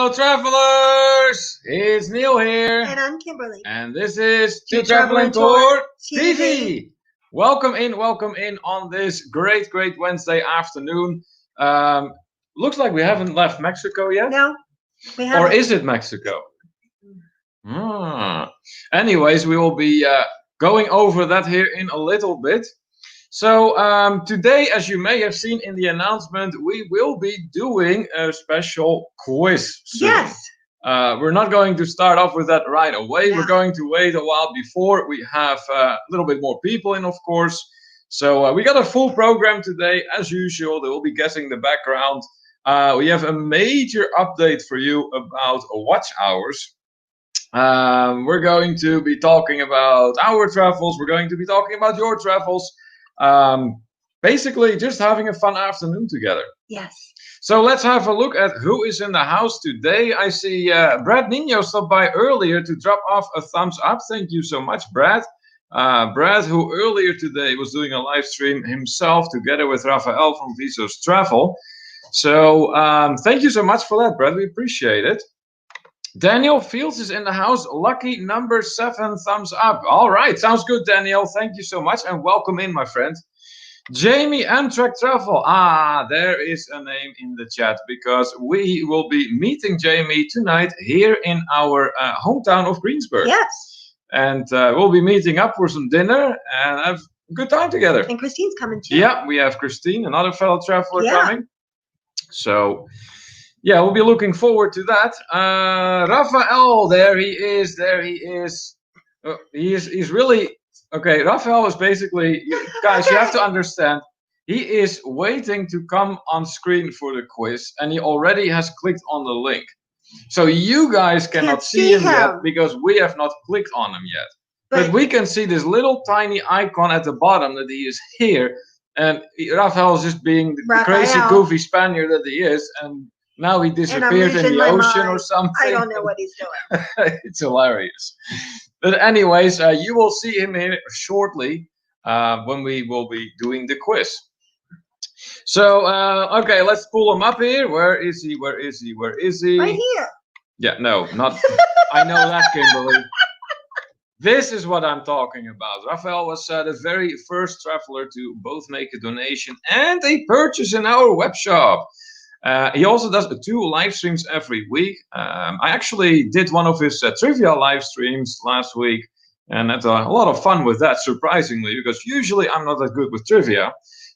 fellow travelers! It's Neil here. And I'm Kimberly. And this is To Traveling Travel and Tour Tour TV. Welcome in on this great Wednesday afternoon. Looks like we haven't left Mexico yet. No, we haven't. Or is it Mexico? Anyways, we will be going over that here in a little bit. So today, as you may have seen in the announcement, we will be doing a special quiz soon. Yes. We're not going to start off with that right away. No. We're going to wait a while before we have a little bit more people in, of course. So we got a full program today, as usual. They will be guessing the background. We have a major update for you about watch hours. We're going to be talking about our travels. We're going to be talking about your travels. Basically just having a fun afternoon together. Yes. So let's have a look at who is in the house today. I see Brad Nino stopped by earlier to drop off a thumbs up. Thank you so much, Brad. Brad, who earlier today was doing a live stream himself together with Rafael from Visos Travel. So thank you so much for that, Brad. We appreciate it. Daniel Fields is in the house. Lucky number 7 thumbs up. All right, sounds good, Daniel. Thank you so much and welcome in, my friend. Jamie Amtrak Travel. There is a name in the chat because we will be meeting Jamie tonight here in our hometown of Greensburg. Yes. And we'll be meeting up for some dinner and have a good time together. And Christine's coming too. Yeah, we have Christine, another fellow traveler coming. So yeah, we'll be looking forward to that. Rafael, there he is. He's really okay. Rafael is basically, guys, you have to understand. He is waiting to come on screen for the quiz, and he already has clicked on the link. So you guys cannot see him yet because we have not clicked on him yet. But we can see this little tiny icon at the bottom that he is here, and Rafael is just being the crazy, goofy Spaniard that he is, and now he disappeared in the ocean or something. I don't know what he's doing. It's hilarious. But anyways, you will see him here shortly when we will be doing the quiz. So, okay, let's pull him up here. Where is he? Where is he? Where is he? Right here. Yeah, no, not. I know that, Kimberly. This is what I'm talking about. Rafael was the very first traveler to both make a donation and a purchase in our web shop. He also does 2 live streams every week. I actually did one of his trivia live streams last week and had a lot of fun with that, surprisingly, because usually I'm not that good with trivia.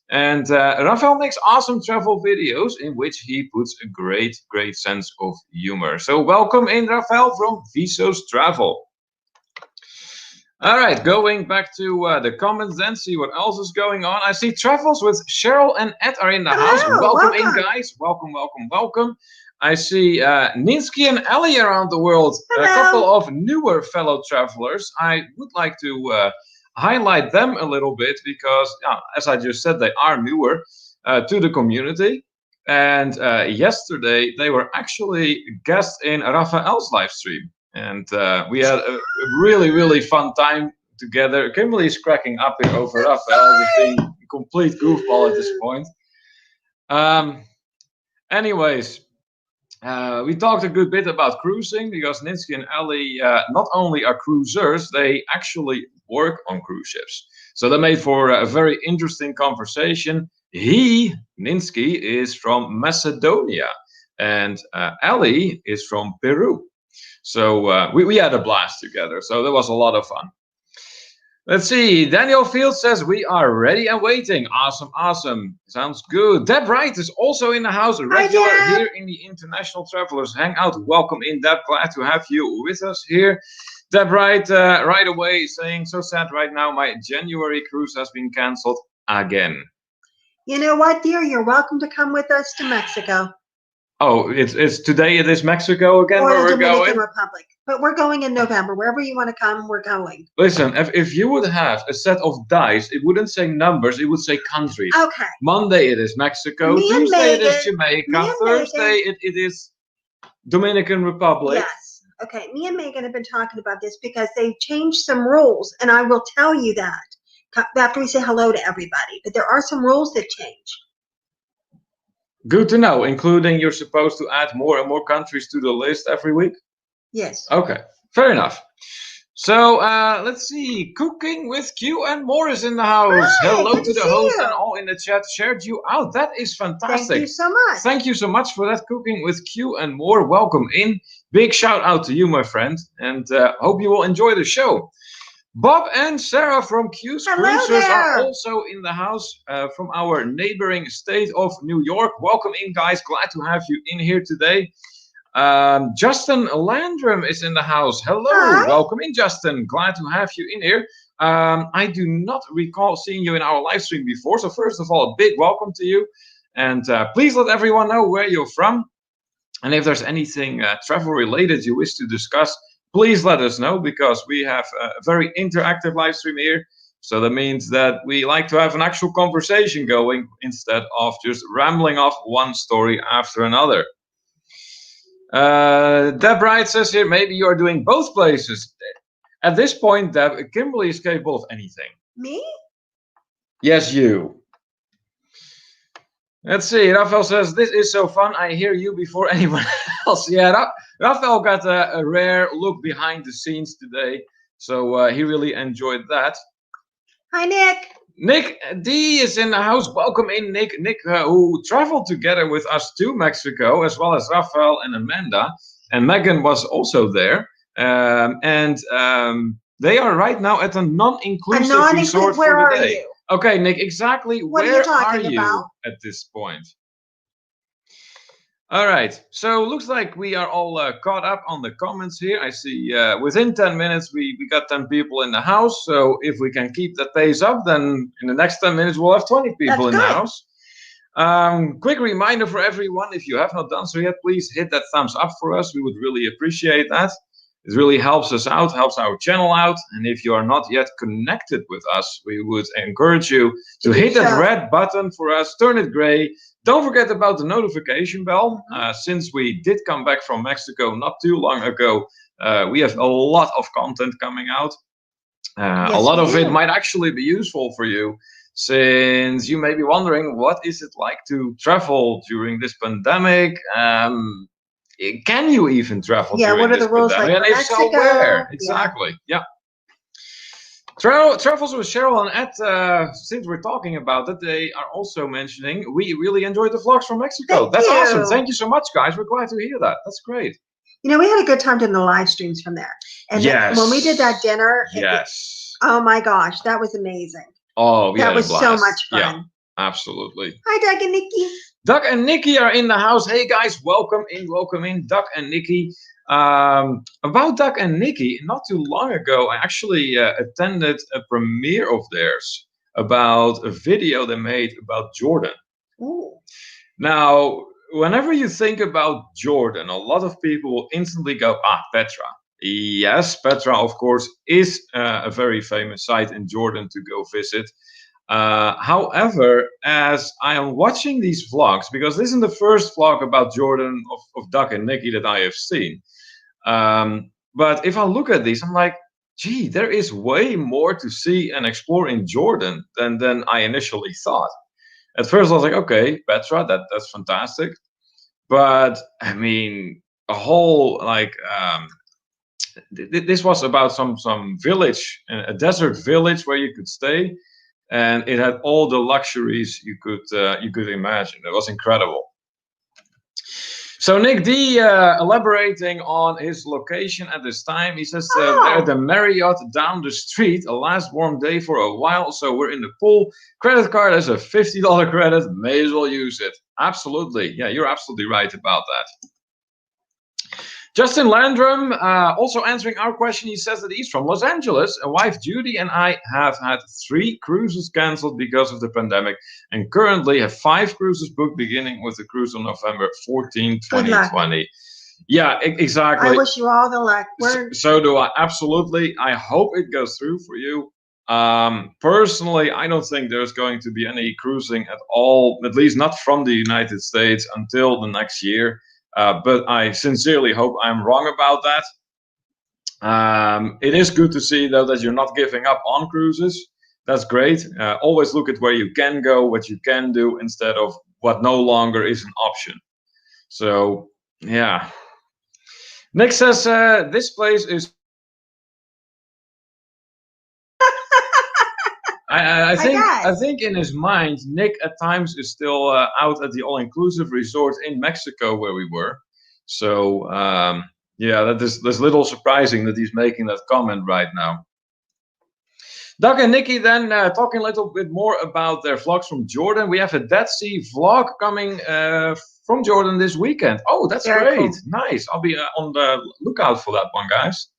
And Rafael makes awesome travel videos in which he puts a great sense of humor. So welcome in, Rafael from Visos Travel. All right, going back to the comments then, see what else is going on. I see Travels with Cheryl and Ed are in the house. Welcome in, guys. Welcome. I see Ninsky and Ellie around the world. Hello. A couple of newer fellow travelers. I would like to highlight them a little bit because, as I just said, they are newer to the community. And yesterday, they were actually guests in Rafael's live stream. And we had a really fun time together. Kimberly is cracking up here over Rafael, just being a complete goofball at this point. Anyways, we talked a good bit about cruising because Ninsky and Ellie not only are cruisers, they actually work on cruise ships. So they made for a very interesting conversation. Ninsky, is from Macedonia, and Ellie is from Peru. So we had a blast together. So that was a lot of fun. Let's see. Daniel Fields says we are ready and waiting. Awesome. Sounds good. Deb Wright is also in the house, a regular here in the International Travelers Hangout. Welcome in, Deb. Glad to have you with us here. Deb Wright right away saying, so sad right now. My January cruise has been canceled again. You know what, dear? You're welcome to come with us to Mexico. Oh, it's today. It is Mexico again where we're going. Dominican Republic, but we're going in November. Wherever you want to come, we're going. Listen, if you would have a set of dice, it wouldn't say numbers. It would say countries. Okay. Monday it is Mexico. Tuesday it is Jamaica. Thursday it is Dominican Republic. Yes. Okay. Me and Megan have been talking about this because they've changed some rules, and I will tell you that after we say hello to everybody. But there are some rules that change. Good to know, including you're supposed to add more and more countries to the list every week? Yes. Okay, fair enough. So let's see. Cooking with Q and more is in the house. Hi, Hello good to to the see host and you. all in the chat. Shared you out. That is Thank fantastic. you so much. Thank you so much for that. Cooking with Q and more. Welcome in. Big shout out to you, my friend, and hope you will enjoy the show. Bob and Sarah from Q's Hello Cruisers are there. also in the house from our neighboring state of New York. Welcome in, guys. Glad to have you in here today. Justin Landrum is in the house. Hello, Hi. welcome in, Justin. Glad to have you in here. I do not recall seeing you in our live stream before, so first of all, a big welcome to you. And please let everyone know where you're from. And if there's anything travel related you wish to discuss, please let us know, because we have a very interactive live stream here. So that means that we like to have an actual conversation going instead of just rambling off one story after another. Deb Wright says here, maybe you are doing both places. At this point, Deb, Kimberly is capable of anything. Me? Yes, you. Let's see. Rafael says, this is so fun. I hear you before anyone else. Yeah, Rafael got a rare look behind the scenes today. So he really enjoyed that. Hi, Nick. Nick D is in the house. Welcome in, Nick. Nick, who traveled together with us to Mexico, as well as Rafael and Amanda. And Megan was also there. They are right now at a non-inclusive resort for Where the are day. you? Okay, Nick, exactly What are you where talking are you about? at this point? All right, so looks like we are all caught up on the comments here. I see within 10 minutes we got 10 people in the house. So if we can keep that pace up, then in the next 10 minutes we'll have 20 people That's in the good. house. Quick reminder for everyone, if you have not done so yet, please hit that thumbs up for us. We would really appreciate that. It really helps us out, helps our channel out. And if you are not yet connected with us, we would encourage you to hit that red button for us, turn it gray. Don't forget about the notification bell. Since we did come back from Mexico not too long ago, we have a lot of content coming out. A lot of it might actually be useful for you, since you may be wondering, what is it like to travel during this pandemic? Can you even travel during this pandemic? What are the rules like and for if Mexico? so, where? Exactly. Yeah. Travels with Cheryl and Ed, since we're talking about it, they are also mentioning we really enjoyed the vlogs from Mexico. That's awesome. Thank you so much, guys. We're glad to hear that. That's great. You know, we had a good time doing the live streams from there. And when we did that dinner, oh my gosh, that was amazing. Oh, that was so much fun. Yeah, absolutely. Hi, Doug and Nikki. Doug and Nikki are in the house. Hey guys, welcome in, Doug and Nikki. About Doug and Nikki, not too long ago, I actually attended a premiere of theirs about a video they made about Jordan. Ooh. Now, whenever you think about Jordan, a lot of people will instantly go, Petra. Yes, Petra, of course, is a very famous site in Jordan to go visit. However, as I am watching these vlogs, because this is the first vlog about Jordan of Doug and Nikki that I have seen. But if I look at these, I'm like, gee, there is way more to see and explore in Jordan than I initially thought. At first I was like, okay, Petra, that's fantastic. But I mean, a whole this was about some village, a desert village where you could stay. And it had all the luxuries you could imagine. It was incredible. So Nick D, elaborating on his location at this time, he says they're at the Marriott down the street. A last warm day for a while, so we're in the pool. Credit card has a $50 credit. May as well use it. Absolutely, yeah, you're absolutely right about that. Justin Landrum, also answering our question, he says that he's from Los Angeles. A wife, Judy, and I have had 3 cruises canceled because of the pandemic, and currently have 5 cruises booked, beginning with the cruise on November 14, 2020. Yeah, exactly. I wish you all the luck. So do I, absolutely. I hope it goes through for you. Personally, I don't think there's going to be any cruising at all, at least not from the United States, until the next year. But I sincerely hope I'm wrong about that. It is good to see, though, that you're not giving up on cruises. That's great. Always look at where you can go, what you can do, instead of what no longer is an option. So yeah. Nick says this place is. I think in his mind, Nick at times is still out at the all-inclusive resort in Mexico where we were. So yeah, that's little surprising that he's making that comment right now. Doug and Nikki then talking a little bit more about their vlogs from Jordan. We have a Dead Sea vlog coming from Jordan this weekend. Oh, that's great. Cool. Nice. I'll be on the lookout for that one, guys.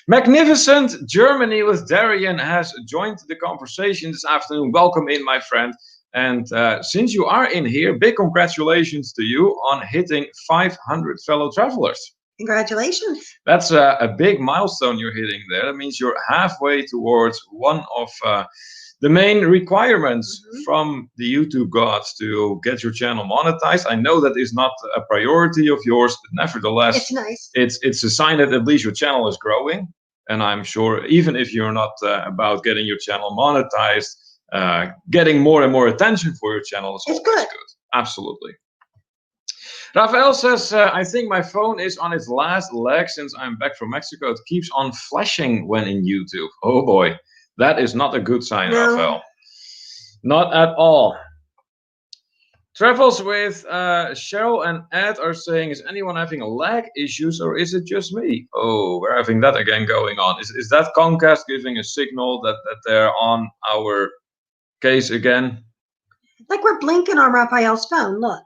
Magnificent Germany with Darian has joined the conversation this afternoon. Welcome in, my friend. And since you are in here, big congratulations to you on hitting 500 fellow travelers. Congratulations. That's a big milestone you're hitting there. That means you're halfway towards one of the main requirements from the YouTube gods to get your channel monetized. I know that is not a priority of yours, but nevertheless, it's nice. It's a sign that at least your channel is growing. And I'm sure even if you're not about getting your channel monetized, getting more and more attention for your channel is always good. Absolutely. Rafael says, I think my phone is on its last leg since I'm back from Mexico. It keeps on flashing when in YouTube. Oh boy, that is not a good sign, no. Rafael. Not at all. Travels with Cheryl and Ed are saying, is anyone having lag issues or is it just me? Oh, we're having that again going on. Is that Comcast giving a signal that they're on our case again? Like we're blinking on Raphael's phone, look.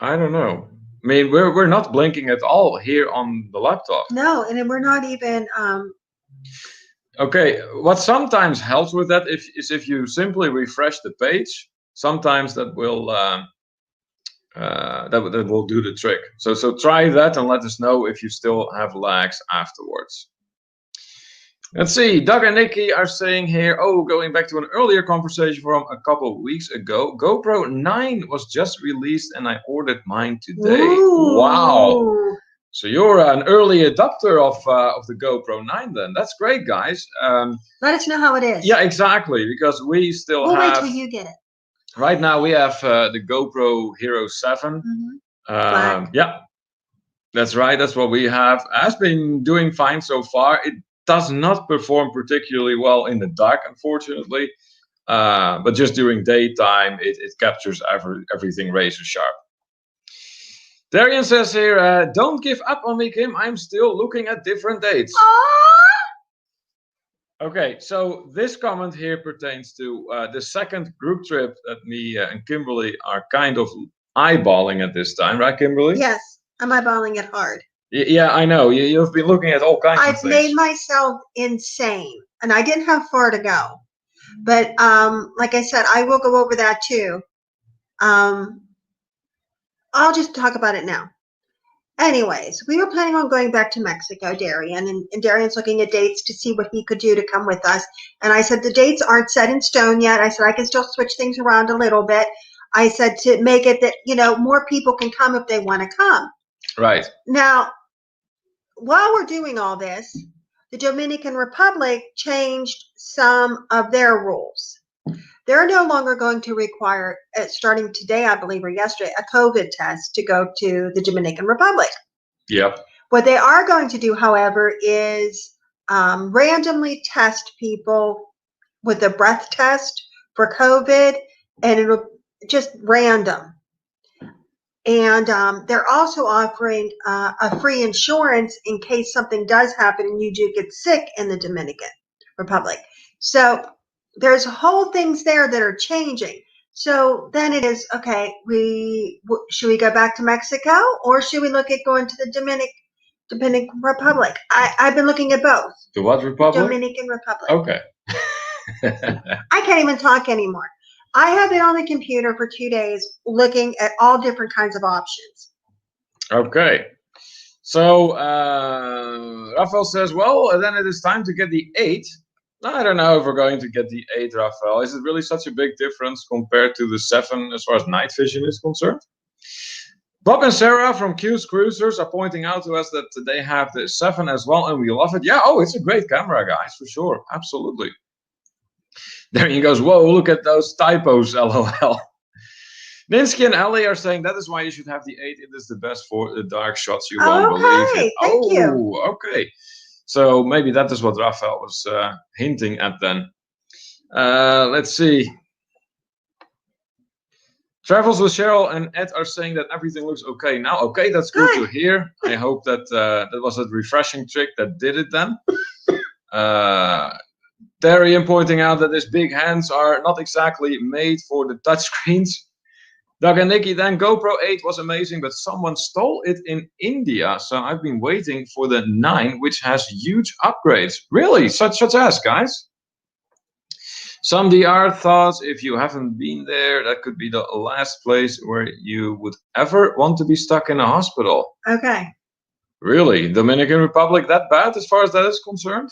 I don't know. I mean, we're not blinking at all here on the laptop. No, and we're not even. Okay, what sometimes helps with that is if you simply refresh the page. Sometimes that will that will do the trick. So try that and let us know if you still have lags afterwards. Let's see, Doug and Nikki are saying here, oh, going back to an earlier conversation from a couple of weeks ago, GoPro 9 was just released and I ordered mine today. Ooh. Wow. So you're an early adopter of the GoPro 9 then. That's great, guys. Let us know how it is. Yeah, exactly, because we still we'll wait till you get it. Right now we have the GoPro Hero 7. Yeah, that's right. That's what we have. Has been doing fine so far. It does not perform particularly well in the dark, unfortunately. But just during daytime, it captures everything razor sharp. Darian says here, don't give up on me, Kim. I'm still looking at different dates. Okay, so this comment here pertains to the second group trip that me and Kimberly are kind of eyeballing at this time, right, Kimberly? Yes, I'm eyeballing it hard. Yeah, I know. You've been looking at all kinds of things. I've made myself insane, and I didn't have far to go. But like I said, I will go over that too. I'll just talk about it now. Anyways, we were planning on going back to Mexico, Darian, and Darian's looking at dates to see what he could do to come with us. And I said, the dates aren't set in stone yet. I said, I can still switch things around a little bit. I said to make it that, more people can come if they want to come. Right. Now, while we're doing all this, the Dominican Republic changed some of their rules. They're no longer going to require, starting today, I believe, or yesterday, a COVID test to go to the Dominican Republic. Yep. What they are going to do, however, is randomly test people with a breath test for COVID, and it'll just random. And they're also offering a free insurance in case something does happen and you do get sick in the Dominican Republic. So there's whole things there that are changing. So then it is, okay, should we go back to Mexico or should we look at going to the Dominican Republic? I've been looking at both. The what republic? Dominican Republic. Okay. I can't even talk anymore. I have been on the computer for 2 days looking at all different kinds of options. Okay. So Rafael says, well, then it is time to get the 8. I don't know if we're going to get the 8, Rafael. Is it really such a big difference compared to the 7 as far as night vision is concerned? Bob and Sarah from Q's Cruisers are pointing out to us that they have the 7 as well, and we love it. Yeah, it's a great camera, guys, for sure. Absolutely. There he goes, whoa, look at those typos, LOL. Ninsky and Ellie are saying that is why you should have the 8. It is the best for the dark shots. You Oh, won't believe it. okay. Thank you. Okay. So maybe that is what Raphael was hinting at then. Let's see. Travels with Cheryl and Ed are saying that everything looks okay now. Okay, that's good to hear. I hope that that was a refreshing trick that did it then. Darian pointing out that his big hands are not exactly made for the touchscreens. Doug and Nikki, then GoPro 8 was amazing, but someone stole it in India. So I've been waiting for the 9, which has huge upgrades. Really? Such as, guys? Some DR thoughts, if you haven't been there, that could be the last place where you would ever want to be stuck in a hospital. Okay. Really? Dominican Republic that bad as far as that is concerned?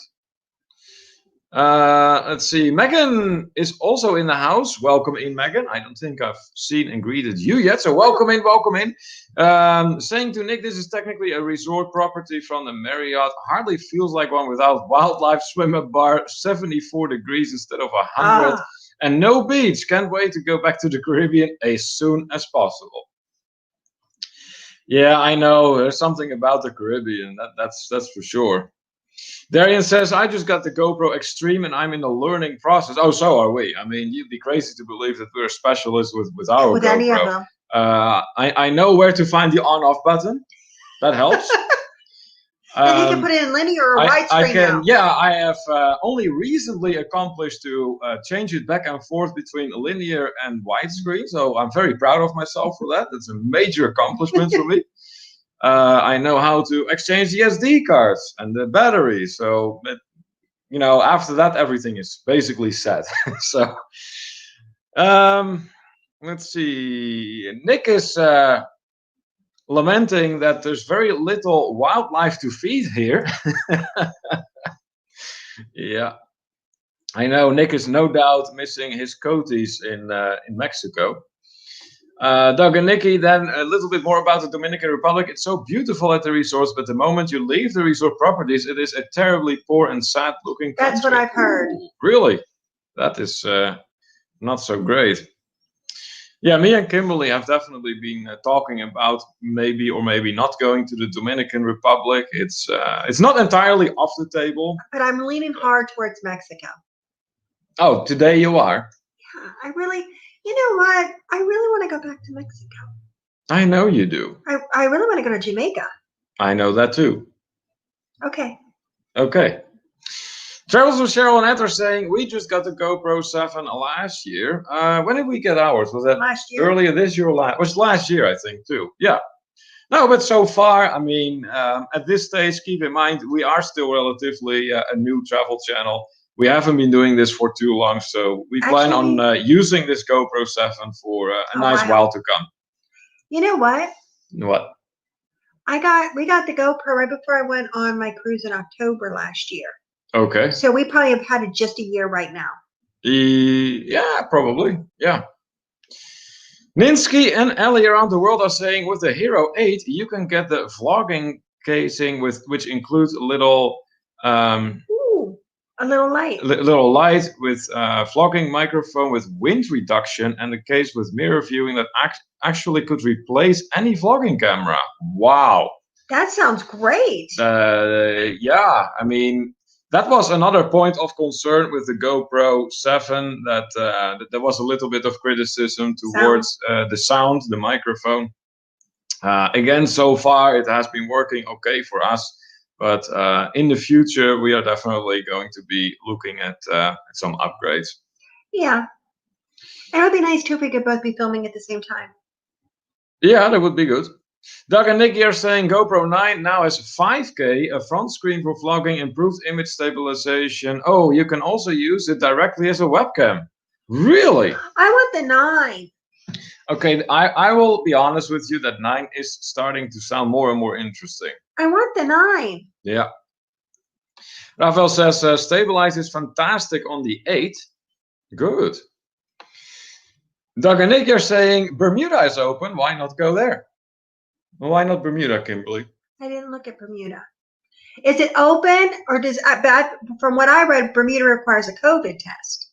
Let's see. Megan is also in the house. Welcome in, Megan. I don't think I've seen and greeted you yet, so welcome in, welcome in. Saying to Nick, this is technically a resort property from the Marriott. Hardly feels like one without wildlife, swim-up bar, 74 degrees instead of 100, and no beach. Can't wait to go back to the Caribbean as soon as possible. Yeah, I know. There's something about the Caribbean. That's for sure. Darian says, I just got the GoPro Extreme and I'm in the learning process. Oh, so are we. I mean, you'd be crazy to believe that we're specialists with our GoPro. Any of them. I know where to find the on-off button. That helps. And you can put it in linear or widescreen now. Yeah, I have only recently accomplished to change it back and forth between linear and widescreen. So I'm very proud of myself for that. That's a major accomplishment for me. I know how to exchange the SD cards and the battery. So, you know, after that, everything is basically set. So, let's see. Nick is lamenting that there's very little wildlife to feed here. Yeah. I know Nick is no doubt missing his coaties in Mexico. Doug and Nikki, then a little bit more about the Dominican Republic. It's so beautiful at the resorts, but the moment you leave the resort properties, it is a terribly poor and sad-looking country. That's what I've heard. Ooh, really? That is not so great. Yeah, me and Kimberly have definitely been talking about maybe or maybe not going to the Dominican Republic. It's not entirely off the table. But I'm leaning hard towards Mexico. Oh, today you are? Yeah, I really... You know what? I really want to go back to Mexico. I know you do. I really want to go to Jamaica. I know that too. Okay. Okay. Travels with Cheryl and Ed are saying, we just got the GoPro 7 last year. When did we get ours? Was that last year? Earlier this year or last? It was last year, I think, too. Yeah. No, but so far, I mean, at this stage, keep in mind, we are still relatively a new travel channel. We haven't been doing this for too long, so we plan on using this GoPro 7 for a nice while to come. You know what? What? We got the GoPro right before I went on my cruise in October last year. Okay. So we probably have had it just a year right now. Yeah, probably. Yeah. Ninsky and Ellie around the world are saying with the Hero 8, you can get the vlogging casing which includes a little a little light. Little light with vlogging microphone with wind reduction and a case with mirror viewing that actually could replace any vlogging camera. Wow. That sounds great. Yeah, I mean, that was another point of concern with the GoPro 7 that there was a little bit of criticism towards the sound, the microphone. Again, so far it has been working okay for us. But in the future, we are definitely going to be looking at some upgrades. Yeah. It would be nice too if we could both be filming at the same time. Yeah, that would be good. Doug and Nikki are saying GoPro 9 now has 5K, a front screen for vlogging, improved image stabilization. Oh, you can also use it directly as a webcam. Really? I want the 9. Okay, I will be honest with you that 9 is starting to sound more and more interesting. I want the 9. Yeah. Rafael says stabilize is fantastic on the 8. Good. Doug and Nick are saying Bermuda is open. Why not go there? Well, why not Bermuda, Kimberly? I didn't look at Bermuda. Is it open or does from what I read, Bermuda requires a COVID test?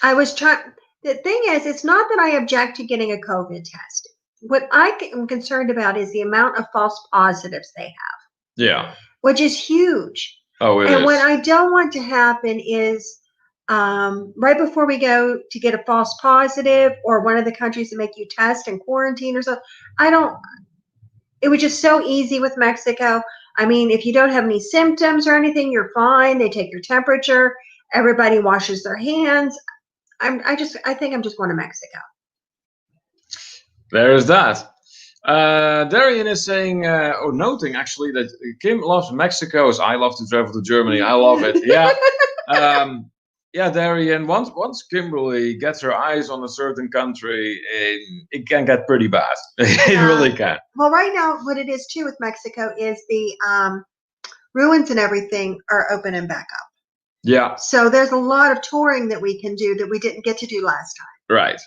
I was trying. The thing is, it's not that I object to getting a COVID test. What I am concerned about is the amount of false positives they have, Yeah. which is huge. Oh, it And what is. I don't want to happen is right before we go to get a false positive, or one of the countries that make you test and quarantine or something. It was just so easy with Mexico. I mean, if you don't have any symptoms or anything, you're fine. They take your temperature. Everybody washes their hands. I think I'm just going to Mexico. There is that. Darian is saying, or noting actually, that Kim loves Mexico as I love to travel to Germany. I love it. Yeah. Yeah, Darian, once Kimberly gets her eyes on a certain country, it can get pretty bad. It really can. Well, right now, what it is too with Mexico is the ruins and everything are open and back up. Yeah. So there's a lot of touring that we can do that we didn't get to do last time. Right.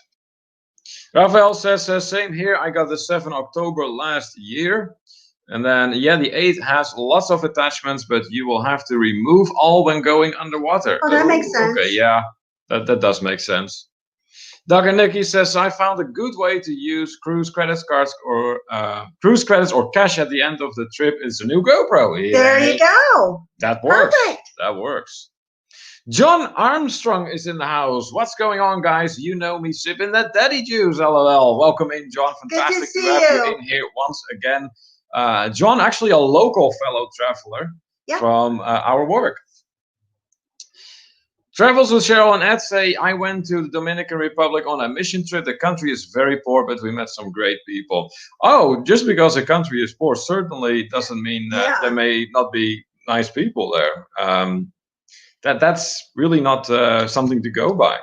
Rafael says, same here. I got the 7 October last year. And then, yeah, the 8 has lots of attachments, but you will have to remove all when going underwater. Oh, that makes sense. Okay, yeah, that does make sense. Doug and Nikki says, I found a good way to use cruise credits or cash at the end of the trip. It's a new GoPro. Yeah. There you go. That works. Perfect. That works. John Armstrong is in the house. What's going on, guys? You know me sipping that daddy juice, lol. Welcome in, John. Fantastic Good to see have you you in here once again. John, actually a local fellow traveler from our work. Travels with Cheryl and Ed say, I went to the Dominican Republic on a mission trip. The country is very poor, but we met some great people. Oh, just because a country is poor certainly doesn't mean that there may not be nice people there. That's really not something to go by.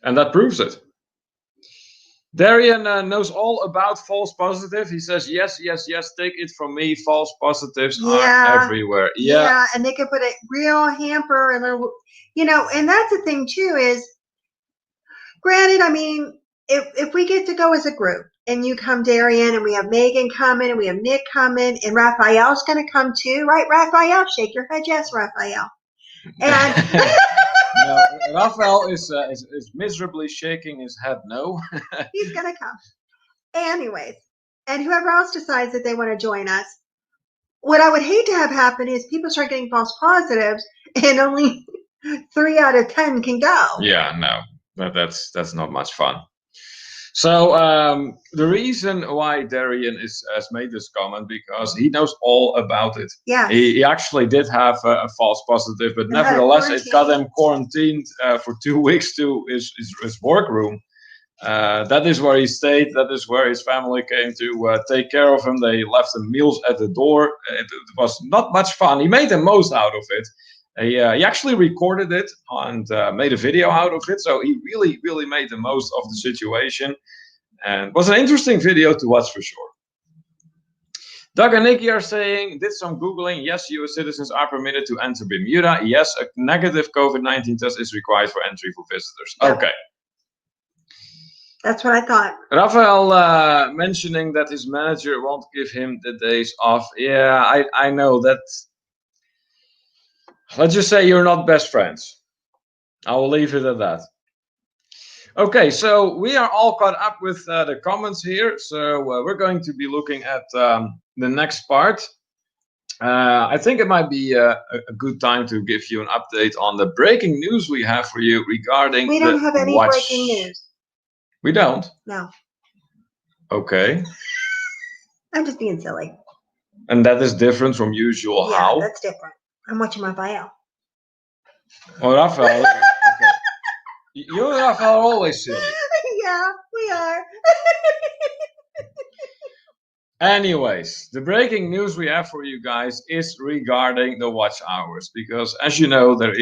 And that proves it. Darian knows all about false positive. He says, yes, take it from me. False positives are everywhere. Yeah, and they could put a real hamper and and that's the thing too is, granted, I mean, if we get to go as a group and you come, Darian, and we have Megan coming and we have Nick coming and Raphael's going to come too, right, Raphael? Shake your head, yes, Raphael. And no, Raphael is miserably shaking his head no. He's gonna come. Anyways, and whoever else decides that they want to join us, what I would hate to have happen is people start getting false positives and only 3 out of 10 can go. Yeah, no, that's not much fun. So the reason why Darian has made this comment, because he knows all about it. Yeah. He actually did have a false positive, but nevertheless, it got him quarantined for 2 weeks to his workroom. That is where he stayed. That is where his family came to take care of him. They left him meals at the door. It was not much fun. He made the most out of it. He actually recorded it and made a video out of it. So he really, really made the most of the situation. And it was an interesting video to watch for sure. Doug and Nikki are saying, did some Googling. Yes, US citizens are permitted to enter Bermuda. Yes, a negative COVID-19 test is required for entry for visitors. Yeah. Okay. That's what I thought. Rafael mentioning that his manager won't give him the days off. Yeah, I know that. Let's just say you're not best friends. I will leave it at that. Okay, so we are all caught up with the comments here. So we're going to be looking at the next part. I think it might be a good time to give you an update on the breaking news we have for you regarding. We don't have any breaking news. We don't? No. Okay. I'm just being silly. And that is different from usual. Yeah, how? That's different. I'm watching Raphael. Oh, Raphael. Okay. You and Raphael are always silly. Yeah, we are. Anyways, the breaking news we have for you guys is regarding the watch hours, because as you know, there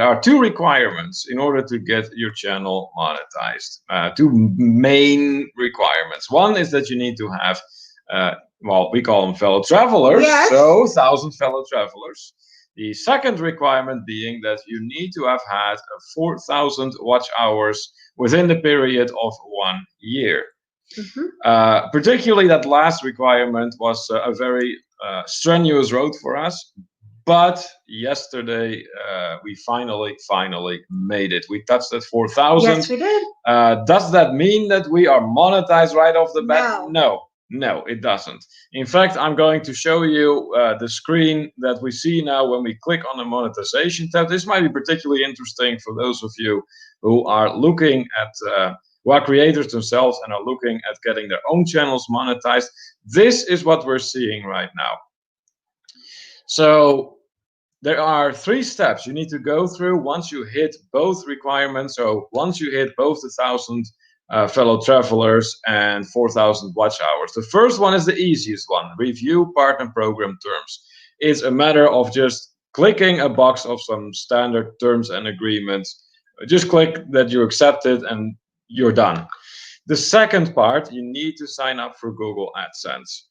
are 2 requirements in order to get your channel monetized. 2 main requirements. One is that you need to have, well, we call them fellow travelers, so 1,000 fellow travelers. The second requirement being that you need to have had 4,000 watch hours within the period of 1 year. Mm-hmm. Particularly that last requirement was a very strenuous road for us, But yesterday we finally made it. We touched that 4,000. Yes, we did. Does that mean that we are monetized right off the bat? No. No, it doesn't. In fact, I'm going to show you the screen that we see now when we click on the monetization tab. This might be particularly interesting for those of you who are looking at, who are creators themselves and are looking at getting their own channels monetized. This is what we're seeing right now. So there are 3 steps you need to go through once you hit both requirements. So once you hit both the 1,000 fellow travelers and 4,000 watch hours. The first one is the easiest one, review partner program terms. It's a matter of just clicking a box of some standard terms and agreements. Just click that you accept it and you're done. The second part, you need to sign up for Google AdSense.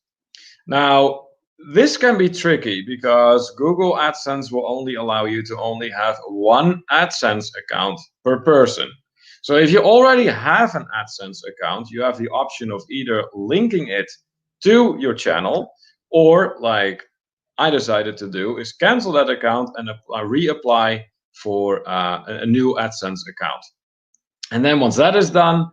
Now, this can be tricky because Google AdSense will only allow you to only have one AdSense account per person. So if you already have an AdSense account, you have the option of either linking it to your channel, or like I decided to do, is cancel that account and reapply for a new AdSense account. And then once that is done,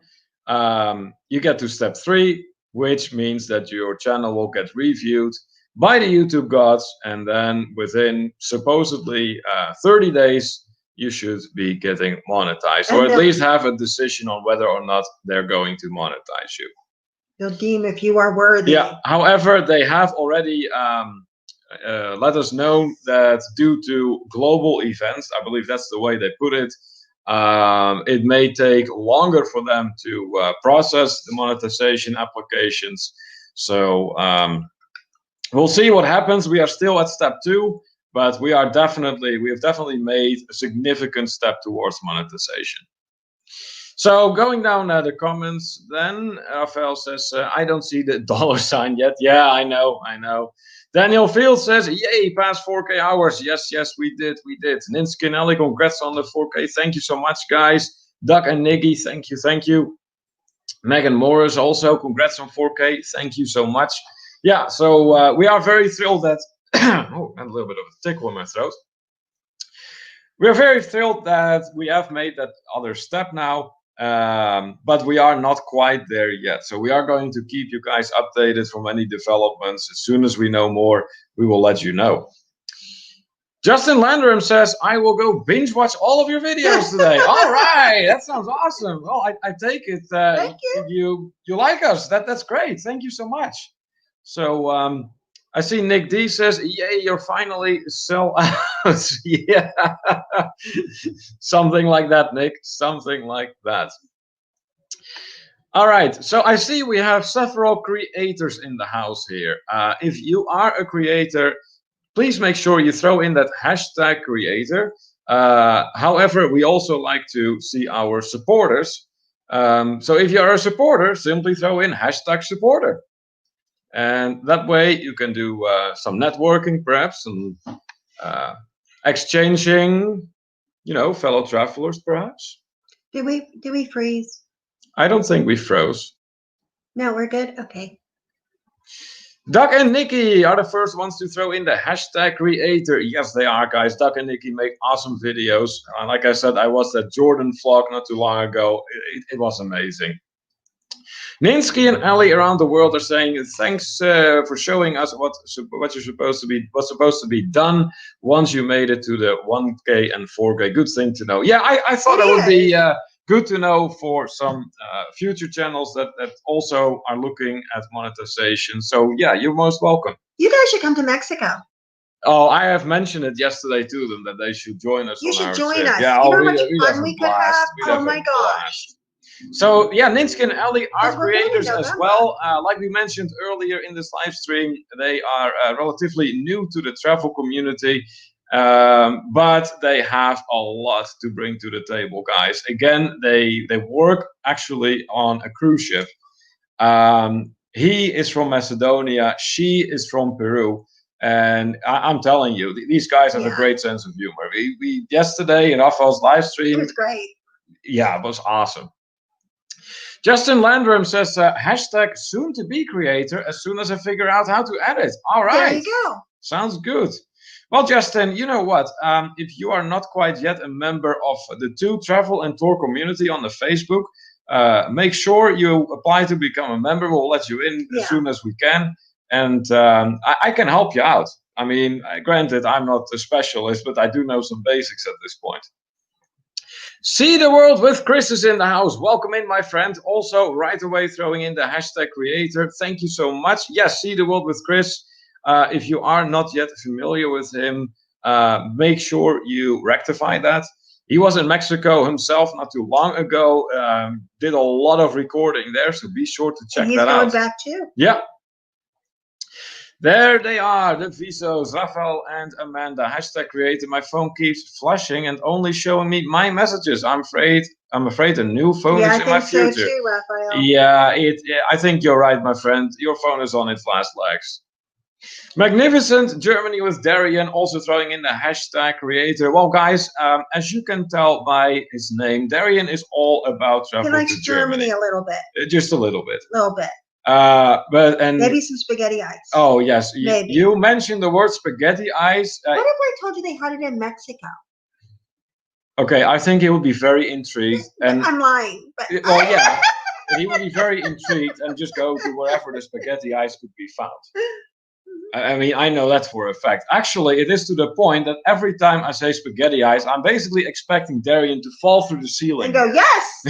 you get to step 3, which means that your channel will get reviewed by the YouTube gods, and then within supposedly 30 days, you should be getting monetized, or at least have a decision on whether or not they're going to monetize you. They'll deem if you are worthy. Yeah. However, they have already let us know that due to global events, I believe that's the way they put it, it may take longer for them to process the monetization applications. So we'll see what happens. We are still at step 2, but we have definitely made a significant step towards monetization. So going down the comments, then Rafael says, I don't see the dollar sign yet. Yeah, I know. Daniel Field says, yay, past 4K hours. Yes, we did. Ninskin Ellie, congrats on the 4K. Thank you so much, guys. Doug and Niggy, thank you. Megan Morris also, congrats on 4K. Thank you so much. Yeah, so we are very thrilled that, oh, and a little bit of a tickle in my throat. We are very thrilled that we have made that other step now, but we are not quite there yet. So we are going to keep you guys updated from any developments. As soon as we know more, we will let you know. Justin Landrum says, I will go binge watch all of your videos today. All right, that sounds awesome. Well, I take it Thank you like us. That's great. Thank you so much. So I see Nick D says, yay, you're finally sell out. Yeah, something like that, Nick, something like that. All right, so I see we have several creators in the house here. If you are a creator, please make sure you throw in that hashtag creator. However, we also like to see our supporters. So if you are a supporter, simply throw in hashtag supporter. And that way you can do some networking, perhaps, and exchanging, fellow travelers, perhaps. Did we freeze? I don't think we froze. No, we're good. Okay. Doug and Nikki are the first ones to throw in the hashtag creator. Yes, they are, guys. Doug and Nikki make awesome videos. Like I said, I watched that Jordan vlog not too long ago. It was amazing. Ninsky and Ali around the world are saying thanks for showing us what's supposed to be done once you made it to the 1K and 4K. Good thing to know. Yeah, I thought it would be good to know for some future channels that also are looking at monetization. So yeah, you're most welcome. You guys should come to Mexico. Oh, I have mentioned it yesterday to them that they should join us. You should join trip. us. Yeah, you know how much fun we could have? Oh my gosh. So yeah, Ninsky and Ali are creators as well. Like we mentioned earlier in this live stream, they are relatively new to the travel community, but they have a lot to bring to the table, guys. Again, they work actually on a cruise ship. He is from Macedonia. She is from Peru. And I'm telling you, these guys have a great sense of humor. We yesterday in Rafael's live stream. It was great. Yeah, it was awesome. Justin Landrum says, hashtag soon to be creator as soon as I figure out how to edit. All right. There you go. Sounds good. Well, Justin, you know what? If you are not quite yet a member of the Two Travel and Tour community on the Facebook, make sure you apply to become a member. We'll let you in as soon as we can, and I can help you out. I mean, granted, I'm not a specialist, but I do know some basics at this point. See the world with Chris is in the house. Welcome in, my friend. Also, right away throwing in the hashtag creator. Thank you so much. Yes, see the world with Chris. If you are not yet familiar with him, make sure you rectify that. He was in Mexico himself not too long ago. Did a lot of recording there, so be sure to check that out. He's going back too. Yeah. There they are, the Visos, Rafael and Amanda. Hashtag creator. My phone keeps flashing and only showing me my messages. I'm afraid a new phone is in my future. So too, Rafael. Yeah, I think you're right, my friend. Your phone is on its last legs. Magnificent Germany with Darian, also throwing in the hashtag creator. Well, guys, as you can tell by his name, Darian is all about travel to Germany. He likes Germany a little bit. Just a little bit. A little bit. But maybe some spaghetti ice. Oh yes, maybe. You mentioned the word spaghetti ice. What if I told you they had it in Mexico? Okay, I think he would be very intrigued. And I'm lying, but well, yeah, he would be very intrigued and just go to wherever the spaghetti ice could be found. I mean, I know that for a fact. Actually, it is to the point that every time I say spaghetti ice, I'm basically expecting Darian to fall through the ceiling and go, yes.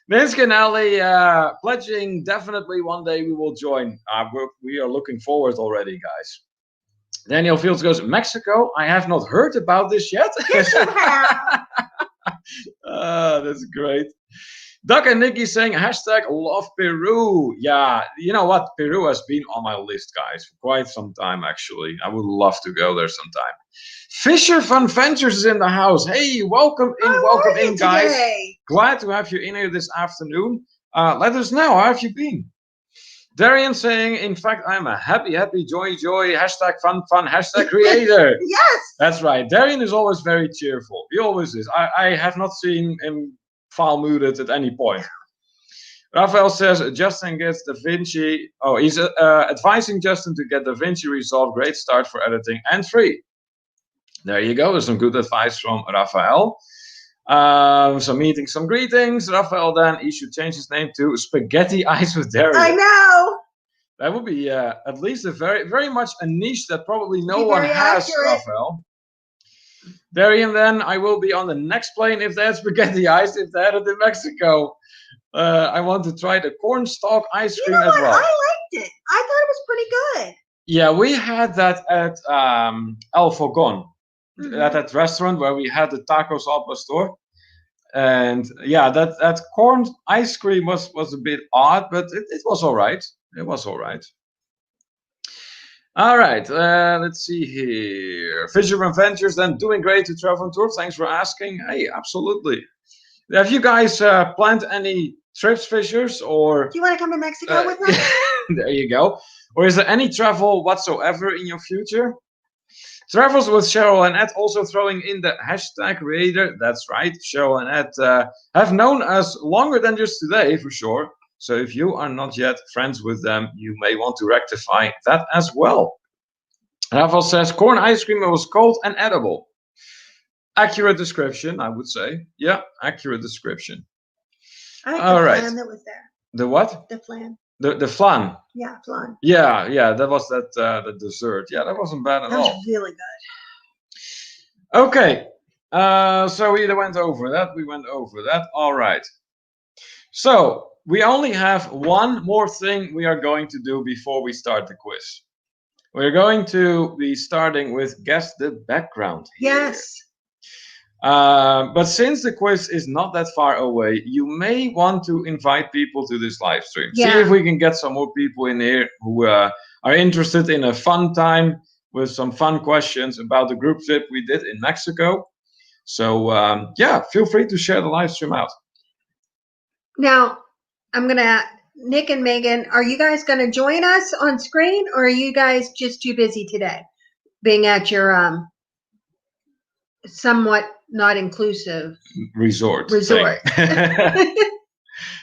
Vince Canali pledging definitely one day we will join. We are looking forward already, guys. Daniel Fields goes, Mexico? I have not heard about this yet. Yes, you have. That's great. Doug and Nikki saying hashtag love Peru. Yeah, you know what? Peru has been on my list, guys, for quite some time, actually. I would love to go there sometime. Fisher Fun Ventures is in the house. Hey, welcome in, guys. Today? Glad to have you in here this afternoon. Let us know, how have you been? Darian saying, in fact, I'm a happy, joy, hashtag fun, hashtag creator. Yes. That's right. Darian is always very cheerful. He always is. I have not seen him foul-mooded at any point. Rafael says, Justin gets Da Vinci. Oh, he's advising Justin to get Da Vinci Resolve. Great start for editing and free. There you go. Some good advice from Rafael. Some meetings, some greetings. Rafael then, he should change his name to Spaghetti Ice with Darian. I know. That would be at least a very much a niche that probably no one has, Rafael. Darian then, I will be on the next plane if they had spaghetti ice, if they had it in Mexico. I want to try the cornstalk ice cream as well. I liked it. I thought it was pretty good. Yeah, we had that at El Fogon. At that restaurant where we had the tacos al pastor, and yeah, that corn ice cream was a bit odd, but it was all right. It was all right. All right, let's see here. Fisherman Ventures then doing great to travel and tour. Thanks for asking. Hey, absolutely. Have you guys planned any trips, Fishers, or? Do you want to come to Mexico with us? There you go. Or is there any travel whatsoever in your future? Travels with Cheryl and Ed also throwing in the hashtag creator. That's right. Cheryl and Ed have known us longer than just today, for sure. So if you are not yet friends with them, you may want to rectify that as well. Rafael says, corn ice cream was cold and edible. Accurate description, I would say. Yeah, accurate description. I like the flan that was there. The what? The flan. The flan. Yeah, flan. Yeah, that was the dessert. Yeah, that wasn't bad at all. That was really good. Okay, so we went over that. All right. So we only have one more thing we are going to do before we start the quiz. We're going to be starting with guess the background here. Yes. But since the quiz is not that far away, you may want to invite people to this live stream. Yeah. See if we can get some more people in here who are interested in a fun time with some fun questions about the group trip we did in Mexico. So yeah, feel free to share the live stream out. Now, I'm going to, Nick and Megan, are you guys going to join us on screen, or are you guys just too busy today being at your somewhat not inclusive resort?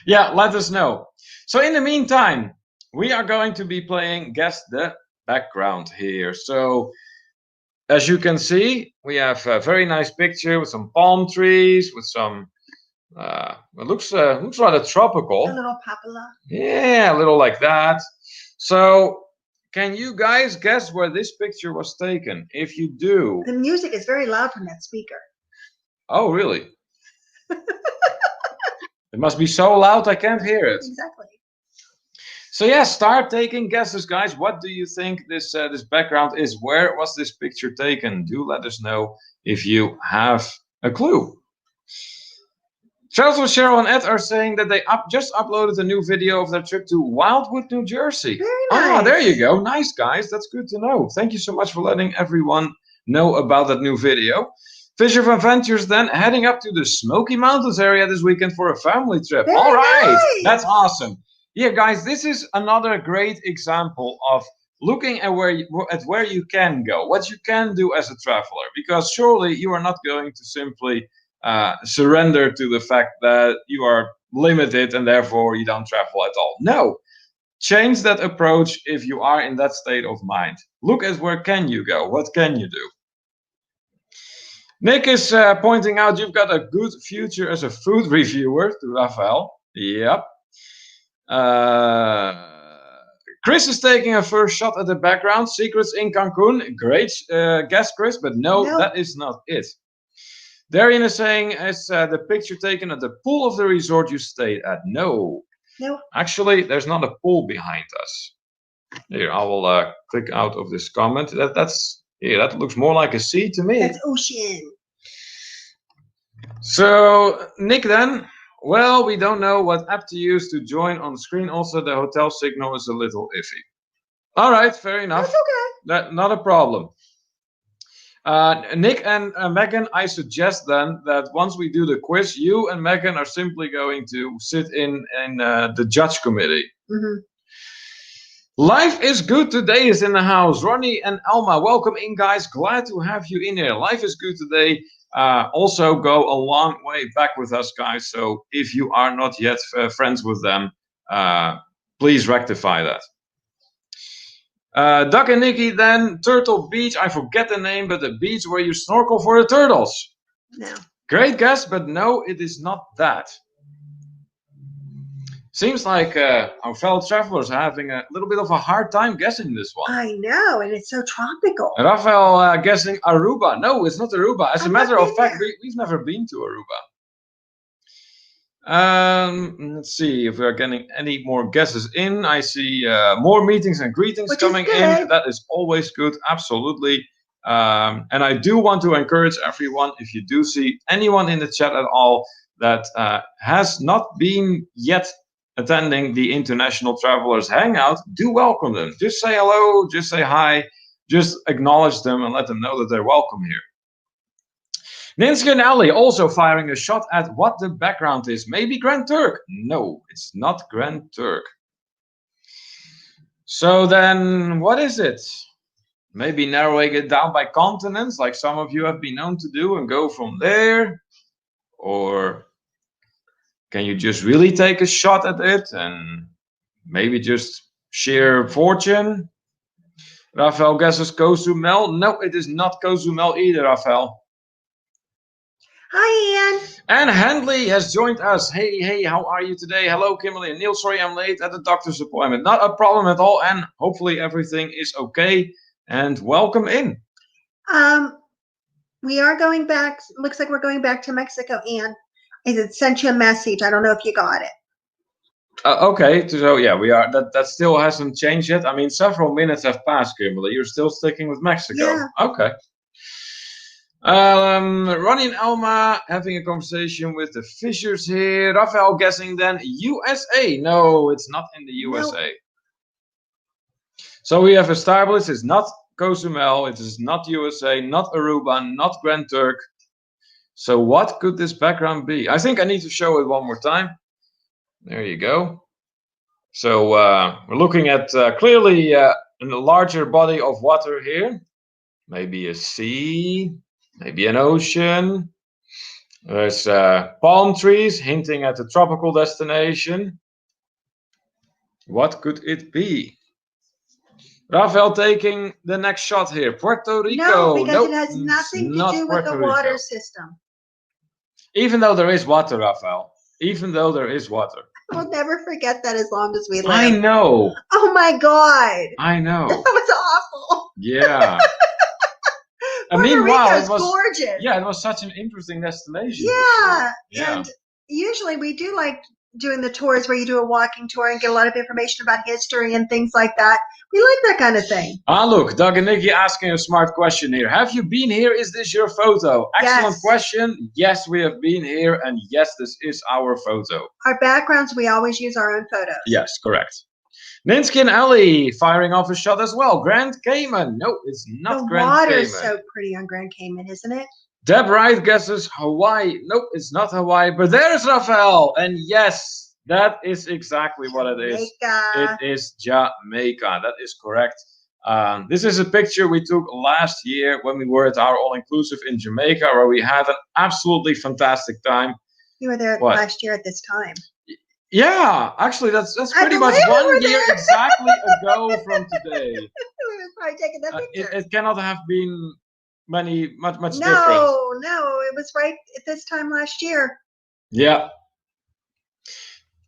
Yeah, let us know. So in the meantime, we are going to be playing Guess the background here. So as you can see, we have a very nice picture with some palm trees, with some it looks rather tropical. A little papilla. Yeah, a little like that. So can you guys guess where this picture was taken? If you do. The music is very loud from that speaker. Oh, really? It must be so loud I can't hear it. Exactly. So yeah, start taking guesses, guys. What do you think this this background is? Where was this picture taken? Do let us know if you have a clue. Charles, Cheryl, and Ed are saying that they just uploaded a new video of their trip to Wildwood, New Jersey. Very nice. Ah, there you go. Nice, guys. That's good to know. Thank you so much for letting everyone know about that new video. Fisher of Adventures then heading up to the Smoky Mountains area this weekend for a family trip. Very All right. nice. That's awesome. Yeah, guys, this is another great example of looking at where you can go, what you can do as a traveler, because surely you are not going to simply surrender to the fact that you are limited and therefore you don't travel at all. No, change that approach if you are in that state of mind. Look at where can you go, what can you do. Nick is pointing out you've got a good future as a food reviewer, to Rafael. Yep. Chris is taking a first shot at the background. Secrets in Cancun. Great guess, Chris, but no, that is not it. Darian is saying it's the picture taken at the pool of the resort you stayed at. No. No. Actually, there's not a pool behind us. Here, I will click out of this comment. That looks more like a sea to me. That's ocean. So, Nick then. Well, we don't know what app to use to join on screen. Also, the hotel signal is a little iffy. All right, fair enough. That's okay. Not a problem. Nick and Megan, I suggest then that once we do the quiz, you and Megan are simply going to sit in the judge committee. Mm-hmm. Life is good today is in the house. Ronnie and Alma, welcome in, guys. Glad to have you in here. Life is good today. Also go a long way back with us, guys. So if you are not yet friends with them, please rectify that. Doug and Nikki then, Turtle Beach. I forget the name, but the beach where you snorkel for the turtles. No. Great guess, but no, it is not that. Seems like our fellow travelers are having a little bit of a hard time guessing this one. I know, and it's so tropical. Rafael guessing Aruba. No, it's not Aruba. As a matter of fact, we've never been to Aruba. Let's see if we are getting any more guesses in. I see more meetings and greetings coming in. That is always good, absolutely. And I do want to encourage everyone, if you do see anyone in the chat at all that has not been yet attending the International Travelers Hangout, do welcome them. Just say hello, just say hi, just acknowledge them and let them know that they're welcome here. Ninsky and Ali also firing a shot at what the background is. Maybe Grand Turk. No, it's not Grand Turk. So then what is it? Maybe narrowing it down by continents, like some of you have been known to do, and go from there? Or can you just really take a shot at it and maybe just sheer fortune? Rafael guesses Cozumel. No, it is not Cozumel either, Rafael. Hi, Ian. And Handley has joined us. Hey, how are you today? Hello, Kimberly and Neil. Sorry I'm late at the doctor's appointment. Not a problem at all, and hopefully everything is okay. And welcome in. We are going back. Looks like we're going back to Mexico, Ian. It sent you a message. I don't know if you got it. Okay, so yeah, we are. That still hasn't changed yet. I mean, several minutes have passed, Kimberly. You're still sticking with Mexico. Yeah. Okay. Ronnie and Alma having a conversation with the Fishers here. Rafael guessing then USA. No, it's not in the USA. Nope. So we have established it's not Cozumel, it is not USA, not Aruba, not Grand Turk. So what could this background be? I think I need to show it one more time. There you go. So we're looking at clearly a larger body of water here. Maybe a sea, maybe an ocean. There's palm trees hinting at a tropical destination. What could it be? Rafael taking the next shot here. Puerto Rico. No, because nope, it has it's nothing to not do with the Puerto water Rico. system. Even though there is water, Rafael. Even though there is water. We'll never forget that as long as we live. I know. Oh my God. I know. That was awful. Yeah. And Puerto meanwhile, Rico's gorgeous. Yeah, it was such an interesting destination. Yeah, and usually we do like doing the tours where you do a walking tour and get a lot of information about history and things like that. We like that kind of thing. Ah, look, Doug and Nikki asking a smart question here. Have you been here? Is this your photo? Excellent question. Yes, we have been here, and yes, this is our photo. Our backgrounds, we always use our own photos. Yes, correct. Ninsky and Ellie firing off a shot as well. Grand Cayman. No, it's not Grand Cayman. The water's so pretty on Grand Cayman, isn't it? Deb Wright guesses Hawaii. Nope, it's not Hawaii, but there's Rafael. And yes, that is exactly what it is. It is Jamaica. That is correct. This is a picture we took last year when we were at our all-inclusive in Jamaica, where we had an absolutely fantastic time. You were there last year at this time. Yeah, actually, that's pretty much 1 year exactly ago from today. We were probably taking that picture. It cannot have been much different. No, it was right at this time last year. Yeah.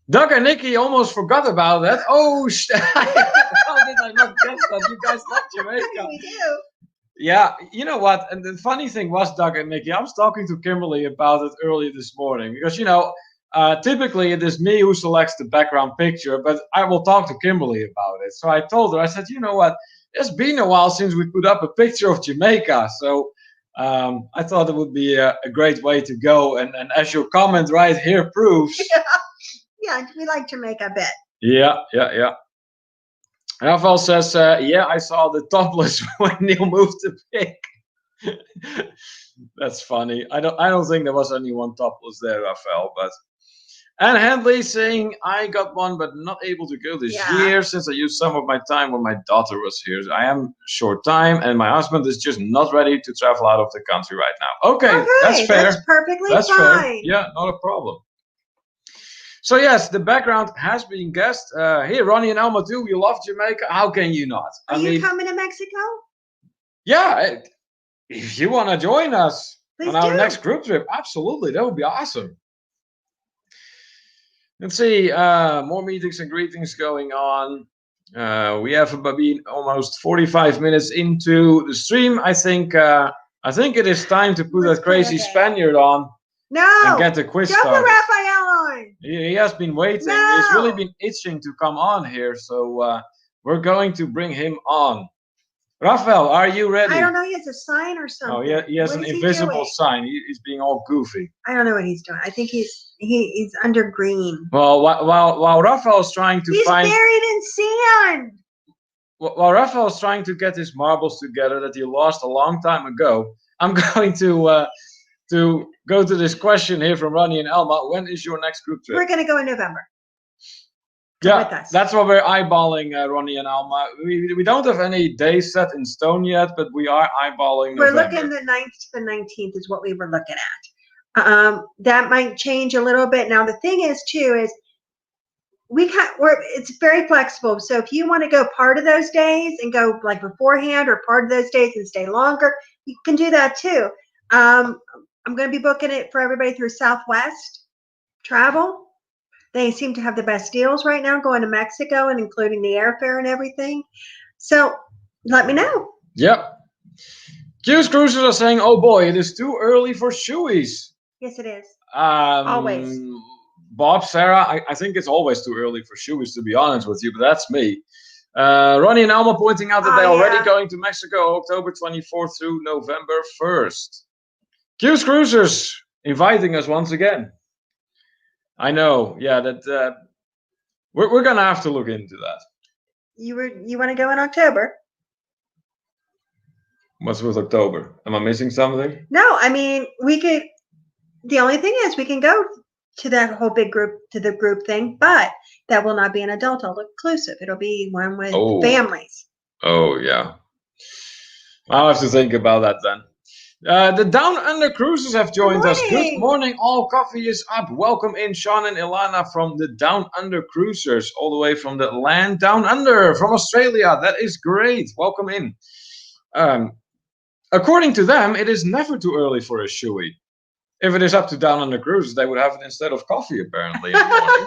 Doug and Nikki almost forgot about that. Oh, how did I not guess that? You guys love Jamaica. We do. Yeah, you know what? And the funny thing was, Doug and Nikki, I was talking to Kimberly about it earlier this morning because, typically it is me who selects the background picture, but I will talk to Kimberly about it. So I told her, I said, you know what? It's been a while since we put up a picture of Jamaica. So I thought it would be a great way to go. And as your comment right here proves. Yeah, we like Jamaica a bit. Yeah. Rafael says, yeah, I saw the topless when Neil moved the pic. That's funny. I don't think there was anyone topless there, Rafael, but. And Handley saying, I got one, but not able to go this year since I used some of my time when my daughter was here. I am short time, and my husband is just not ready to travel out of the country right now. Okay, that's fair. That's perfectly fine. Fair. Yeah, not a problem. So yes, the background has been guessed. Here, Ronnie and Alma too. We love Jamaica. How can you not? Are you coming to Mexico? Yeah, if you want to join us on our next group trip, absolutely, that would be awesome. Let's see, more meetings and greetings going on. We have been almost 45 minutes into the stream. I think it is time to put that crazy Spaniard on. No, and get the quiz started. Don't put Raphael on. He has been waiting. No. He's really been itching to come on here, so we're going to bring him on. Raphael, are you ready? I don't know. He has a sign or something. Oh, yeah, he has an invisible sign. He's being all goofy. I don't know what he's doing. I think he's under green. Well, while Raphael's trying to find... He's buried in sand. While Raphael's trying to get his marbles together that he lost a long time ago, I'm going to go to this question here from Ronnie and Alma. When is your next group trip? We're going to go in November. Yeah, that's what we're eyeballing, Ronnie and Alma. We don't have any days set in stone yet, but we are eyeballing November. We're looking the 9th to the 19th is what we were looking at. That might change a little bit. Now, the thing is, too, is it's very flexible. So if you want to go part of those days and go like beforehand or part of those days and stay longer, you can do that, too. I'm going to be booking it for everybody through Southwest Travel. They seem to have the best deals right now going to Mexico and including the airfare and everything. So let me know. Yep. Q's Cruisers are saying, oh boy, it is too early for shoeies. Yes, it is. Always. Bob, Sarah, I think it's always too early for shoeies, to be honest with you, but that's me. Ronnie and Alma pointing out that they're already going to Mexico October 24th through November 1st. Q's Cruisers inviting us once again. I know, yeah, that we're gonna have to look into that. You want to go in October? What's with October? Am I missing something? No, I mean we could. The only thing is we can go to that whole big group thing, but that will not be an adult all-inclusive. It'll be one with families. Oh yeah, I'll have to think about that then. The Down Under Cruisers have joined us. Good morning. morning, all. Coffee is up. Welcome in, Sean and Ilana from the Down Under Cruisers, all the way from the land down under, from Australia. That is great. Welcome in. According to them, it is never too early for a shoey. If it is up to Down Under Cruisers, they would have it instead of coffee, apparently, in the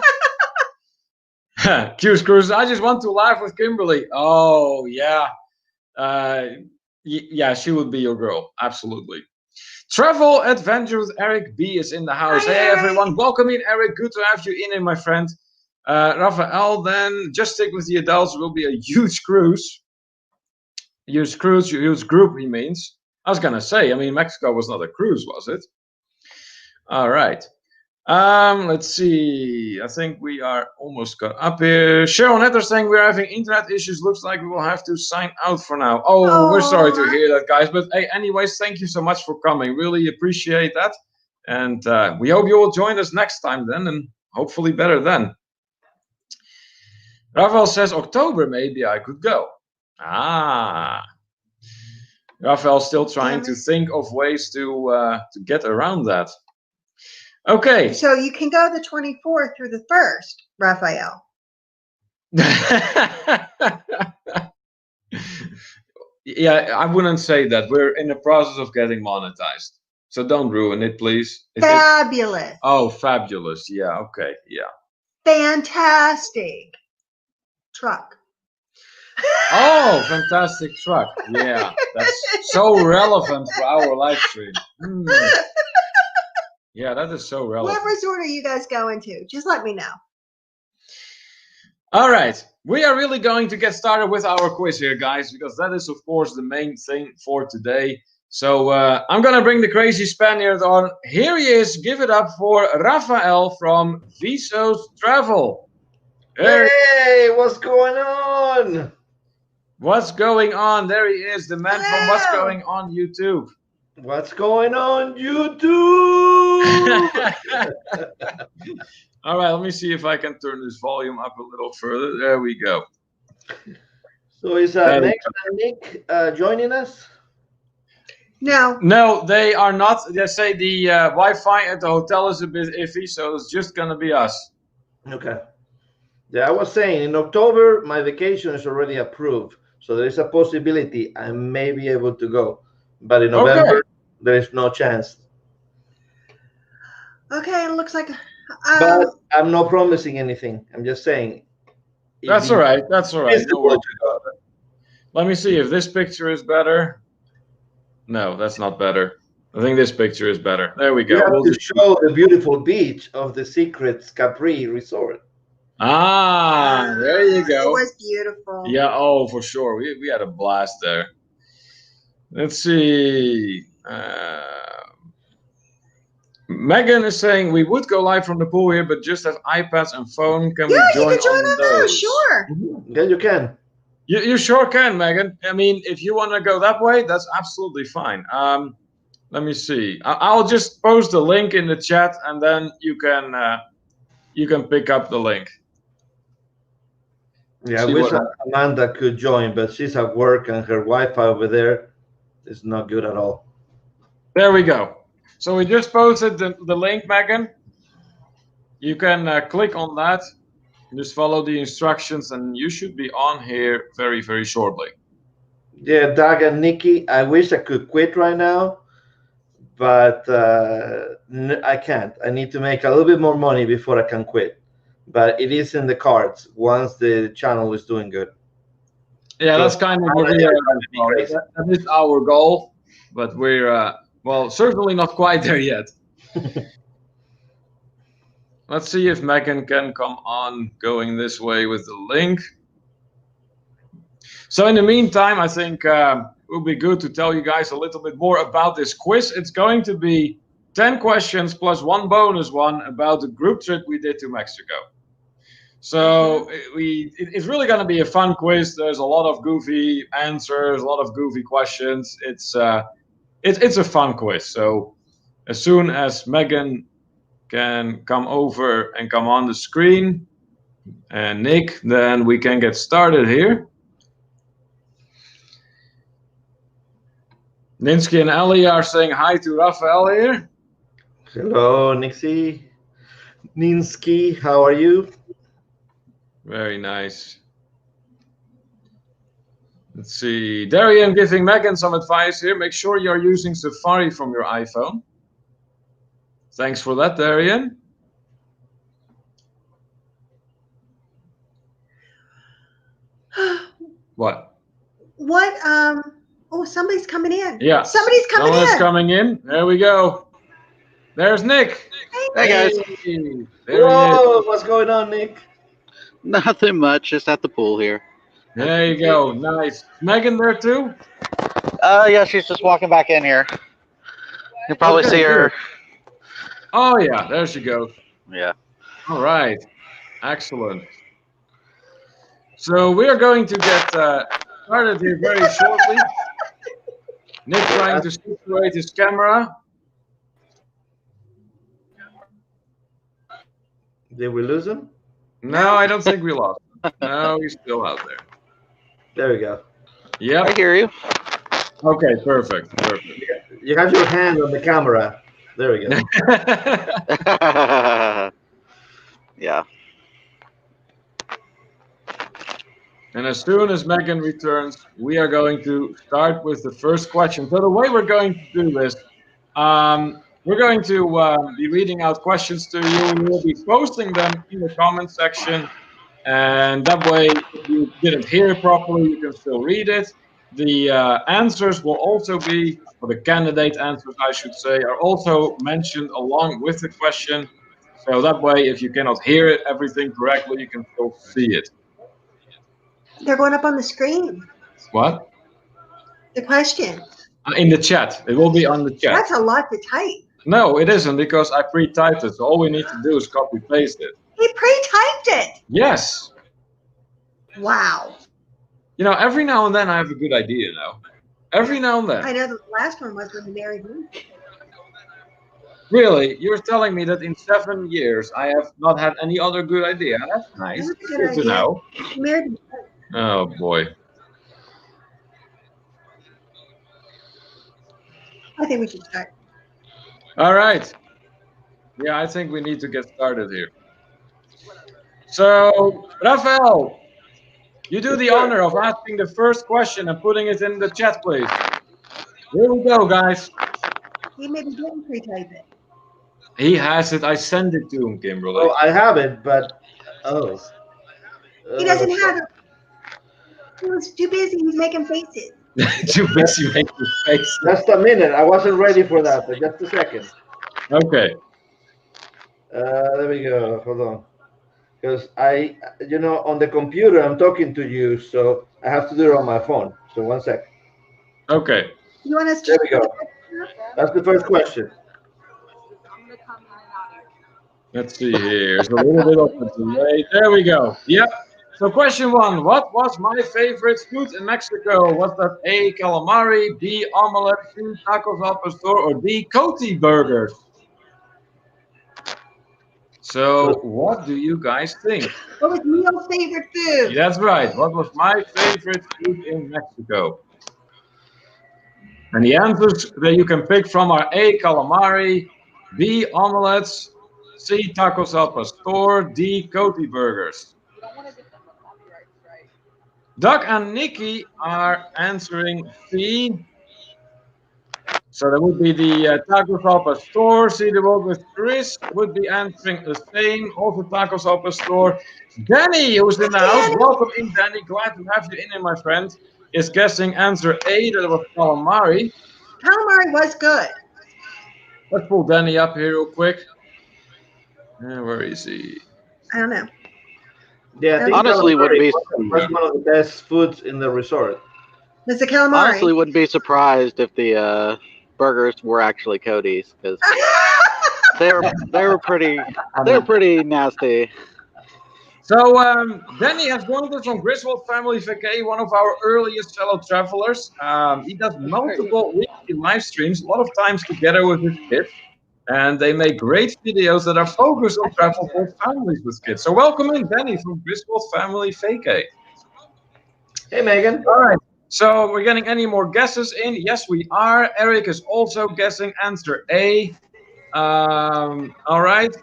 morning. Q's Cruisers, I just want to laugh with Kimberly. Oh, yeah. Yeah, she would be your girl. Absolutely. Travel Adventure with Eric B is in the house. Hi, Hey, Eric. everyone. Welcome in, Eric. Good to have you in, my friend. Raphael, then just stick with the adults. It will be a huge cruise. Huge cruise, huge group, he means. I was going to say, I mean, Mexico was not a cruise, was it? All right. Let's see. I think we are almost got up here. Cheryl Netter saying we're having internet issues. Looks like we will have to sign out for now. Oh, we're sorry to hear that, guys. But hey, anyways, thank you so much for coming. Really appreciate that. And we hope you will join us next time then, and hopefully better then. Rafael says October, maybe I could go. Ah. Rafael's still trying to think of ways to get around that. Okay. So you can go the 24th through the 1st, Raphael. Yeah, I wouldn't say that. We're in the process of getting monetized. So don't ruin it, please. Fabulous. Oh, fabulous. Yeah, okay. Yeah. Fantastic. Truck. Oh, fantastic truck. Yeah, that's so relevant for our live stream. Yeah, that is so relevant. What resort are you guys going to? Just let me know. All right. We are really going to get started with our quiz here, guys, because that is, of course, the main thing for today. So I'm going to bring the crazy Spaniard on. Here he is. Give it up for Rafael from Visos Travel. Hey, what's going on? What's going on? There he is, the man from What's Going On YouTube. What's going on YouTube? All right, let me see if I can turn this volume up a little further. There we go. So is Meg and Nick joining us? No. No, they are not. They say the Wi-Fi at the hotel is a bit iffy, so it's just going to be us. Okay. Yeah, I was saying in October, my vacation is already approved. So there is a possibility I may be able to go. But in November, there is no chance. Okay, it looks like... but I'm not promising anything. I'm just saying. That's all right. That's all right. No worries. Let me see if this picture is better. No, that's not better. I think this picture is better. There we go. We have to show the beautiful beach of the Secrets Capri Resort. Ah, there you go. It was beautiful. Yeah, oh, for sure. We had a blast there. Let's see. Megan is saying we would go live from the pool here, but just have iPads and phone. Can we join, you can join on those? those? Sure. Yeah, you can. You sure can, Megan. I mean, if you want to go that way, that's absolutely fine. Let me see. I'll just post the link in the chat, and then you can pick up the link. Yeah, I wish Amanda could join, but she's at work and her Wi-Fi over there is not good at all. There we go. So we just posted the link, Megan. You can click on that. Just follow the instructions, and you should be on here very, very shortly. Yeah, Doug and Nikki, I wish I could quit right now, but I can't. I need to make a little bit more money before I can quit. But it is in the cards once the channel is doing good. Yeah, so that's kind of that is our goal, but we're well, certainly not quite there yet. Let's see if Megan can come on going this way with the link. So in the meantime, I think it would be good to tell you guys a little bit more about this quiz. It's going to be 10 questions plus one bonus one about the group trip we did to Mexico. So it's really going to be a fun quiz. There's a lot of goofy answers, a lot of goofy questions. It's a fun quiz. So as soon as Megan can come over and come on the screen, and Nick, then we can get started here. Ninsky and Ellie are saying hi to Raphael here. Hello, Nixie. Ninsky, how are you? Very nice. Let's see. Darian giving Megan some advice here. Make sure you're using Safari from your iPhone. Thanks for that, Darian. What? What? Oh, somebody's coming in. Yeah. Somebody's coming Someone's in. coming in. There we go. There's Nick. Hey guys. There Whoa, what's going on, Nick? Nothing much, just at the pool here. There you go. Nice. Megan there too? Yeah, she's just walking back in here. You'll probably Okay, see her. Oh yeah, there she goes. Yeah. All right. Excellent. So we are going to get started here very shortly. Nick trying to situate his camera. Did we lose him? No, I don't think we lost him. No, he's still out there. There we go. I Yep. hear you. Okay, perfect. Perfect. You have your hand on the camera. There we go. Yeah. And as soon as Megan returns, we are going to start with the first question. So the way we're going to do this, we're going to be reading out questions to you. We will be posting them in the comment section. And that way, if you didn't hear it properly, you can still read it. The answers will also be, or the candidate answers, I should say, are also mentioned along with the question. So that way, if you cannot hear it, everything correctly, you can still see it. They're going up on the screen. What? The question. In the chat. It will be on the chat. That's a lot to type. No, it isn't, because I pre-typed it. So all we need to do is copy-paste it. He pre-typed it. Yes. Wow. You know, every now and then I have a good idea now. Every now and I then. know the last one was when he married me. Really? You're telling me that in 7 years I have not had any other good idea? That's nice. That's a good Good to idea. know. He married me. Oh, boy. I think we should start. All right. Yeah, I think we need to get started here. So, Rafael, you do the honor of asking the first question and putting it in the chat, please. Here we go, guys. He maybe didn't pre-type it. He has it. I sent it to him, Kimberly. Oh, I have it, but He doesn't have it. He was too busy. He was making faces. Too busy making face. Just a minute. I wasn't ready for that. But just a second. Okay. There we go. Hold on. Because on the computer, I'm talking to you, so I have to do it on my phone. So 1 sec. Okay. You want us to? There we go. That's the first question. Let's see here. There's a little bit of a delay. There we go. Yep. So question 1. What was my favorite food in Mexico? Was that A, calamari, B, omelette, C, tacos al pastor, or D, Coty burgers? So what do you guys think? What was Neil's favorite food? That's right. What was my favorite food in Mexico? And the answers that you can pick from are A, calamari, B, omelets, C, tacos al pastor, D, Coty burgers. Doug and Nikki are answering C. So that would be the tacos al pastor. See the world with Chris would be answering the same. Also tacos al pastor. Danny, who's in the house. Welcome in, Danny. Glad to have you in, my friend. Is guessing answer A, that it was calamari. Calamari was good. Let's pull Danny up here real quick. Where is he? I don't know. Yeah, I think Honestly, calamari would be was one of the best foods in the resort. Was the calamari? honestly wouldn't be surprised if the burgers were actually Cody's, because they were pretty nasty. So Danny has joined us on Griswold Family Vacay, one of our earliest fellow travelers. He does multiple weekly live streams, a lot of times together with his kids. And they make great videos that are focused on travel for families with kids. So welcome in, Danny, from Griswold Family Vacay. Hey, Megan. All right. So we're getting any more guesses in? Yes, we are. Eric is also guessing answer A. All right.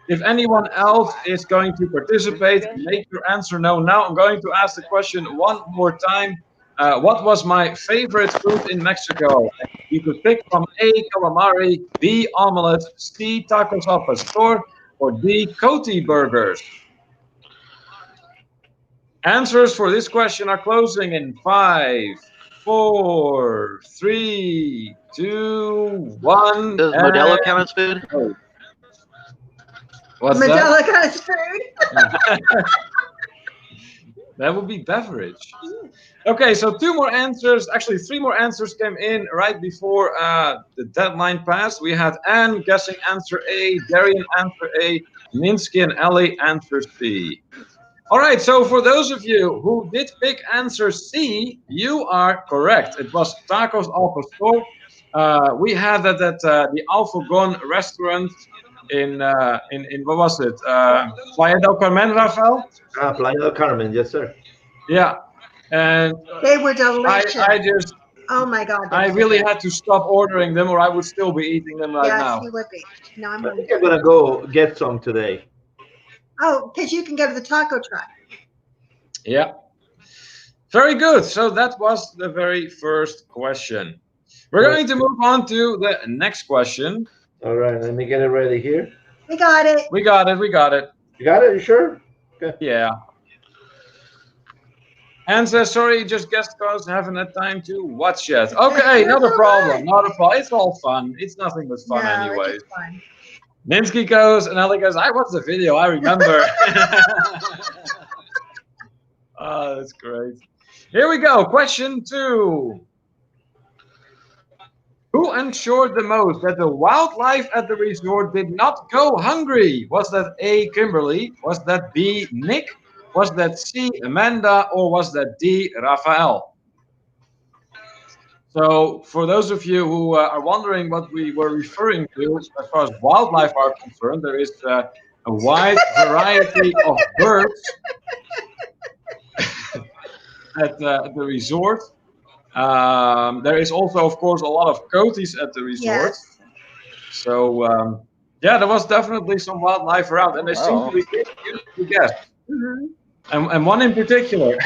If anyone else is going to participate, make your answer known now. I'm going to ask the question one more time. What was my favorite food in Mexico? You could pick from A, calamari, B, omelette, C, tacos al pastor, or D, Coty burgers. Answers for this question are closing in 5, 4, 3, 2, 1. Does Modelo count as food? What's Medela got his food. that? That would be beverage. Okay, so 2 more answers. Actually, 3 more answers came in right before the deadline passed. We had Anne guessing answer A, Darian answer A, Minsky and Ellie answer C. All right, so for those of you who did pick answer C, you are correct. It was tacos al pastor. We had that at the Alfagon restaurant in what was it? Playa del Carmen, Rafael? Playa del Carmen, yes, sir. Yeah, and They were delicious. I just Oh my God. I really had to stop ordering them, or I would still be eating them right Yes, now. you would be. No, I'm I think hungry. I'm gonna go get some today. Oh, because you can go to the taco truck. Yeah. Very good. So that was the very first question. We're going to move on to the next question. All right, let me get it ready here. We got it. We got it. We got it. You got it? You sure? Okay. Yeah. And sorry, just guest cause haven't had time to watch yet. Okay, not a problem. Not a problem. It's all fun. It's nothing but fun No, anyways. it's just fun. Minsky goes, and Ellie goes, I watched the video, I remember. Oh, that's great. Here we go. Question 2. Who ensured the most that the wildlife at the resort did not go hungry? Was that A, Kimberly? Was that B, Nick? Was that C, Amanda? Or was that D, Rafael? So, for those of you who are wondering what we were referring to as far as wildlife are concerned, there is a wide variety of birds at the resort. There is also, of course, a lot of coaties at the resort. Yes. So, yeah, there was definitely some wildlife around, and they seem to be used to guess. Mm-hmm. And one in particular.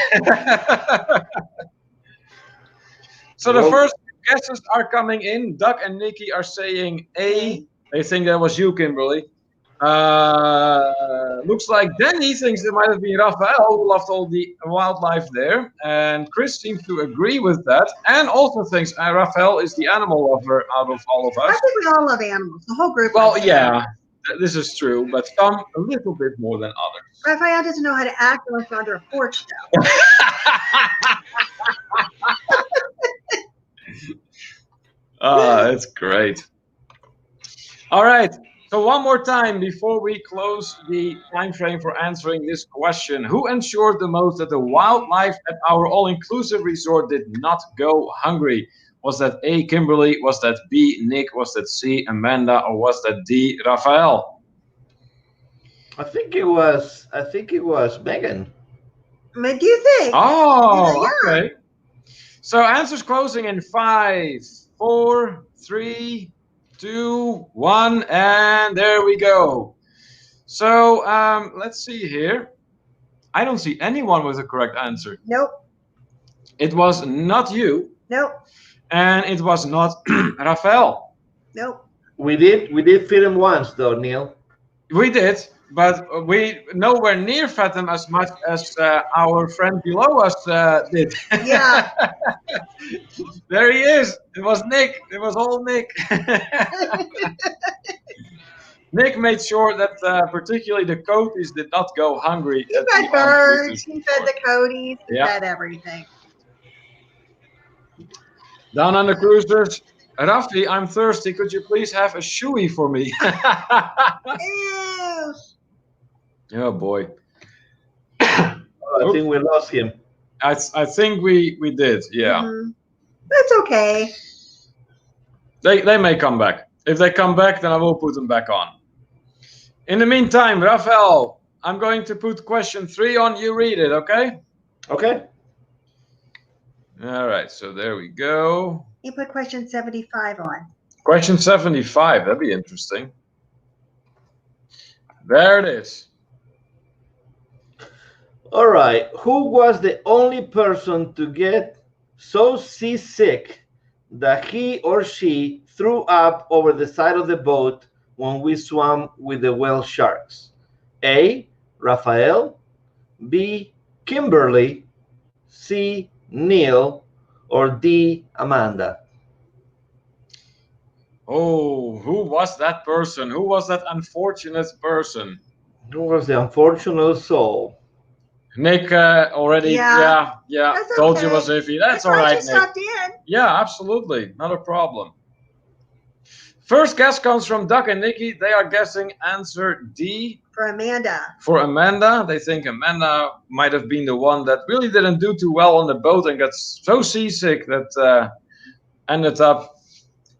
So the first guesses are coming in. Doug and Nikki are saying A. They think that was you, Kimberly. Looks like Danny thinks it might have been Rafael who loved all the wildlife there. And Chris seems to agree with that. And also thinks Rafael is the animal lover out of all of I us. think we all love animals. The whole group. Well, loves yeah, animals. this is true. But some a little bit more than others. Raphael doesn't know how to act unless you're under a porch, though. That's great. All right. So one more time before we close the time frame for answering this question. Who ensured the most that the wildlife at our all-inclusive resort did not go hungry? Was that A, Kimberly? Was that B, Nick? Was that C, Amanda? Or was that D, Rafael? I think it was Megan. What do you think? Oh, Yeah. okay. So answers closing in 5, 4, 3, 2, 1, and there we go. So let's see here. I don't see anyone with a correct answer. Nope. It was not you, Nope. and it was not Rafael. Nope. We did feed him once though, Neil. We did, but we nowhere near fed them as much as our friend below us did. Yeah. There he is. It was Nick. It was all Nick. Nick made sure that particularly the coaties did not go hungry. He fed birds. He fed the coaties. He Yeah. fed everything. Down on the cruisers. Rafi, I'm thirsty. Could you please have a shoey for me? Ew. Oh boy. I think we lost him. I think we did. Yeah. Mhm. That's okay. They may come back. If they come back, then I will put them back on. In the meantime, Rafael, I'm going to put question 3 on. You read it, okay? Okay. All right, so there we go. You put question 75 on. Question 75, that'd be interesting. There it is. All right. Who was the only person to get so seasick that he or she threw up over the side of the boat when we swam with the whale sharks? A. Raphael, B. Kimberly, C. Neil, or D. Amanda? Oh, who was that person? Who was that unfortunate person? Who was the unfortunate soul? Nick already, Yeah. yeah, That's told you okay. was iffy. That's all why right, you Nick. stopped in. Yeah, absolutely, not a problem. First guess comes from Doug and Nikki. They are guessing answer D. For Amanda. For Amanda, they think Amanda might have been the one that really didn't do too well on the boat and got so seasick that ended up,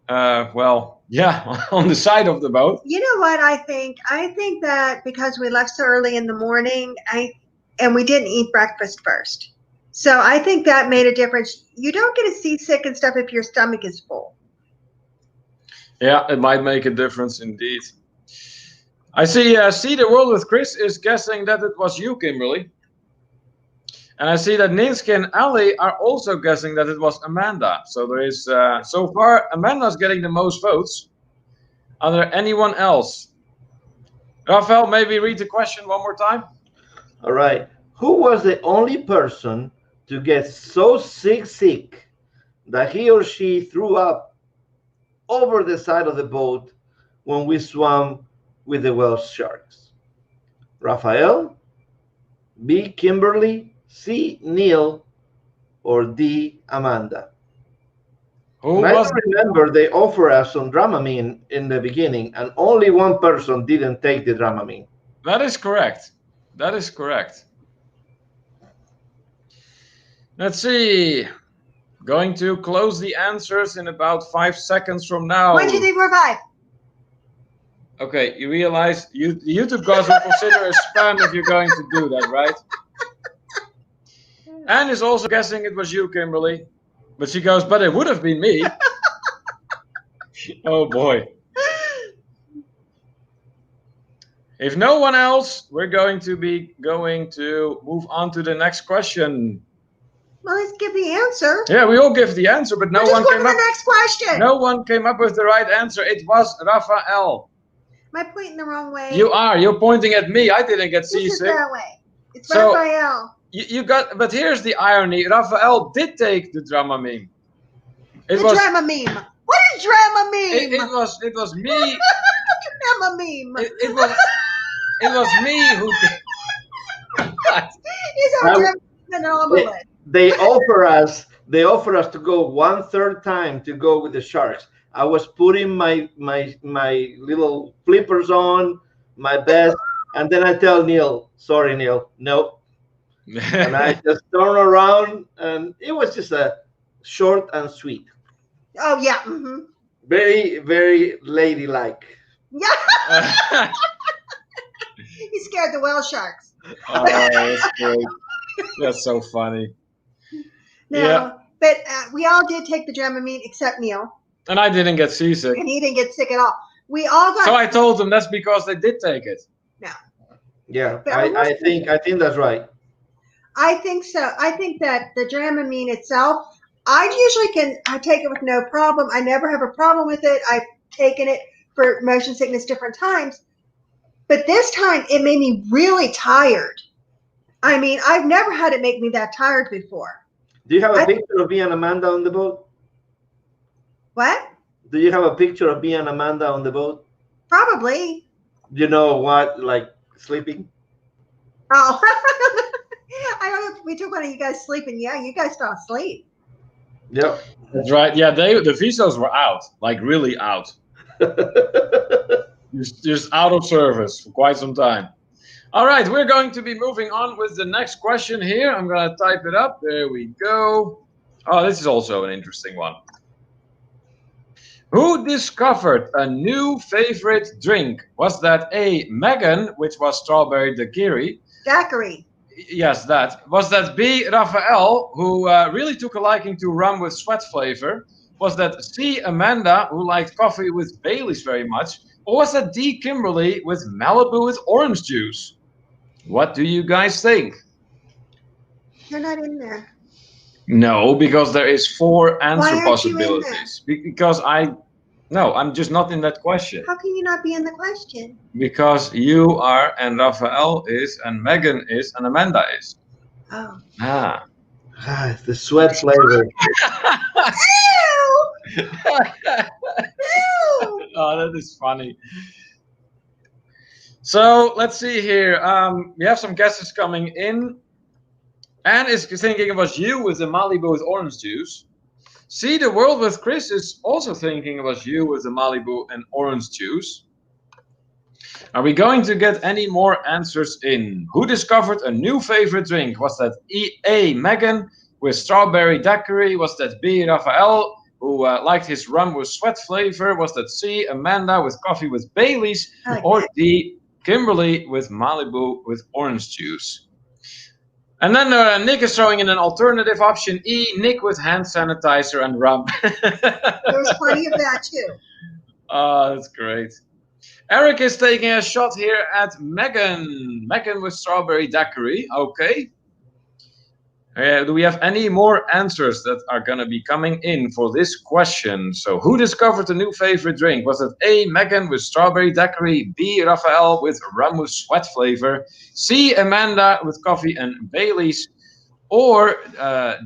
well, yeah, on the side of the boat. You know what I think? I think that because we left so early in the morning, and we didn't eat breakfast first. So I think that made a difference. You don't get a seasick and stuff if your stomach is full. Yeah, it might make a difference indeed. I see the World with Chris is guessing that it was you, Kimberly. And I see that Ninsky and Ali are also guessing that it was Amanda. So there is, so far, Amanda's getting the most votes. Are there anyone else? Rafael, maybe read the question one more time. All right. Who was the only person to get so sick that he or she threw up over the side of the boat when we swam with the whale sharks? Raphael, B. Kimberly, C. Neil, or D. Amanda? Who And I was? do remember they offered us some Dramamine in the beginning, and only one person didn't take the Dramamine. That is correct. That is correct. Let's see. Going to close the answers in about 5 seconds from now. 1, 2, 3, 4, 5. Okay, you realize the YouTube guys will consider a spam if you're going to do that, right? Anne is also guessing it was you, Kimberly. But she goes, but it would have been me. Oh boy. If no one else, we're going to move on to the next question. Well, let's give the answer. Yeah, we all give the answer, but no We're just one going came to up. the next question. No one came up with the right answer. It was Raphael. Am I pointing the wrong way? You're pointing at me. I didn't get This is seasick. that way. It's So- Raphael. You got, but here's the irony. Raphael did take the Dramamine. It The was drama meme. What is drama meme? it was me. Drama meme. It was me who did. What? He's our drama anomalist. They offer us to go 1/3 time to go with the sharks. I was putting my little flippers on, my best, and then I tell Neil, sorry Neil, no. And I just turn around, and it was just a short and sweet. Oh yeah. Mm-hmm. Very, very ladylike. Yeah. He scared the whale sharks. Oh, that's great. That's so funny. No, Yeah. but we all did take the Dramamine except Neil, And I didn't get seasick. and he didn't get sick at all. We all got. So I told them that's because they did take it. Yeah, But I think that's right. I think so. I think that the Dramamine itself, I take it with no problem. I never have a problem with it. I've taken it for motion sickness different times. But this time it made me really tired. I mean, I've never had it make me that tired before. Do you have a picture of me and Amanda on the boat? What? Do you have a picture of me and Amanda on the boat? Probably. You know what, like sleeping? Oh. I don't know if we took one of you guys sleeping. Yeah, you guys fell asleep. Yep. That's right. Yeah, the Visos were out, like really out. Just out of service for quite some time. All right, we're going to be moving on with the next question here. I'm going to type it up. There we go. Oh, this is also an interesting one. Who discovered a new favorite drink? Was that A, Megan, which was strawberry daiquiri? Daiquiri. Yes, that. Was that B, Raphael, who really took a liking to rum with sweat flavor? Was that C, Amanda, who liked coffee with Baileys very much? Or was that D, Kimberly, with Malibu with orange juice? What do you guys think? You're not in there. No, because there is 4 answer Why aren't you in there? possibilities. Because no, I'm just not in that question. How can you not be in the question? Because you are, and Raphael is, and Megan is, and Amanda is. Oh. Ah. It's the sweat flavor. Ew! Ew! Oh, that is funny. So let's see here. We have some guesses coming in. Anne is thinking it was you with the Malibu with orange juice. See the World with Chris is also thinking it was you with the Malibu and orange juice. Are we going to get any more answers in? Who discovered a new favorite drink? Was that A, Megan with strawberry daiquiri? Was that B, Raphael, who liked his rum with sweat flavor? Was that C, Amanda with coffee with Baileys? Or D, Kimberly with Malibu with orange juice? And then Nick is throwing in an alternative option E, Nick with hand sanitizer and rum. There's plenty of that too. Oh, that's great. Eric is taking a shot here at Megan. Megan with strawberry daiquiri. Okay. Do we have any more answers that are going to be coming in for this question? So who discovered a new favorite drink? Was it A, Megan with strawberry daiquiri, B, Raphael with rum with sweat flavor, C, Amanda with coffee and Baileys, or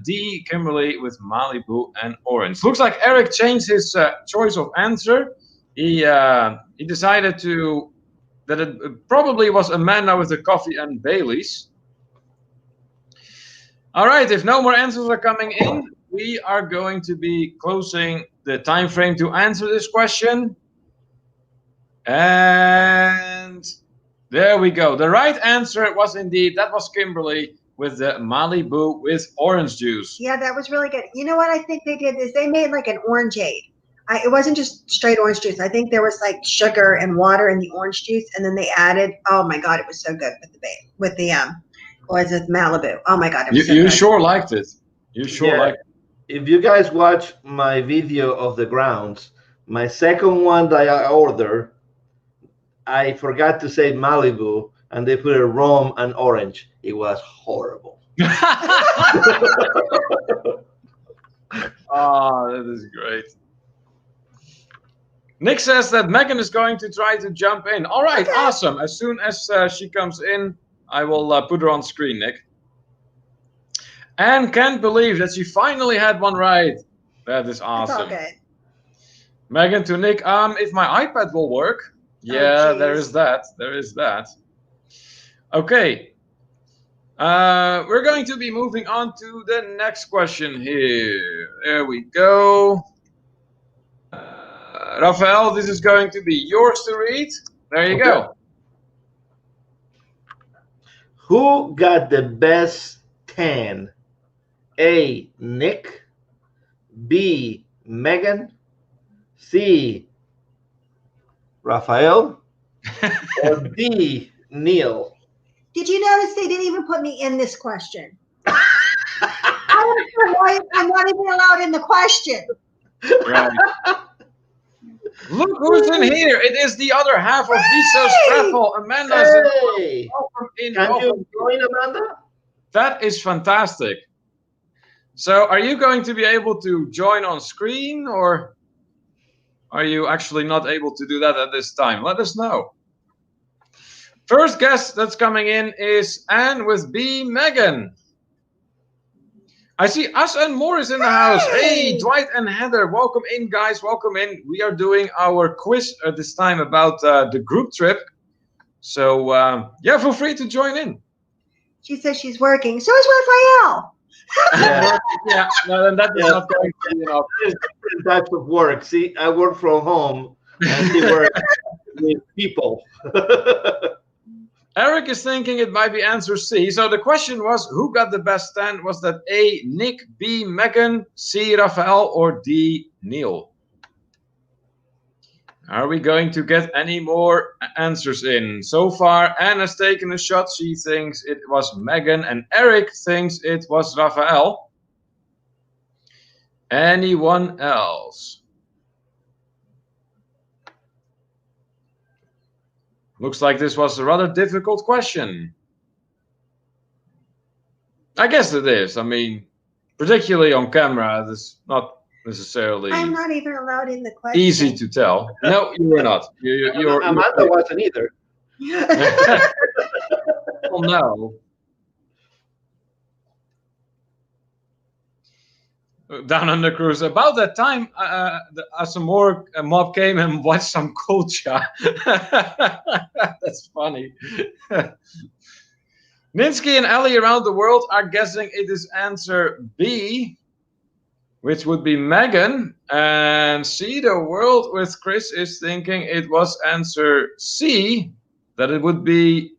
D, Kimberly with Malibu and orange? Looks like Eric changed his choice of answer. He decided that it probably was Amanda with the coffee and Baileys. All right, if no more answers are coming in, we are going to be closing the time frame to answer this question. And there we go. The right answer was indeed, that was Kimberly with the Malibu with orange juice. Yeah, that was really good. You know what I think they did is they made like an orangeade. It wasn't just straight orange juice. I think there was like sugar and water in the orange juice, and then they added. Oh my god, it was so good with the was it Malibu? Oh my god, it was so You good. sure liked it. You sure liked it. If you guys watch my video of the grounds, my second one that I ordered, I forgot to say Malibu, and they put a rum and orange. It was horrible. Oh, that is great. Nick says that Megan is going to try to jump in. All right, okay. Awesome. As soon as she comes in, I will put her on screen, Nick. Anne can't believe that she finally had one right. That is awesome. That's all good. Megan to Nick, if my iPad will work. Yeah, there is that. There is that. Okay. We're going to be moving on to the next question here. There we go. Raphael, this is going to be yours to read. There you go. Who got the best tan? A, Nick. B, Megan. C, Raphael. Or D, Neil. Did you notice they didn't even put me in this question? I don't know why I'm not even allowed in the question. Right. Look who's in here. It is the other half of Viso's Travel, Amanda. Hey. Welcome in. Can you join, Amanda? That is fantastic. So are you going to be able to join on screen, or are you actually not able to do that at this time? Let us know. First guest that's coming in is Anne with B, Megan. I see us and Morris in the house. Hey, Dwight and Heather, welcome in, guys. Welcome in. We are doing our quiz at this time about the group trip. So, yeah, feel free to join in. She says she's working. So is Raphael. Yeah, no, then that is not going to be enough. Different types of work. See, I work from home and she works with people. Eric is thinking it might be answer C. So the question was, who got the best tan? Was that A, Nick, B, Megan, C, Raphael, or D, Neil? Are we going to get any more answers in? So far, Anna's taken a shot. She thinks it was Megan, and Eric thinks it was Raphael. Anyone else? Looks like this was a rather difficult question. I guess it is. I mean, particularly on camera, it's not necessarily I'm not even allowed in the question. easy to tell. No, you were not. Amanda wasn't either. Well, no. Down on the cruise. About that time, some more mob came and watched some culture. That's funny. Ninsky and Ali around the world are guessing it is answer B, which would be Megan. And C, the world with Chris is thinking it was answer C, that it would be,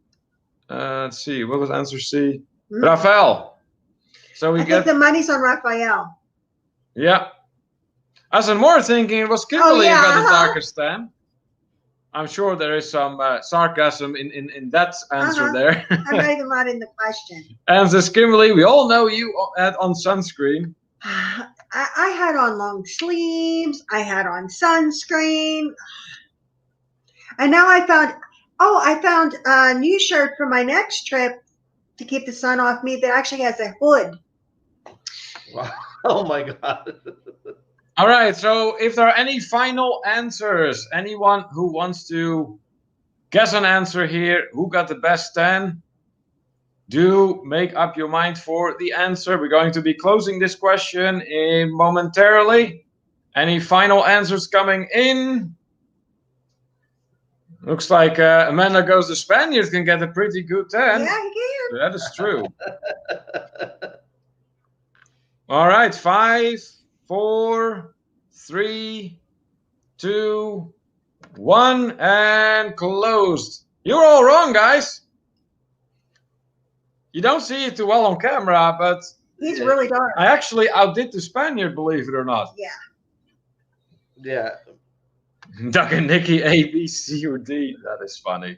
let's see, what was answer C? Raphael. So we I think the money's on Raphael. Yeah. As I'm more thinking it was Kimberly who got the darkest stand. I'm sure there is some sarcasm in that answer there. I'm not even allowed in the question. And says Kimberly, we all know you had on sunscreen. I had on long sleeves. I had on sunscreen. And now I found a new shirt for my next trip to keep the sun off me that actually has a hood. Wow. Oh my God. All right, so if there are any final answers, anyone who wants to guess an answer here, who got the best 10, do make up your mind for the answer. We're going to be closing this question in momentarily. Any final answers coming in? Looks like Amanda Goes the Spaniard can get a pretty good 10. Yeah, he can. That is true. All right, 5, 4, 3, 2, 1, and closed. You're all wrong, guys. You don't see it too well on camera, but He's really dark. I actually outdid the Spaniard, believe it or not. Yeah. Yeah. Doug and Nikki, A, B, C, or D. That is funny.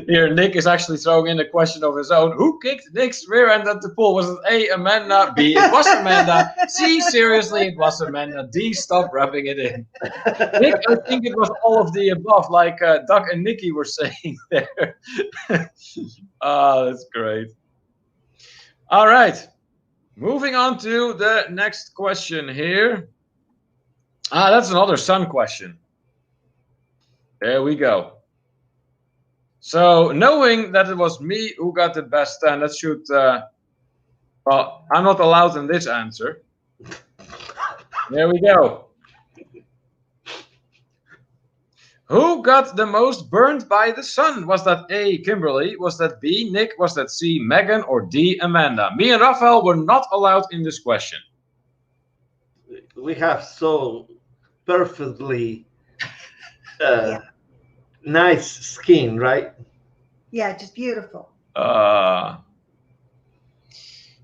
Here, Nick is actually throwing in a question of his own. Who kicked Nick's rear end at the pool? Was it A, Amanda? B, it was Amanda. C, seriously, it was Amanda. D, stop rubbing it in. Nick, I think it was all of the above, like Doug and Nikki were saying there. Oh, that's great. All right. Moving on to the next question here. That's another sun question. There we go. So, knowing that it was me who got the best 10, that should... well, I'm not allowed in this answer. There we go. Who got the most burned by the sun? Was that A, Kimberly? Was that B, Nick? Was that C, Megan? Or D, Amanda? Me and Raphael were not allowed in this question. We have so perfectly nice skin, right? Yeah, just beautiful.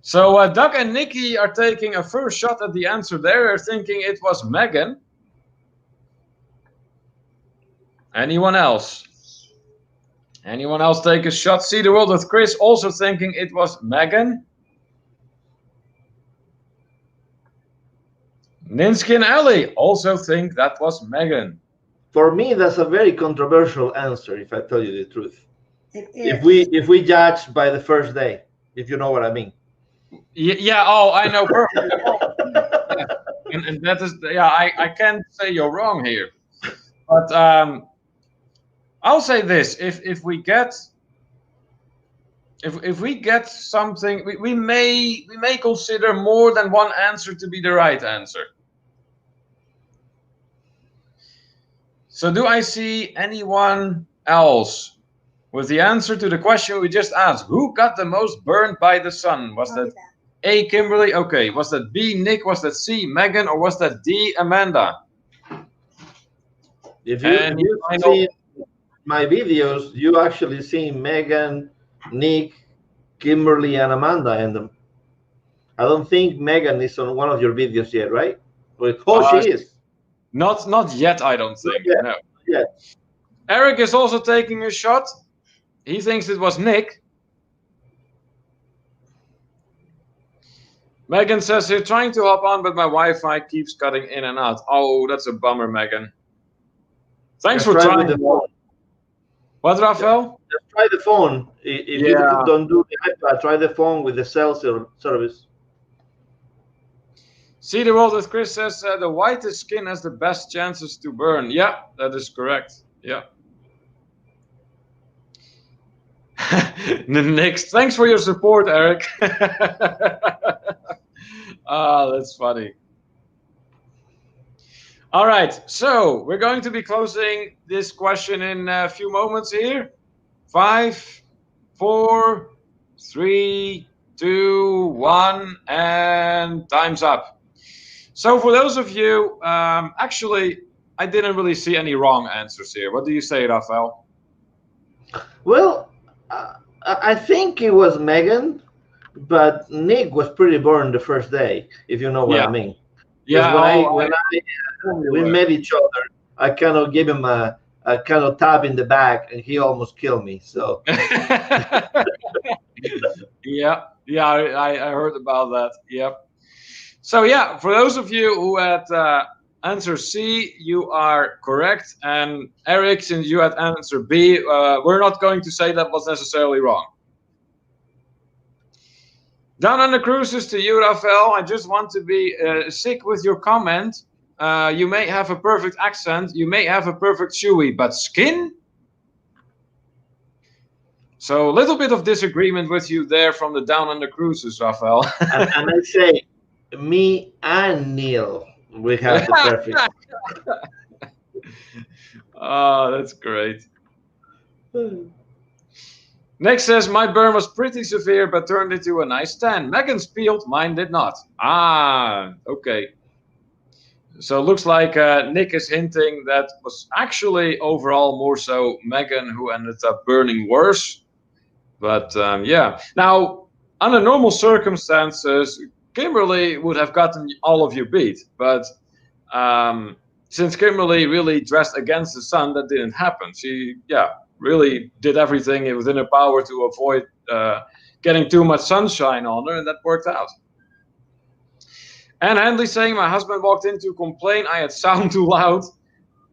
So Doug and Nikki are taking a first shot at the answer there. They're thinking it was Megan. Anyone else? Anyone else take a shot? See the world with Chris also thinking it was Megan. Ninsky and Ali also think that was Megan. For me, that's a very controversial answer, if I tell you the truth. It is. If we judge by the first day, if you know what I mean. Yeah. Oh, I know perfectly. Yeah. And that is, yeah. I can't say you're wrong here, but I'll say this: if we get something, we may consider more than one answer to be the right answer. So do I see anyone else with the answer to the question we just asked? Who got the most burned by the sun? Was that A, Kimberly? Okay. Was that B, Nick? Was that C, Megan? Or was that D, Amanda? If you see my videos, you actually see Megan, Nick, Kimberly, and Amanda in them. I don't think Megan is on one of your videos yet, right? She is. Not yet, I don't think. yet. No. Yeah. Eric is also taking a shot. He thinks it was Nick. Megan says you're trying to hop on, but my Wi-Fi keeps cutting in and out. Oh, that's a bummer, Megan. Thanks for trying. With the phone. What, Rafael? Just try the phone. If you don't do the iPad, try the phone with the cell service. See the world with Chris says the whitest skin has the best chances to burn. Yeah, that is correct. Yeah. Next, thanks for your support, Eric. That's funny. All right, so we're going to be closing this question in a few moments here. 5, 4, 3, 2, 1, and time's up. So for those of you, actually, I didn't really see any wrong answers here. What do you say, Rafael? Well, I think it was Megan, but Nick was pretty burned the first day, if you know what I mean. Yeah. When we met each other, I kind of gave him a kind of tap in the back, and he almost killed me. So. Yeah, I heard about that. Yep. So yeah, for those of you who had answer C, you are correct. And Eric, since you had answer B, we're not going to say that was necessarily wrong. Down on the cruises to you, Rafael. I just want to be sick with your comment. You may have a perfect accent, you may have a perfect shoey, but skin? So a little bit of disagreement with you there from the Down Under Cruises, Rafael. and I say, me and Neil, we have the perfect. Oh, that's great. Next says, my burn was pretty severe, but turned into a nice tan. Megan's peeled, mine did not. Ah, okay. So it looks like Nick is hinting that was actually overall more so Megan who ended up burning worse. But yeah. Now, under normal circumstances, Kimberly would have gotten all of you beat. But since Kimberly really dressed against the sun, that didn't happen. She, really did everything within her power to avoid getting too much sunshine on her, and that worked out. And Handley saying, my husband walked in to complain I had sound too loud.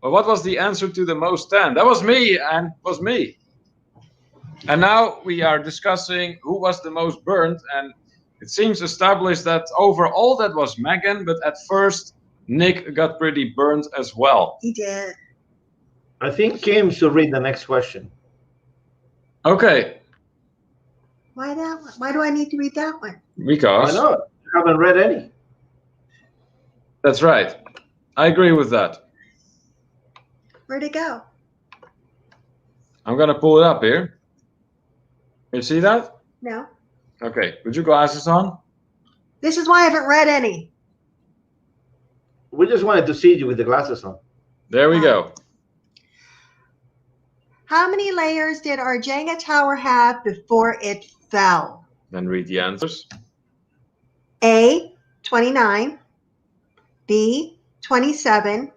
But what was the answer to the most tan? That was me, and was me. And now we are discussing who was the most burned, and it seems established that overall that was Megan, but at first Nick got pretty burned as well. He did. I think Kim should read the next question. Okay. Why that one? Why do I need to read that one? Because I know. You haven't read any. That's right. I agree with that. Where'd it go? I'm going to pull it up here. You see that? No. Okay. Put your glasses on. This is why I haven't read any. We just wanted to see you with the glasses on. There we go. How many layers did our Jenga tower have before it fell? Then read the answers. A, 29. B, 27.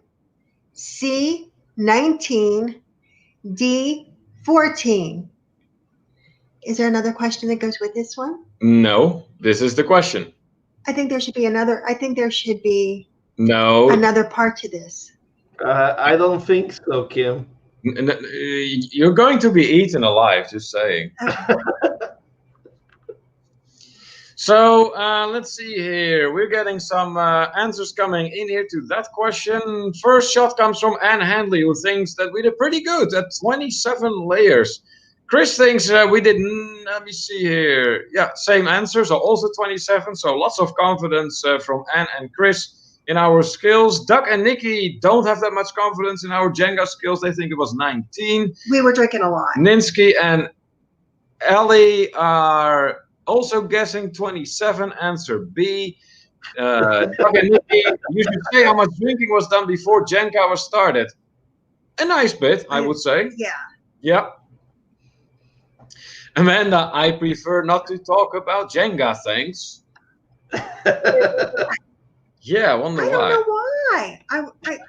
C, 19. D, 14. Is there another question that goes with this one? No, this is the question. I think there should be another. I think there should be another part to this. I don't think so, Kim. You're going to be eaten alive, just saying. Okay. So let's see here. We're getting some answers coming in here to that question. First shot comes from Anne Handley, who thinks that we did pretty good at 27 layers. Chris thinks we did, let me see here. Yeah, same answers, so also 27. So lots of confidence from Anne and Chris in our skills. Doug and Nikki don't have that much confidence in our Jenga skills. They think it was 19. We were drinking a lot. Ninsky and Ellie are also guessing 27. Answer B. Doug and Nikki, you should say how much drinking was done before Jenga was started. A nice bit, I would say. Yeah. Yeah. Amanda, I prefer not to talk about Jenga, thanks. Yeah, I wonder I don't why. know why.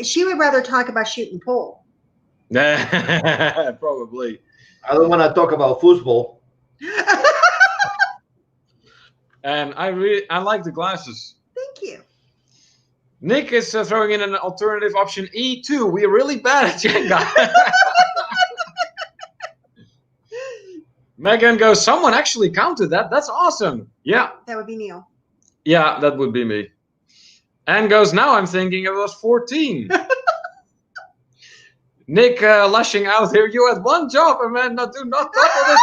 She would rather talk about shooting pool. Probably. I don't want to talk about football. And I like the glasses. Thank you. Nick is throwing in an alternative option E2. We're really bad at Jenga. Megan goes, someone actually counted that. That's awesome. Yeah. That would be Neil. Yeah, that would be me. And goes, now I'm thinking it was 14. Nick lashing out here. You had one job, Amanda. Do not double this.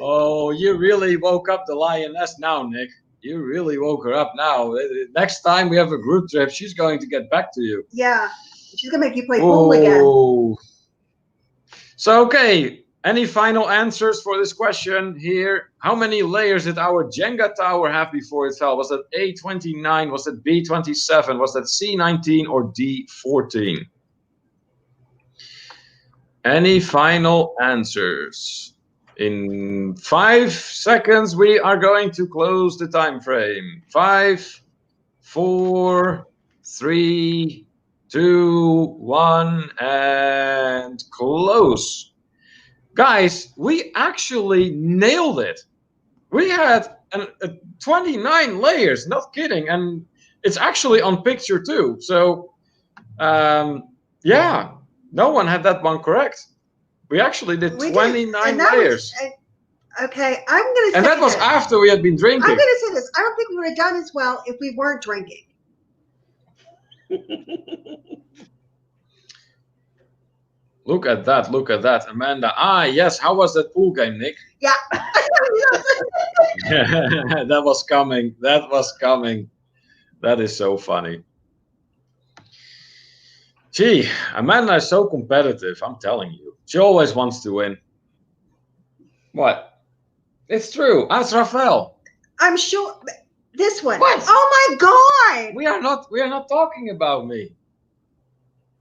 Oh, you really woke up the lioness now, Nick. You really woke her up now. Next time we have a group trip, she's going to get back to you. Yeah. She's going to make you play pool again. Oh. So, okay. Any final answers for this question here? How many layers did our Jenga tower have before it fell? Was that A29? Was that B27? Was that C19 or D14? Any final answers? In 5 seconds, we are going to close the time frame. 5, 4, 3, 2, 1, and close. Guys, we actually nailed it. We had 29 layers, not kidding. And it's actually on picture too. So, yeah, no one had that one correct. We actually did 29 layers. Okay, I'm going to say and that was after we had been drinking. I'm going to say this. I don't think we would have done as well if we weren't drinking. Look at that, Amanda. Ah, yes, how was that pool game, Nick? Yeah. That was coming. That is so funny. Gee, Amanda is so competitive, I'm telling you. She always wants to win. What? It's true. Ask Rafael. I'm sure. This one. What? Oh my God! We are not talking about me.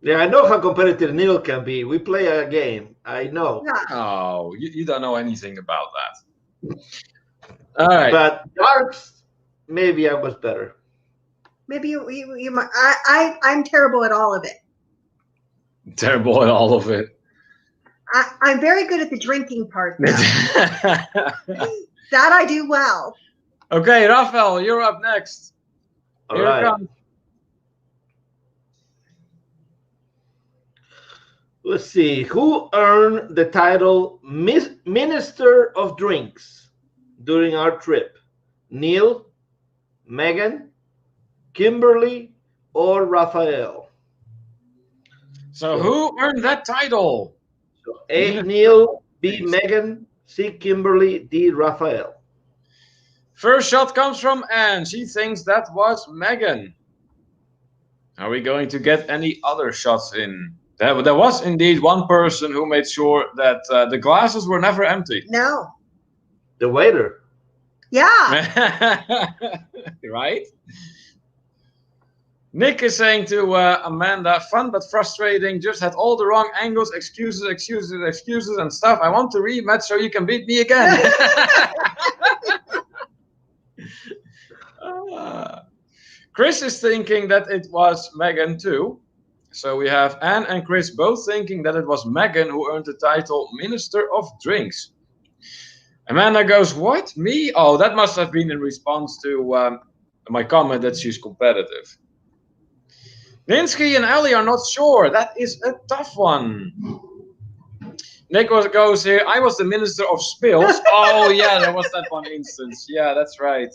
Yeah, I know how competitive Neil can be. We play a game. I know. Yeah. Oh, you don't know anything about that. All right. But darts, maybe I was better. Maybe you might. I'm terrible at all of it. Terrible at all of it. I'm very good at the drinking part, though. That I do well. Okay, Rafael, you're up next. All right. Here it comes. Let's see. Who earned the title Minister of Drinks during our trip? Neil, Megan, Kimberly, or Raphael? So who earned that title? So A, Neil, B, Megan, C, Kimberly, D, Raphael. First shot comes from Anne. She thinks that was Megan. Are we going to get any other shots in? There was indeed one person who made sure that the glasses were never empty. No. The waiter. Yeah. Right? Nick is saying to Amanda, fun but frustrating, just had all the wrong angles, excuses, and stuff. I want to rematch so you can beat me again. Chris is thinking that it was Megan too. So we have Anne and Chris both thinking that it was Megan who earned the title Minister of Drinks. Amanda goes, what? Me? Oh, that must have been in response to my comment that she's competitive. Ninsky and Ellie are not sure. That is a tough one. Nick goes here, I was the Minister of Spills. Oh, yeah, there was that one instance. Yeah, that's right.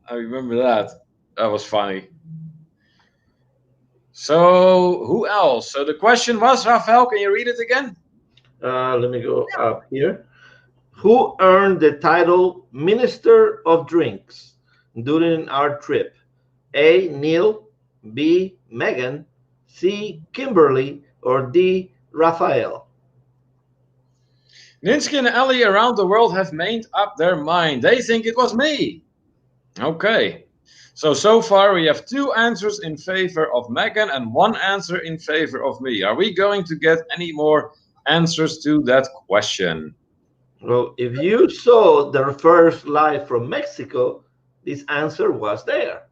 I remember that. That was funny. So, who else? So the question was, Rafael, can you read it again? Let me go up here. Who earned the title Minister of Drinks during our trip? A, Neil, B, Megan, C, Kimberly, or D, Raphael? Ninsky and Ellie around the world have made up their mind. They think it was me. Okay. So far we have 2 answers in favor of Megan and 1 answer in favor of me. Are we going to get any more answers to that question? Well, if you saw the first live from Mexico, this answer was there.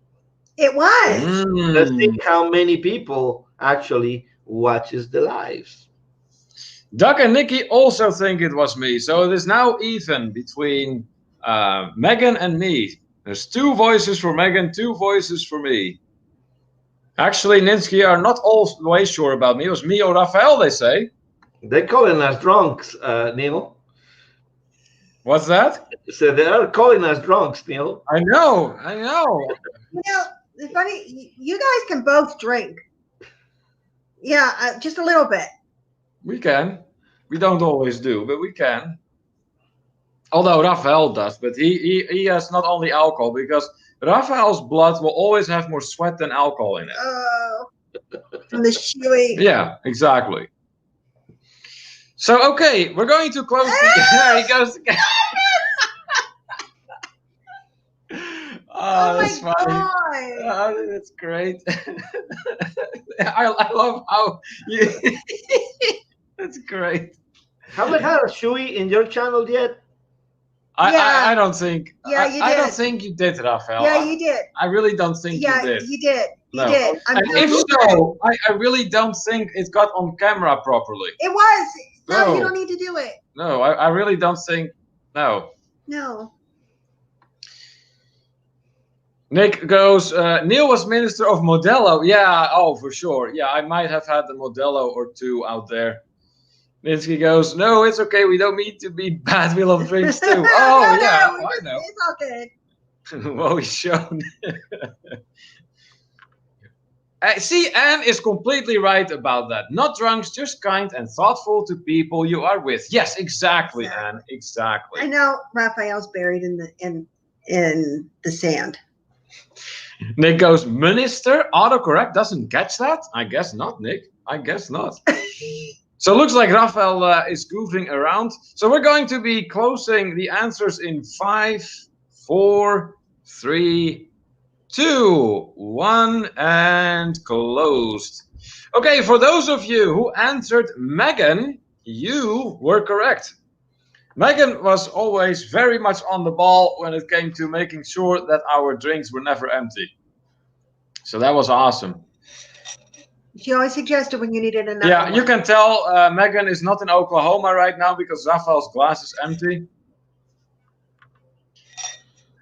It was. Let's see Mm. how many people actually watches the lives. Doug and Nikki also think it was me, so it is now even between Megan and me. There's 2 voices for Megan, 2 voices for me. Actually, Ninsky are not always sure about me. It was me or Raphael, they say. They're calling us drunks, Neil. What's that? So they are calling us drunks, Neil. I know. You know, it's funny. You guys can both drink. Yeah, just a little bit. We can. We don't always do, but we can. Although Raphael does, but he has not only alcohol, because Raphael's blood will always have more sweat than alcohol in it. Oh, from the chewing. Yeah, exactly. So, okay, we're going to close the... There he goes again. Oh that's my funny. God. That's great. I love how you... That's great. Have we had a Shui in your channel yet? I don't think... Yeah, you I don't did. think you did, Raphael. Yeah, you did. I really don't think Yeah, you did. you did. You No. did. And if so, I really don't think it got on camera properly. It was. No, No. you don't need to do it. No, I really don't think... No. No. Nick goes, Neil was Minister of Modelo. Yeah, oh, for sure. Yeah, I might have had the Modelo or 2 out there. Ninsky goes, no, it's okay. We don't need to be bad. We love drinks too. Oh, yeah, I know. It's all good. Well, he's shown. See, Anne is completely right about that. Not drunks, just kind and thoughtful to people you are with. Yes, exactly, Anne. Exactly. I know Raphael's buried in the sand. Nick goes, Minister? Autocorrect doesn't catch that? I guess not, Nick. I guess not. So it looks like Raphael is goofing around. So we're going to be closing the answers in 5, 4, 3, 2, 1, and closed. Okay, for those of you who answered Megan, you were correct. Megan was always very much on the ball when it came to making sure that our drinks were never empty. So that was awesome. She always suggested when you needed another Yeah, one. you can tell Megan is not in Oklahoma right now because Raphael's glass is empty.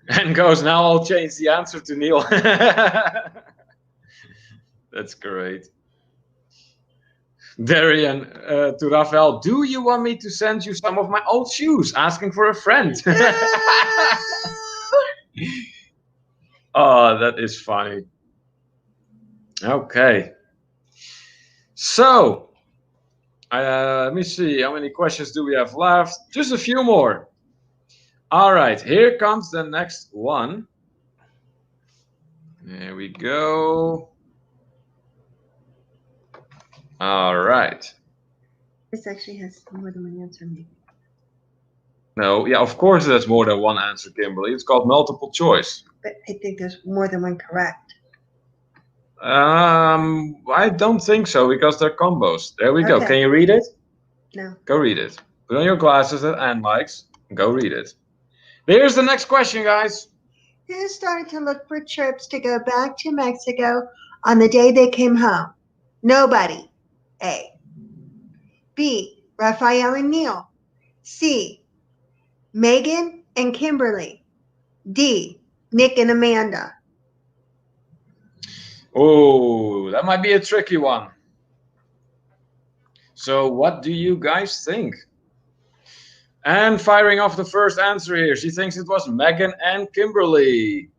And goes, now I'll change the answer to Neil. That's great. Darian to Raphael, do you want me to send you some of my old shoes? Asking for a friend. Oh, that is funny. Okay. So, let me see. How many questions do we have left? Just a few more. All right. Here comes the next one. There we go. All right. This actually has more than one answer. Maybe. No, yeah, of course there's more than one answer, Kimberly. It's called multiple choice. But I think there's more than one correct. I don't think so because they're combos. There we go. Okay. Can you read it? No. Go read it. Put on your glasses that Anne likes. Go read it. Here's the next question, guys. Who started to look for trips to go back to Mexico on the day they came home? Nobody. A. B. Raphael and Neil. C. Megan and Kimberly. D. Nick and Amanda. Oh, that might be a tricky one. So what do you guys think? And firing off the first answer here. She thinks it was Megan and Kimberly.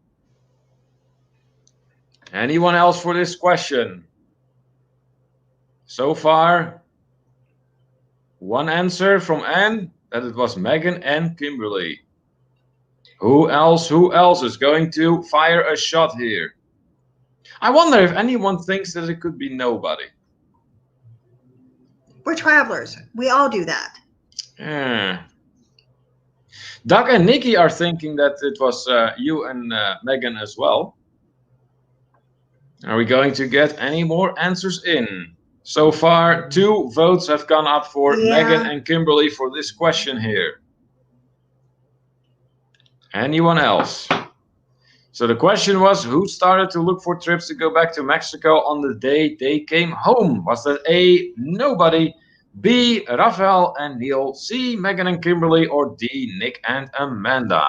Anyone else for this question? So far, one answer from Anne, that it was Megan and Kimberly. Who else is going to fire a shot here? I wonder if anyone thinks that it could be nobody. We're travelers. We all do that. Yeah. Doug and Nikki are thinking that it was you and Megan as well. Are we going to get any more answers in? So far, 2 votes have gone up for Yeah. Megan and Kimberly for this question here. Anyone else? So the question was, who started to look for trips to go back to Mexico on the day they came home? Was that A, nobody, B, Raphael and Neil, C, Megan and Kimberly, or D, Nick and Amanda?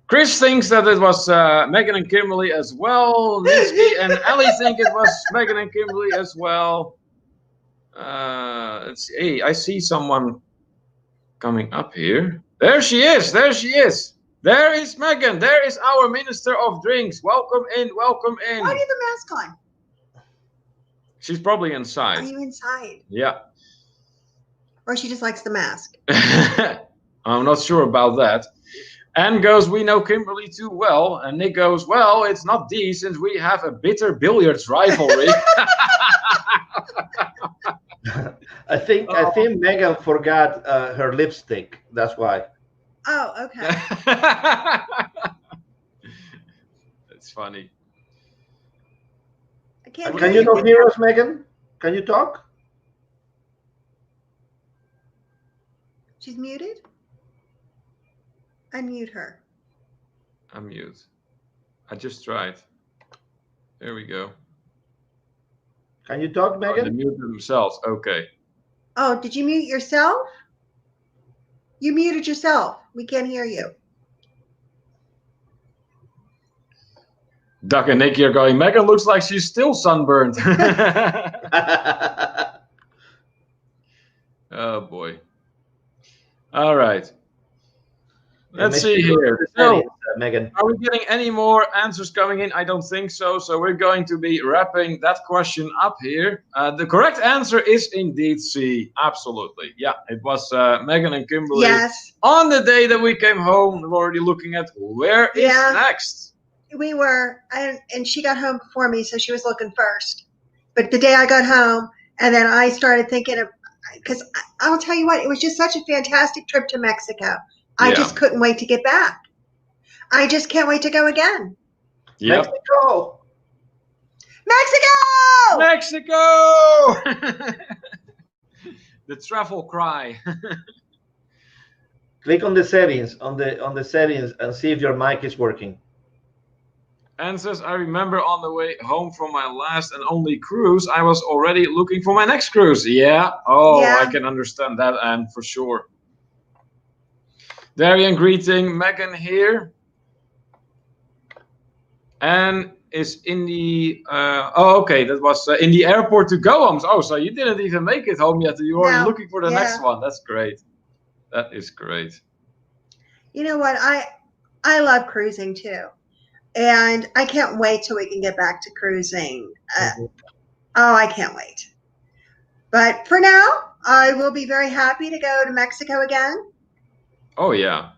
Chris thinks that it was Megan and Kimberly as well. Ninsky and Ellie think it was Megan and Kimberly as well. Let's see. Hey, I see someone coming up here. There she is. There she is. There is Megan. There is our Minister of Drinks. Welcome in. Welcome in. Why do you have a mask on? She's probably inside. Are you inside? Yeah. Or she just likes the mask? I'm not sure about that. Anne goes, we know Kimberly too well. And Nick goes, well, it's not D since we have a bitter billiards rivalry. I think Megan forgot her lipstick. That's why. Oh, okay. That's funny. I can't Can you not hear us, Megan? Can you talk? She's muted? Unmute her. Unmute. I just tried. There we go. Can you talk, Megan? They muted themselves. Okay. Oh, did you mute yourself? You muted yourself. We can't hear you. Duck and Nicky are going, Megan looks like she's still sunburned. Oh, boy. All right. Let's see here. So, Megan. are we getting any more answers coming in? I don't think so. So we're going to be wrapping that question up here. The correct answer is indeed C. Absolutely. Yeah, it was Megan and Kimberly. Yes. On the day that we came home, we're already looking at where is next. We were, and she got home before me, so she was looking first. But the day I got home, and then I started thinking of, because I'll tell you what, it was just such a fantastic trip to Mexico. I just couldn't wait to get back. I just can't wait to go again. Yep. Mexico! Mexico! Mexico! The travel cry. Click on the settings, on the settings, and see if your mic is working. And says, I remember on the way home from my last and only cruise, I was already looking for my next cruise. Yeah. Oh, Yeah. I can understand that, and for sure. Darian greeting Megan here. And is in the okay, that was in the airport to go home. Oh, so you didn't even make it home yet. You were looking for the next one. That's great. That is great. You know what? I love cruising too. And I can't wait till we can get back to cruising. Oh, I can't wait. But for now, I will be very happy to go to Mexico again. Oh, yeah.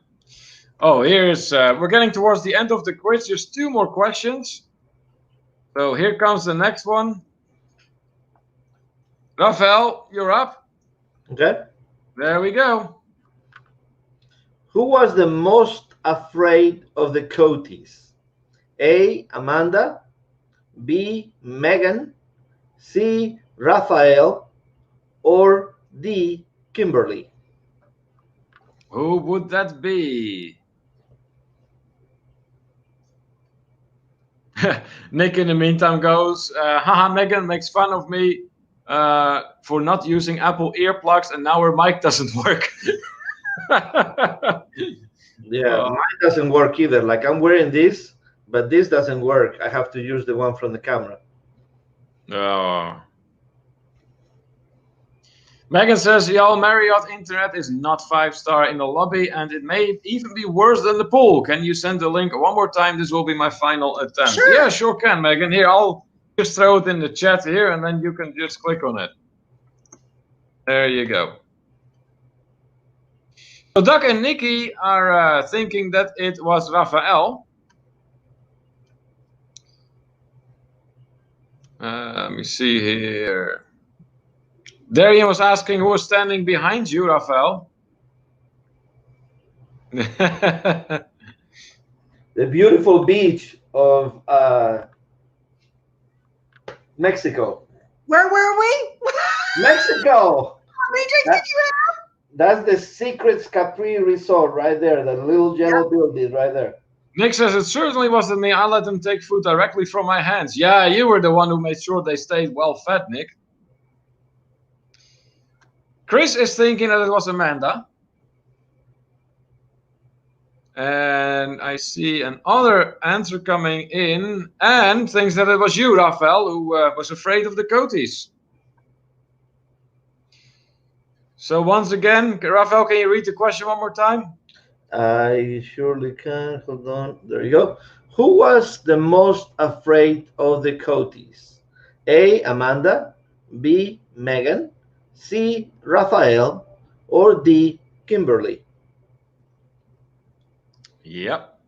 Oh, here's, we're getting towards the end of the quiz. There's 2 more questions. So here comes the next one. Raphael, you're up. Okay. There we go. Who was the most afraid of the coatis? A, Amanda, B, Megan, C, Raphael, or D, Kimberly? Who would that be? Nick in the meantime goes, haha, Megan makes fun of me for not using Apple earplugs and now her mic doesn't work. Yeah, mine doesn't work either. Like I'm wearing this, but this doesn't work. I have to use the one from the camera. Oh. Megan says, y'all, Marriott Internet is not 5-star in the lobby, and it may even be worse than the pool. Can you send the link one more time? This will be my final attempt. Sure. Yeah, sure can, Megan. Here, I'll just throw it in the chat here, and then you can just click on it. There you go. So Doug and Nikki are thinking that it was Raphael. Let me see here. Darian was asking who was standing behind you, Raphael. The beautiful beach of Mexico. Where were we? Mexico! How many drinks did you have? That's the Secrets Capri Resort right there. The little yellow building right there. Nick says it certainly wasn't me. I let them take food directly from my hands. Yeah, you were the one who made sure they stayed well fed, Nick. Chris is thinking that it was Amanda. And I see another answer coming in and thinks that it was you, Raphael, who was afraid of the coaties. So once again, Raphael, can you read the question one more time? I surely can. Hold on. There you go. Who was the most afraid of the coaties? A. Amanda. B. Megan. C. Raphael. Or D. Kimberly. Yep.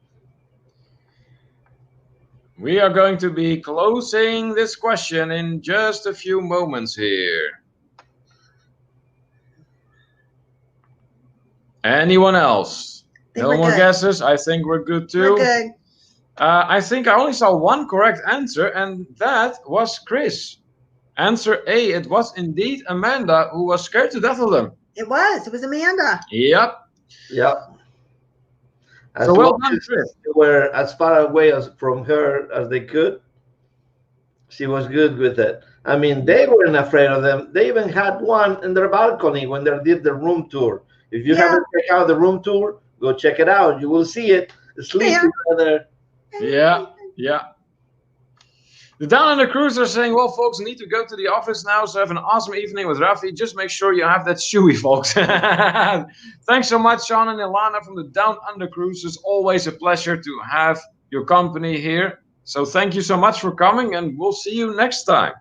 We are going to be closing this question in just a few moments here. Anyone else? No more guesses? I think we're good too. We're good. I think I only saw one correct answer, and that was Chris. Answer A, it was indeed Amanda who was scared to death of them. It was Amanda. Yep. Yep. As So well long done, as Chris. they were as far away from her as they could, she was good with it. I mean, they weren't afraid of them. They even had one in their balcony when they did the room tour. If you haven't checked out the room tour, go check it out. You will see it. Sleeping together. Yeah, yeah. The Down Under Cruise are saying, well, folks, need to go to the office now, so have an awesome evening with Rafi. Just make sure you have that shoey, folks. Thanks so much, Sean and Ilana from the Down Under Cruise. It's always a pleasure to have your company here. So thank you so much for coming, and we'll see you next time.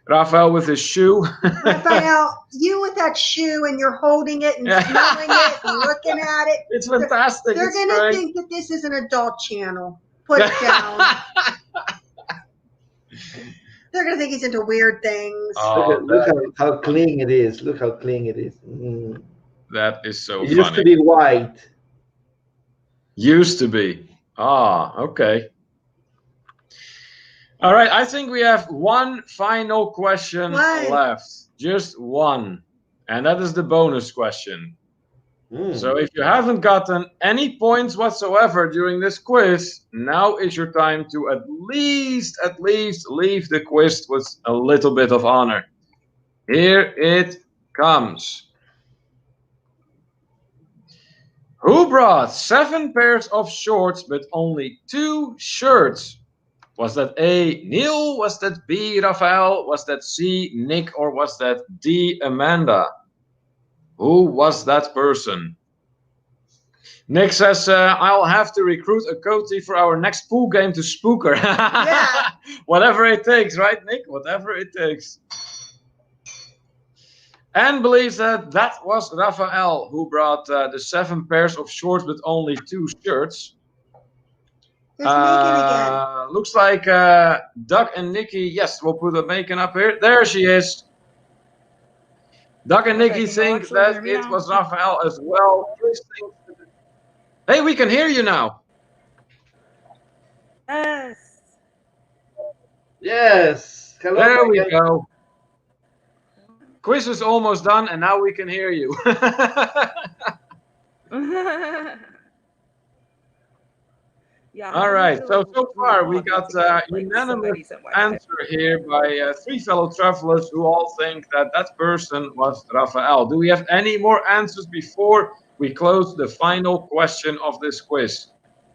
Raphael with his shoe. Raphael, you with that shoe, and you're holding it and smelling it and looking at it. It's fantastic. They're going to think that this is an adult channel. Put it down. They're going to think he's into weird things. Oh, look how clean it is. Look how clean it is. That is so funny. It used to be white. Used to be. Ah, okay. All right, I think we have one final question left. Just one. And that is the bonus question. So if you haven't gotten any points whatsoever during this quiz, now is your time to at least leave the quiz with a little bit of honor. Here it comes. Who brought 7 pairs of shorts but only 2 shirts? Was that A, Neil? Was that B, Raphael? Was that C, Nick? Or was that D, Amanda? Who was that person? Nick says, I'll have to recruit a coachee for our next pool game to spook her. Yeah. Whatever it takes, right, Nick? Whatever it takes. And believes that was Raphael who brought the 7 pairs of shorts but only 2 shirts. There's Megan again. Looks like Doug and Nikki. Yes, we'll put the Megan up here. There she is. Doug and Nikki think that it was Raphael as well. Hey, we can hear you now. Yes. Yes. Hello. There we go. Quiz is almost done, and now we can hear you. Yeah. All right. So far we got unanimous answer here by 3 fellow travelers who all think that person was Raphael. Do we have any more answers before we close the final question of this quiz?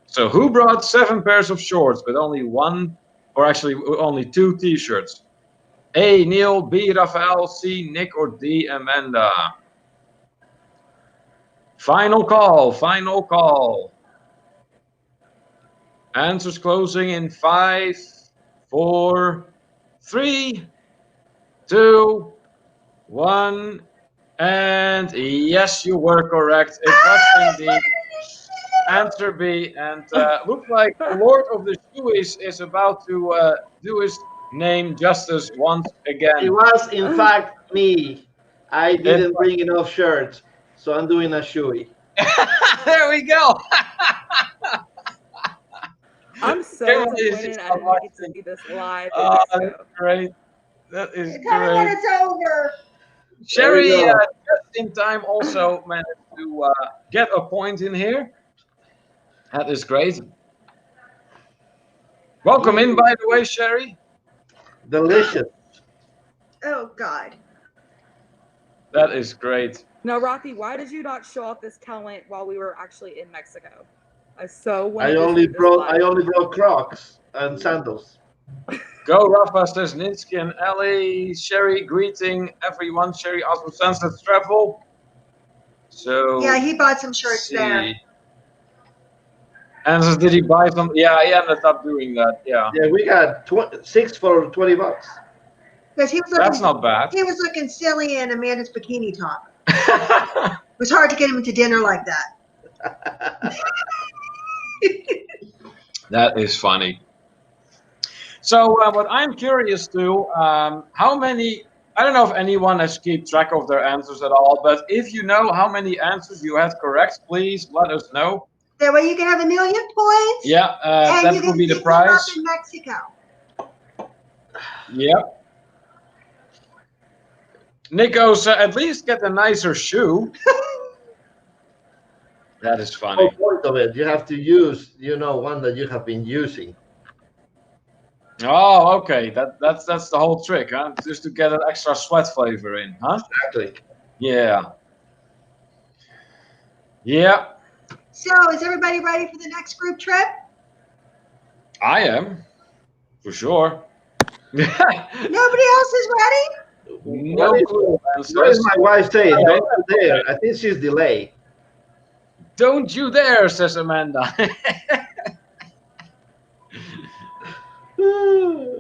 So who brought 7 pairs of shorts but only 1, or actually only 2 t-shirts? A, Neil, B, Raphael, C, Nick, or D, Amanda? Final call, final call. Answers closing in 5, 4, 3, 2, 1. And yes, you were correct. It was indeed answer B. And looks like the Lord of the Shoeies is about to do his name justice once again. It was, in fact, me. I didn't bring enough shirts, so I'm doing a shoey. There we go. I'm so disappointed I didn't get to see this live. That's great. That is Tell me when great. it's over. Sherry in time also managed to get a point in here. That is great. Welcome in, by the way, Sherry. Delicious. Oh God. That is great. Now, Rocky, why did you not show off this talent while we were actually in Mexico? I so wanted I to only see this brought live. Crocs and sandals. Go, Rafa, says Ninsky and Ellie. Sherry, greeting everyone. Sherry also Sunset Travel. So Yeah, he bought some shirts see. there. And so did he buy some? Yeah, he ended up doing that. Yeah. Yeah, we got 6 for $20. Because he was That's looking, not bad. he was looking silly in Amanda's bikini top. It was hard to get him to dinner like that. That is funny. So what I'm curious to, how many, I don't know if anyone has kept track of their answers at all, but if you know how many answers you had correct, please let us know. That way you can have 1,000,000 points. Yeah, and that you will can be the pick them up prize. in Mexico. Yep. Nico's at least get a nicer shoe. That is funny. The point of it, you have to use, one that you have been using. Oh, okay. That's the whole trick, huh? Just to get an extra sweat flavor in, huh? Exactly. Yeah. Yeah. So is everybody ready for the next group trip? I am, for sure. Nobody else is ready? No clue. What is my wife saying? Don't you dare. I think she's delayed. Don't you dare, says Amanda. Yeah.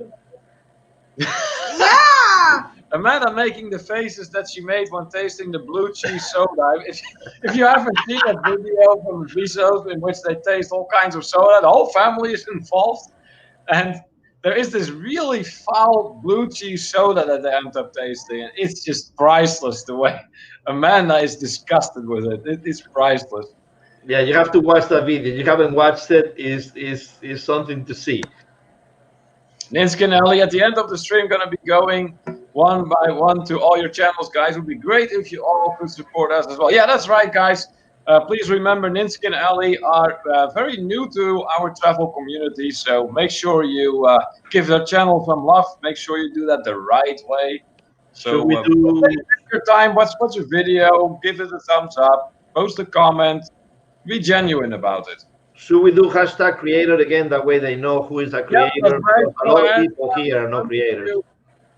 Amanda making the faces that she made when tasting the blue cheese soda. If you haven't seen that video from Visos in which they taste all kinds of soda, the whole family is involved. And there is this really foul blue cheese soda that they end up tasting. And it's just priceless the way Amanda is disgusted with it. It is priceless. Yeah, you have to watch that video. You haven't watched it, is something to see. Ninsky and Ellie, at the end of the stream, going to be going one by one to all your channels, guys. It would be great if you all could support us as well. Yeah, that's right, guys. Please remember, Ninsky and Ellie are very new to our travel community, so make sure you give their channel some love. Make sure you do that the right way. So take your time, watch your video, give it a thumbs up, post a comment, be genuine about it. Should we do hashtag creator again? That way they know who is a creator. Yeah, right. A lot of people here are not creators.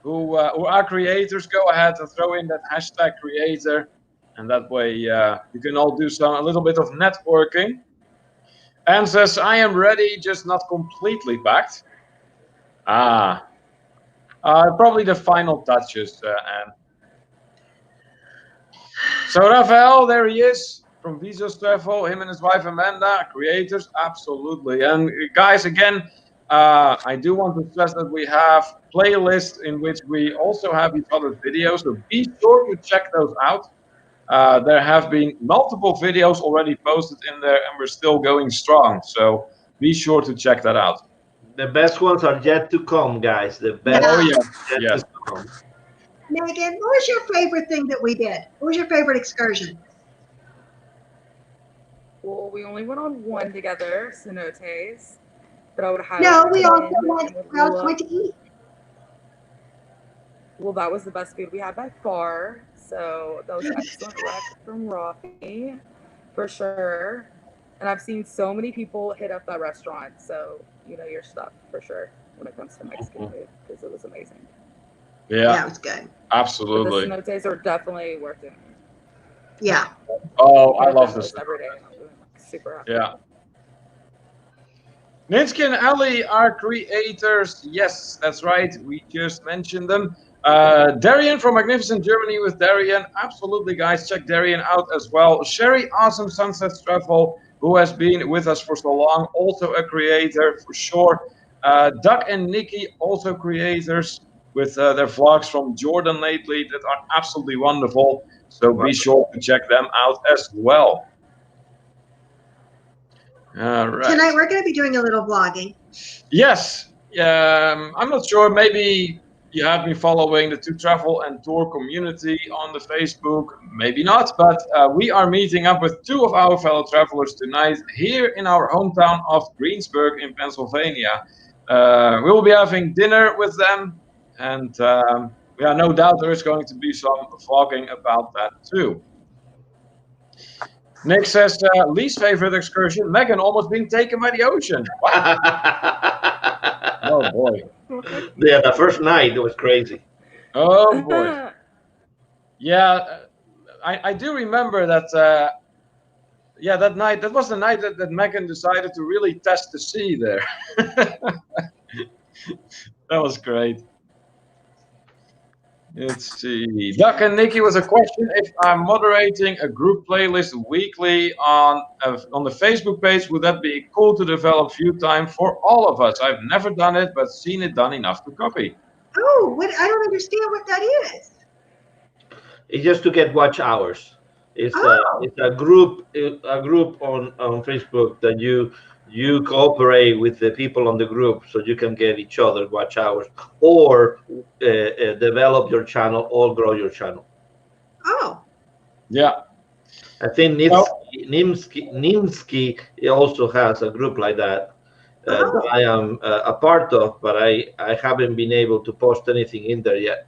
Who are creators, go ahead and throw in that hashtag creator. And that way you can all do a little bit of networking. And says, I am ready, just not completely packed. Probably the final touches, Anne. So Rafael, there he is. From Visos Travel, him and his wife Amanda, creators, absolutely. And guys, again, I do want to stress that we have playlists in which we also have each other's videos, so be sure to check those out. There have been multiple videos already posted in there, and we're still going strong, so be sure to check that out. The best ones are yet to come, guys. The best. Oh, yeah. Yet to come. Megan, what was your favorite thing that we did? What was your favorite excursion? Well, we only went on one together, cenotes. But I would have. No, we also went to eat. Well, that was the best food we had by far. So that was an excellent rec from Rafi, for sure. And I've seen so many people hit up that restaurant. So you know your stuff for sure when it comes to Mexican food, because it was amazing. Yeah, it was good. Absolutely. But the cenotes are definitely worth it. Yeah. Oh, I love this. Every day. I'm super happy. Yeah. Ninsky and Ellie are creators. Yes, that's right. We just mentioned them. Darian from Magnificent Germany with Darian. Absolutely, guys. Check Darian out as well. Sherry, awesome Sunsets Travel, who has been with us for so long. Also a creator for sure. Doug and Nikki, also creators with their vlogs from Jordan lately that are absolutely wonderful. So be sure to check them out as well. All right. Tonight we're going to be doing a little vlogging. Yes. I'm not sure. Maybe You have been following the To Travel and Tour community on the Facebook. Maybe not, but we are meeting up with two of our fellow travelers tonight here in our hometown of Greensburg in Pennsylvania. We will be having dinner with them, and yeah, no doubt there is going to be some vlogging about that too. Nick says, least favorite excursion, Megan almost being taken by the ocean. What? Oh boy. Yeah, the first night it was crazy. Oh boy. Yeah, I do remember that. Yeah, that night. That was the night that Megan decided to really test the sea there. That was great. Let's see. Duck and Nikki was a question. If I'm moderating a group playlist weekly on the Facebook page, would that be cool to develop view time for all of us? I've never done it, but seen it done enough to copy. Oh, what? I don't understand what that is. It's just to get watch hours. It's a group on Facebook that you cooperate with the people on the group so you can get each other watch hours or develop your channel or grow your channel. Oh. Yeah. I think Nimsky also has a group like that that I am a part of, but I haven't been able to post anything in there yet.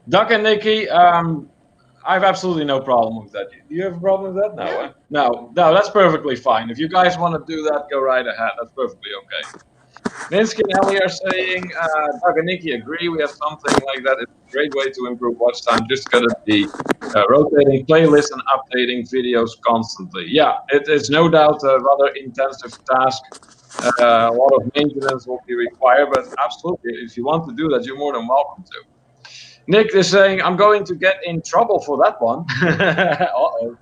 Duck and Nikki, I have absolutely no problem with that. Do you have a problem with that? No, Yeah. No, that's perfectly fine. If you guys want to do that, go right ahead. That's perfectly okay. Ninsky and Ellie are saying, Doug and Nikki agree. We have something like that. It's a great way to improve watch time. Just gotta be rotating playlists and updating videos constantly. Yeah, it is no doubt a rather intensive task. A lot of maintenance will be required, but absolutely, if you want to do that, you're more than welcome to. Nick is saying, I'm going to get in trouble for that one. Uh-oh.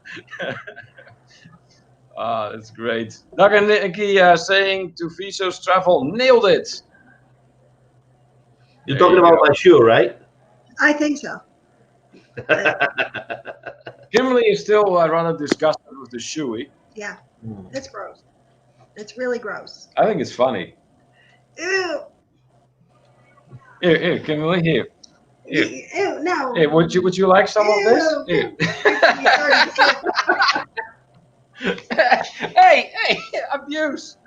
That's great. Doug and Nikki saying to Visos Travel, nailed it. You're talking about my shoe, right? I think so. Kimberly is still rather disgusted with the shoey. Yeah, it's gross. It's really gross. I think it's funny. Ew. Here, Kimberly, here. Ew, no. Hey, would you like some of this? Here. hey, abuse.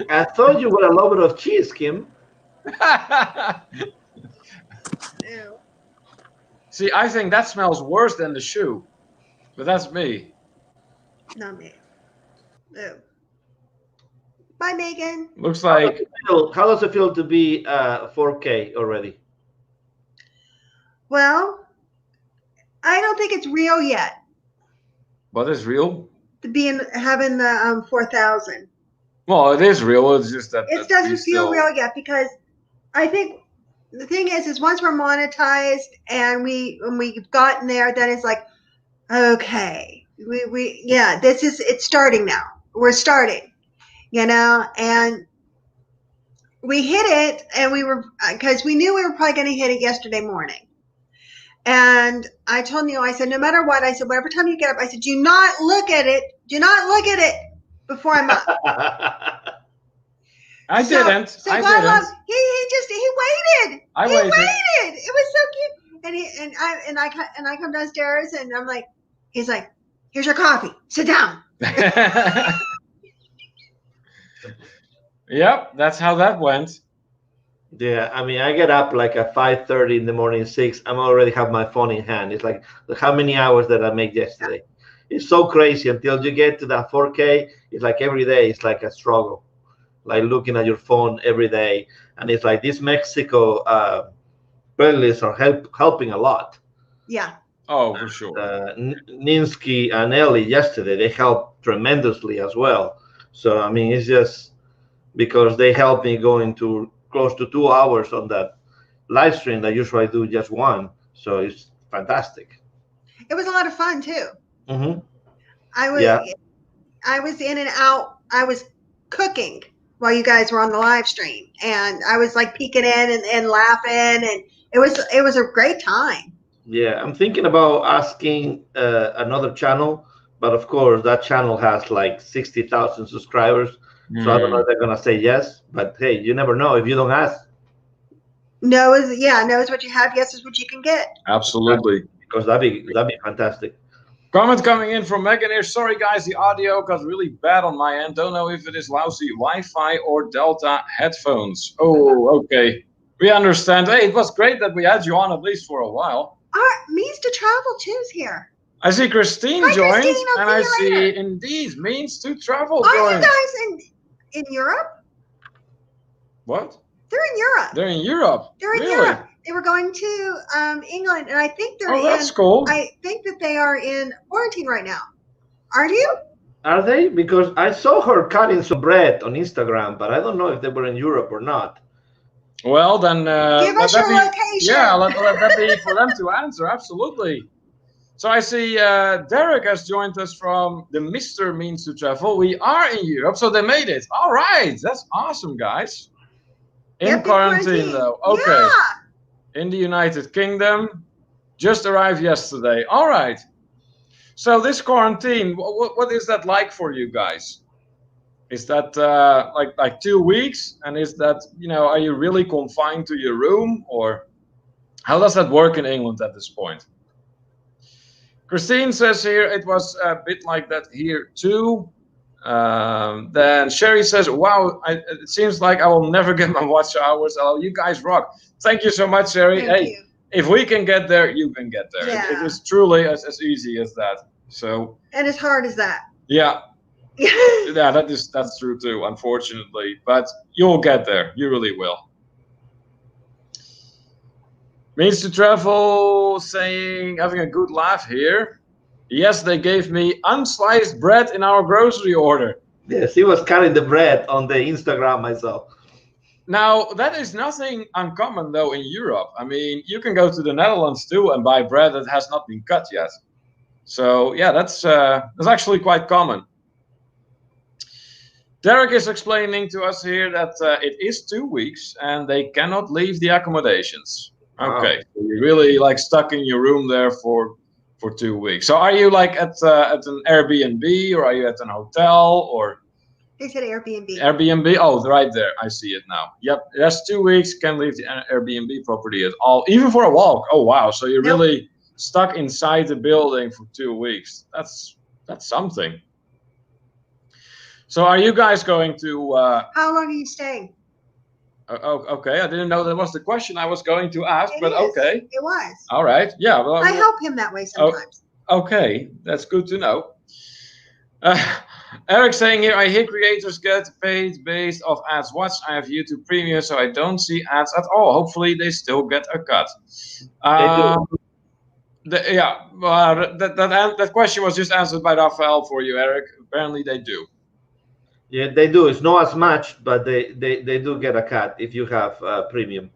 I thought you were a lover of cheese, Kim. Ew. See, I think that smells worse than the shoe, but that's me. Not me. Ew. Bye, Megan. Looks like. How does it feel to be 4K already? Well, I don't think it's real yet. What is real? To be having the 4,000. Well, it is real. It's just that It doesn't feel real yet because I think the thing is once we're monetized and we've gotten there, then it's like, okay, it's starting now. We're starting, and we hit it, and because we knew we were probably going to hit it yesterday morning. And I told Neil, I said, no matter what, I said, whatever time you get up, I said, do not look at it before I'm up. I didn't. So I God didn't. loves, he waited. I He waited. waited. It was so cute. And I come downstairs and I'm like, he's like, here's your coffee. Sit down. Yep, that's how that went. Yeah, I mean, I get up like at 5:30 in the morning, 6. I'm already have my phone in hand. It's like, how many hours did I make yesterday? It's so crazy until you get to that 4K. It's like every day, it's like a struggle, like looking at your phone every day. And it's like this Mexico playlists are helping a lot. Yeah. Oh, for sure. Ninsky and Ellie yesterday, they helped tremendously as well. So, I mean, it's just because they helped me go into close to 2 hours on that live stream that usually I do just one. So it's fantastic. It was a lot of fun too. Mm-hmm. I was in and out. I was cooking while you guys were on the live stream, and I was like peeking in and laughing, and it was a great time. Yeah, I'm thinking about asking another channel, but of course that channel has like 60,000 subscribers. So I don't know if they're gonna say yes, but hey, you never know if you don't ask. No is knows what you have. Yes is what you can get. Absolutely. Because that'd be fantastic. Comment coming in from Megan here. Sorry guys, the audio got really bad on my end. Don't know if it is lousy Wi-Fi or Delta headphones. Oh, okay. We understand. Hey, it was great that we had you on at least for a while. Means to Travel too's here. I see Christine Hi, joined, Christine, I'll and see I you see later. indeed Means to Travel Are you joined. guys in Europe? What? They're in Europe. They're in Europe. They're in Really? Europe. They were going to England, and I think they're Oh, that's cool. I think that they are in quarantine right now. Are you? Are they? Because I saw her cutting some bread on Instagram, but I don't know if they were in Europe or not. Well, then Give us your location. Yeah, let that be for them to answer. Absolutely. So I see Derek has joined us from the Mr. Means to Travel. We are in Europe, so they made it. All right, that's awesome, guys. In quarantine, though. Okay. Yeah. In the United Kingdom, just arrived yesterday. All right. So this quarantine, what is that like for you guys? Is that like 2 weeks? And is that, are you really confined to your room, or how does that work in England at this point? Christine says here it was a bit like that here too. Then Sherry says, wow, it seems like I will never get my watch hours. Oh, you guys rock. Thank you so much, Sherry. Thank you. If we can get there, you can get there. Yeah. It is truly as easy as that. So. And as hard as that. Yeah. Yeah, that's true too, unfortunately. But you'll get there. You really will. Means to Travel saying, having a good laugh here. Yes, they gave me unsliced bread in our grocery order. Yes, he was cutting the bread on the Instagram I saw. Now, that is nothing uncommon, though, in Europe. I mean, you can go to the Netherlands, too, and buy bread that has not been cut yet. So, yeah, that's actually quite common. Derek is explaining to us here that it is 2 weeks, and they cannot leave the accommodations. Okay, so you're really, stuck in your room there for 2 weeks. So are you, at an Airbnb, or are you at an hotel, or... They said Airbnb. Airbnb. Oh, right there. I see it now. Yep. That's 2 weeks. Can't leave the Airbnb property at all, even for a walk. Oh, wow. So you're really stuck inside the building for 2 weeks. That's something. So are you guys going to... How long are you staying? Okay. I didn't know that was the question I was going to ask, but okay. It was. All right. Yeah. Well, I help him that way sometimes. Okay. That's good to know. Eric saying here, I hear creators get paid based off ads watched. I have YouTube Premium, so I don't see ads at all. Hopefully, they still get a cut. That question was just answered by Rafael for you, Eric. Apparently, they do. Yeah, they do. It's not as much, but they do get a cut if you have Premium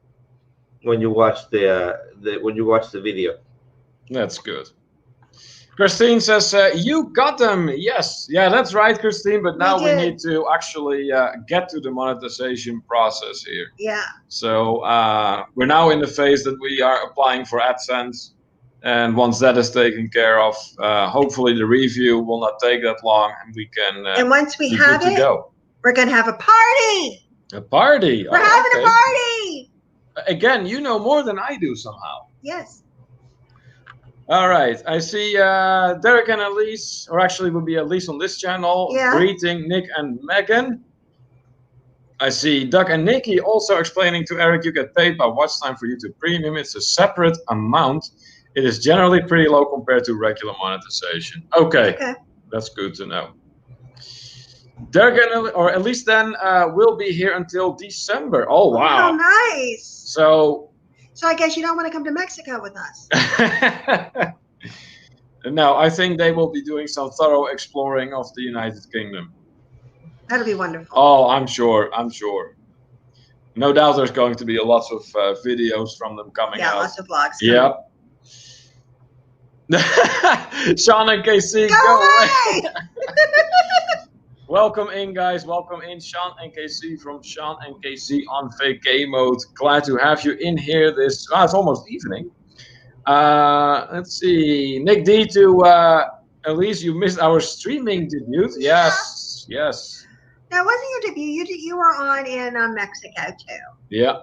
when you watch the video. That's good. Christine says, you got them. Yes. Yeah, that's right, Christine. But now we need to actually get to the monetization process here. Yeah. So we're now in the phase that we are applying for Adsense. And once that is taken care of, hopefully the review will not take that long. And we can and once we have it, we're going to have a party. A party? We're having a party. Again, you know more than I do somehow. Yes. All right, I see Derek and Elise, or actually will be Elise on this channel, greeting Nick and Megan. I see Doug and Nikki also explaining to Eric, you get paid by watch time for YouTube Premium. It's a separate amount. It is generally pretty low compared to regular monetization. Okay. That's good to know. Derek and or Elise then will be here until December. Oh, wow. Oh, nice. So I guess you don't want to come to Mexico with us. No, I think they will be doing some thorough exploring of the United Kingdom. That'll be wonderful. Oh, I'm sure. No doubt there's going to be lots of videos from them coming out. Yeah, lots of vlogs. Yep. Sean and KC, go away. Welcome in, guys. Welcome in, Sean and KC from Sean and KC on vacay mode. Glad to have you in here. It's almost evening. Let's see. Nick D to Elise, you missed our streaming debut. Yes. No, it wasn't your debut. You were on in Mexico too. Yeah.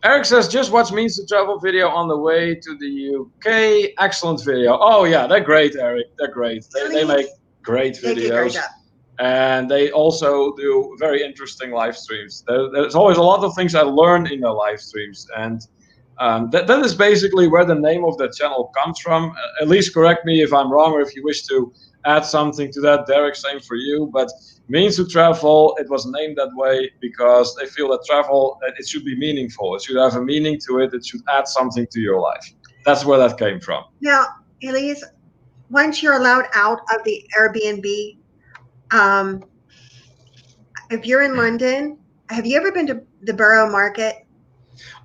Eric says, just watch Means to Travel video on the way to the UK. Excellent video. Oh, yeah, they're great, Eric. They're great. They make great They do a great videos. job. And they also do very interesting live streams. There's always a lot of things I learn in their live streams. And that is basically where the name of the channel comes from. At least correct me if I'm wrong or if you wish to add something to that. Derek, same for you. But Means to Travel, it was named that way because they feel that travel, it should be meaningful. It should have a meaning to it. It should add something to your life. That's where that came from. Now, Elise, once you're allowed out of the Airbnb, if you're in London, have you ever been to the Borough Market?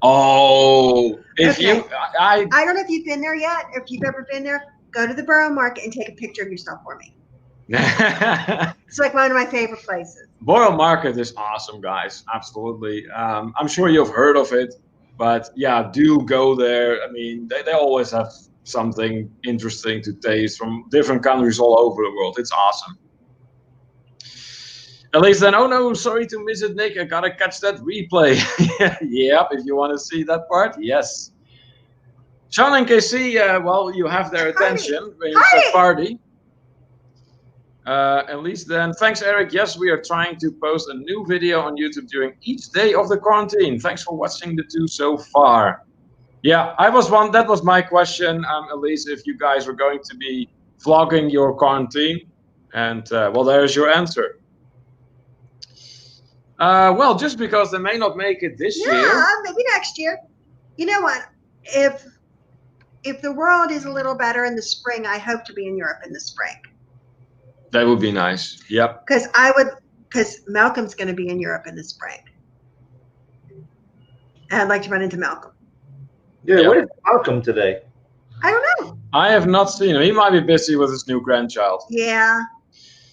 Oh, I don't know if you've been there yet. If you've ever been there, go to the Borough Market and take a picture of yourself for me. It's like one of my favorite places. Borough Market is awesome, guys. Absolutely. I'm sure you've heard of it, but yeah, do go there. I mean, they always have something interesting to taste from different countries all over the world. It's awesome. At least then, oh no, sorry to miss it, Nick. I gotta catch that replay. Yep, if you want to see that part, yes. Sean and KC, well, you have their attention when you said party. At least then, thanks, Eric. Yes, we are trying to post a new video on YouTube during each day of the quarantine. Thanks for watching the 2 so far. Yeah, that was my question, at least if you guys were going to be vlogging your quarantine. And, well, there's your answer. Well, just because they may not make it this year. Yeah, maybe next year. You know what? If the world is a little better in the spring, I hope to be in Europe in the spring. That would be nice. Yep. Because Malcolm's going to be in Europe in the spring. And I'd like to run into Malcolm. Yeah, where's Malcolm today? I don't know. I have not seen him. He might be busy with his new grandchild. Yeah.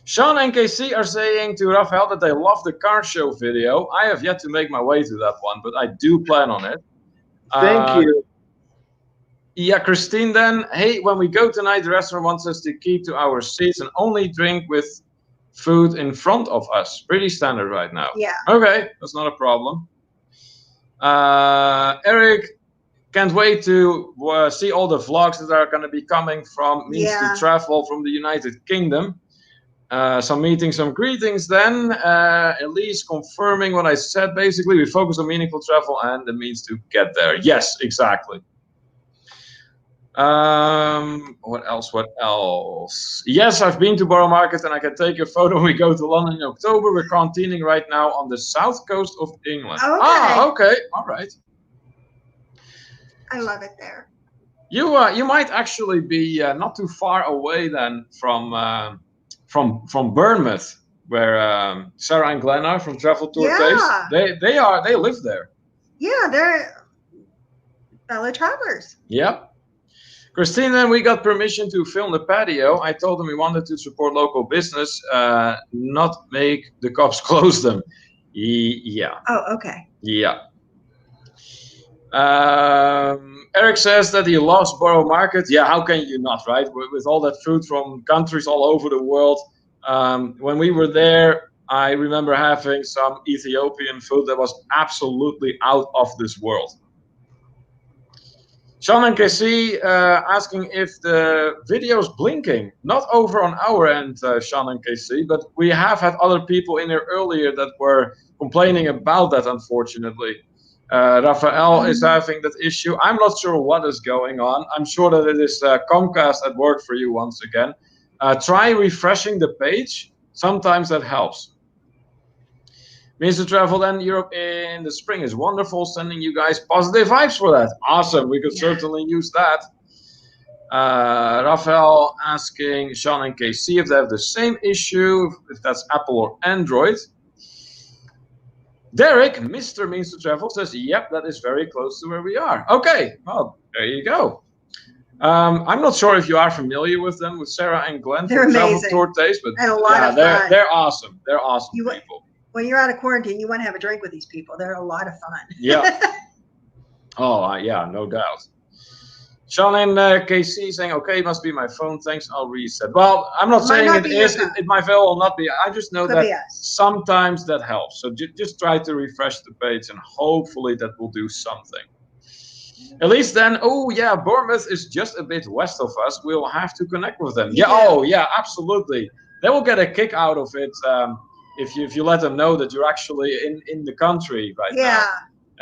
Sean and KC are saying to Raphael that they love the car show video. I have yet to make my way to that one, but I do plan on it. Thank you. Yeah, Christine then. Hey, when we go tonight, the restaurant wants us to keep to our seats and only drink with food in front of us. Pretty standard right now. Yeah. Okay, that's not a problem. Eric, can't wait to see all the vlogs that are going to be coming from Means to Travel from the United Kingdom. Some meetings, some greetings then. At least confirming what I said. Basically, we focus on meaningful travel and the means to get there. Yes, exactly. What else? Yes, I've been to Borough Market and I can take a photo when we go to London in October. We're quarantining right now on the south coast of England. Okay. Ah, okay. All right. I love it there. You might actually be not too far away then from Bournemouth, where Sarah and Glenn are from Travel Tour Taste. They live there. Yeah, they're fellow travelers. Yep. Christine, then we got permission to film the patio. I told them we wanted to support local business, not make the cops close them. Yeah. Oh, okay. Yeah. Eric says that he loves Borough Market. Yeah, how can you not, right? With all that food from countries all over the world. When we were there, I remember having some Ethiopian food that was absolutely out of this world. Sean and KC asking if the video is blinking. Not over on our end, Sean and KC, but we have had other people in there earlier that were complaining about that, unfortunately. Raphael is having that issue. I'm not sure what is going on. I'm sure that it is Comcast at work for you once again. Try refreshing the page. Sometimes that helps. Means to Travel and Europe in the spring is wonderful. Sending you guys positive vibes for that. Awesome. We could certainly use that. Raphael asking Sean and KC if they have the same issue, if that's Apple or Android. Derek, Mr. Means to Travel, says, yep, that is very close to where we are. Okay, well, there you go. I'm not sure if you are familiar with them, with Sarah and Glenn from Travel Tour Taste, but they're awesome. They're awesome people. When you're out of quarantine, you want to have a drink with these people. They're a lot of fun. Yeah. Oh, yeah, no doubt. Sean in KC saying, okay, it must be my phone. Thanks, I'll reset. Well, I'm not Might saying not it be your is. phone. It might very well not be. I just know Could that be us. sometimes that helps. So just try to refresh the page and hopefully that will do something. At least then, oh yeah, Bournemouth is just a bit west of us. We'll have to connect with them. Yeah, Yeah. oh yeah, absolutely. They will get a kick out of it if you let them know that you're actually in the country right now. Yeah.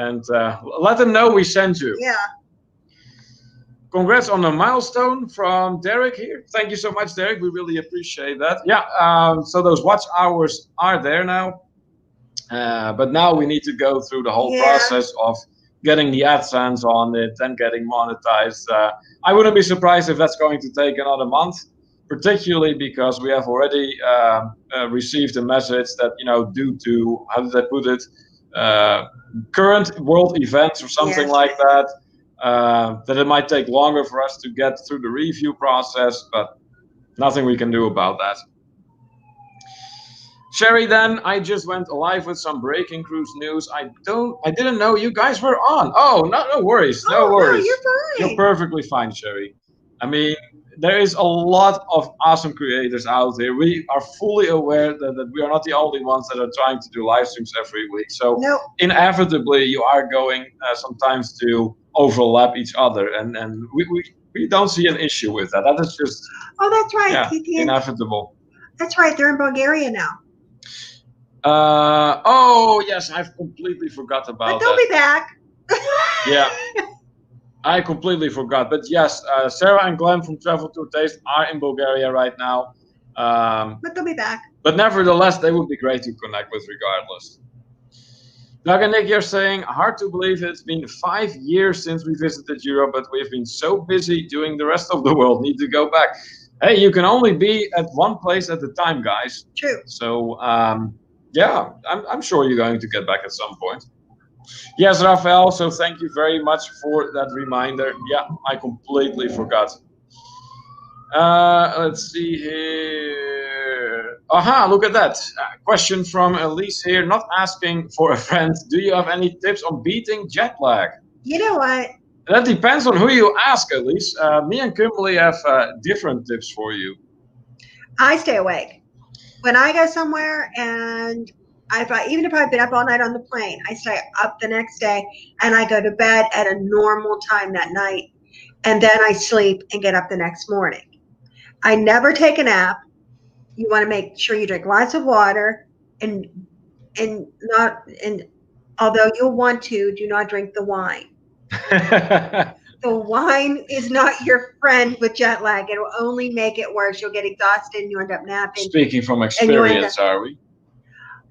And let them know we sent you. Yeah. Congrats on a milestone from Derek here. Thank you so much, Derek. We really appreciate that. Yeah, so those watch hours are there now. But now we need to go through the whole Yeah. process of getting the Adsense on it and getting monetized. I wouldn't be surprised if that's going to take another month, particularly because we have already received a message that, due to, how did I put it, current world events or something Yes. like that, that it might take longer for us to get through the review process, but nothing we can do about that. Sherry, then I just went live with some breaking cruise news. I didn't know you guys were on. Oh, no worries, no worries. No, you're fine. You're perfectly fine, Sherry. I mean, there is a lot of awesome creators out there. We are fully aware that we are not the only ones that are trying to do live streams every week. So No. inevitably, you are going sometimes to overlap each other, and we don't see an issue with that. That is just Oh, that's right. inevitable. That's right. They're in Bulgaria now. Oh yes, I've completely forgot about But they'll be back. Yeah, I completely forgot. But yes, Sarah and Glenn from Travel to Taste are in Bulgaria right now. But they'll be back. But nevertheless, they would be great to connect with regardless. Doug and Nick, you're saying, hard to believe it's been 5 years since we visited Europe, but we've been so busy doing the rest of the world. Need to go back. Hey, you can only be at one place at a time, guys. True. So, yeah, I'm sure you're going to get back at some point. Yes, Rafael, so thank you very much for that reminder. Yeah, I completely forgot. Let's see here. Aha, look at that. Question from Elise here, not asking for a friend. Do you have any tips on beating jet lag? You know what? That depends on who you ask, Elise. Me and Kimberly have different tips for you. I stay awake. When I go somewhere and even if I've been up all night on the plane, I stay up the next day and I go to bed at a normal time that night. And then I sleep and get up the next morning. I never take a nap. You want to make sure you drink lots of water and although you'll want to, do not drink the wine. The wine is not your friend with jet lag. It will only make it worse. You'll get exhausted and you end up napping. Speaking from experience, are we?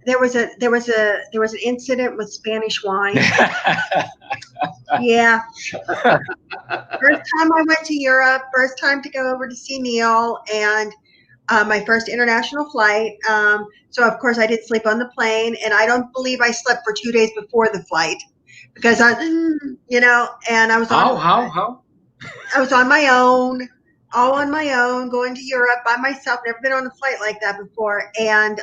There was an incident with Spanish wine. Yeah. First time I went to Europe, first time to go over to see Neil, and my first international flight. So of course I did sleep on the plane, and I don't believe I slept for 2 days before the flight because and I was on. How? I was on my own, all on my own, going to Europe by myself. Never been on a flight like that before, and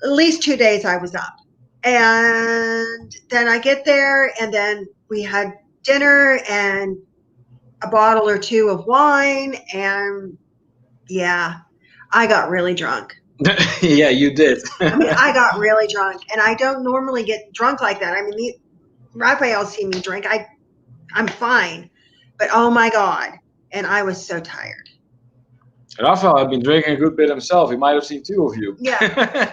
at least 2 days I was up. And then I get there, and then we had dinner and a bottle or two of wine, and yeah, I got really drunk. Yeah, you did. I mean, I got really drunk, and I don't normally get drunk like that. I mean, Raphael's seen me drink. I'm fine, but oh my God, and I was so tired. Raphael had been drinking a good bit himself. He might have seen two of you. Yeah.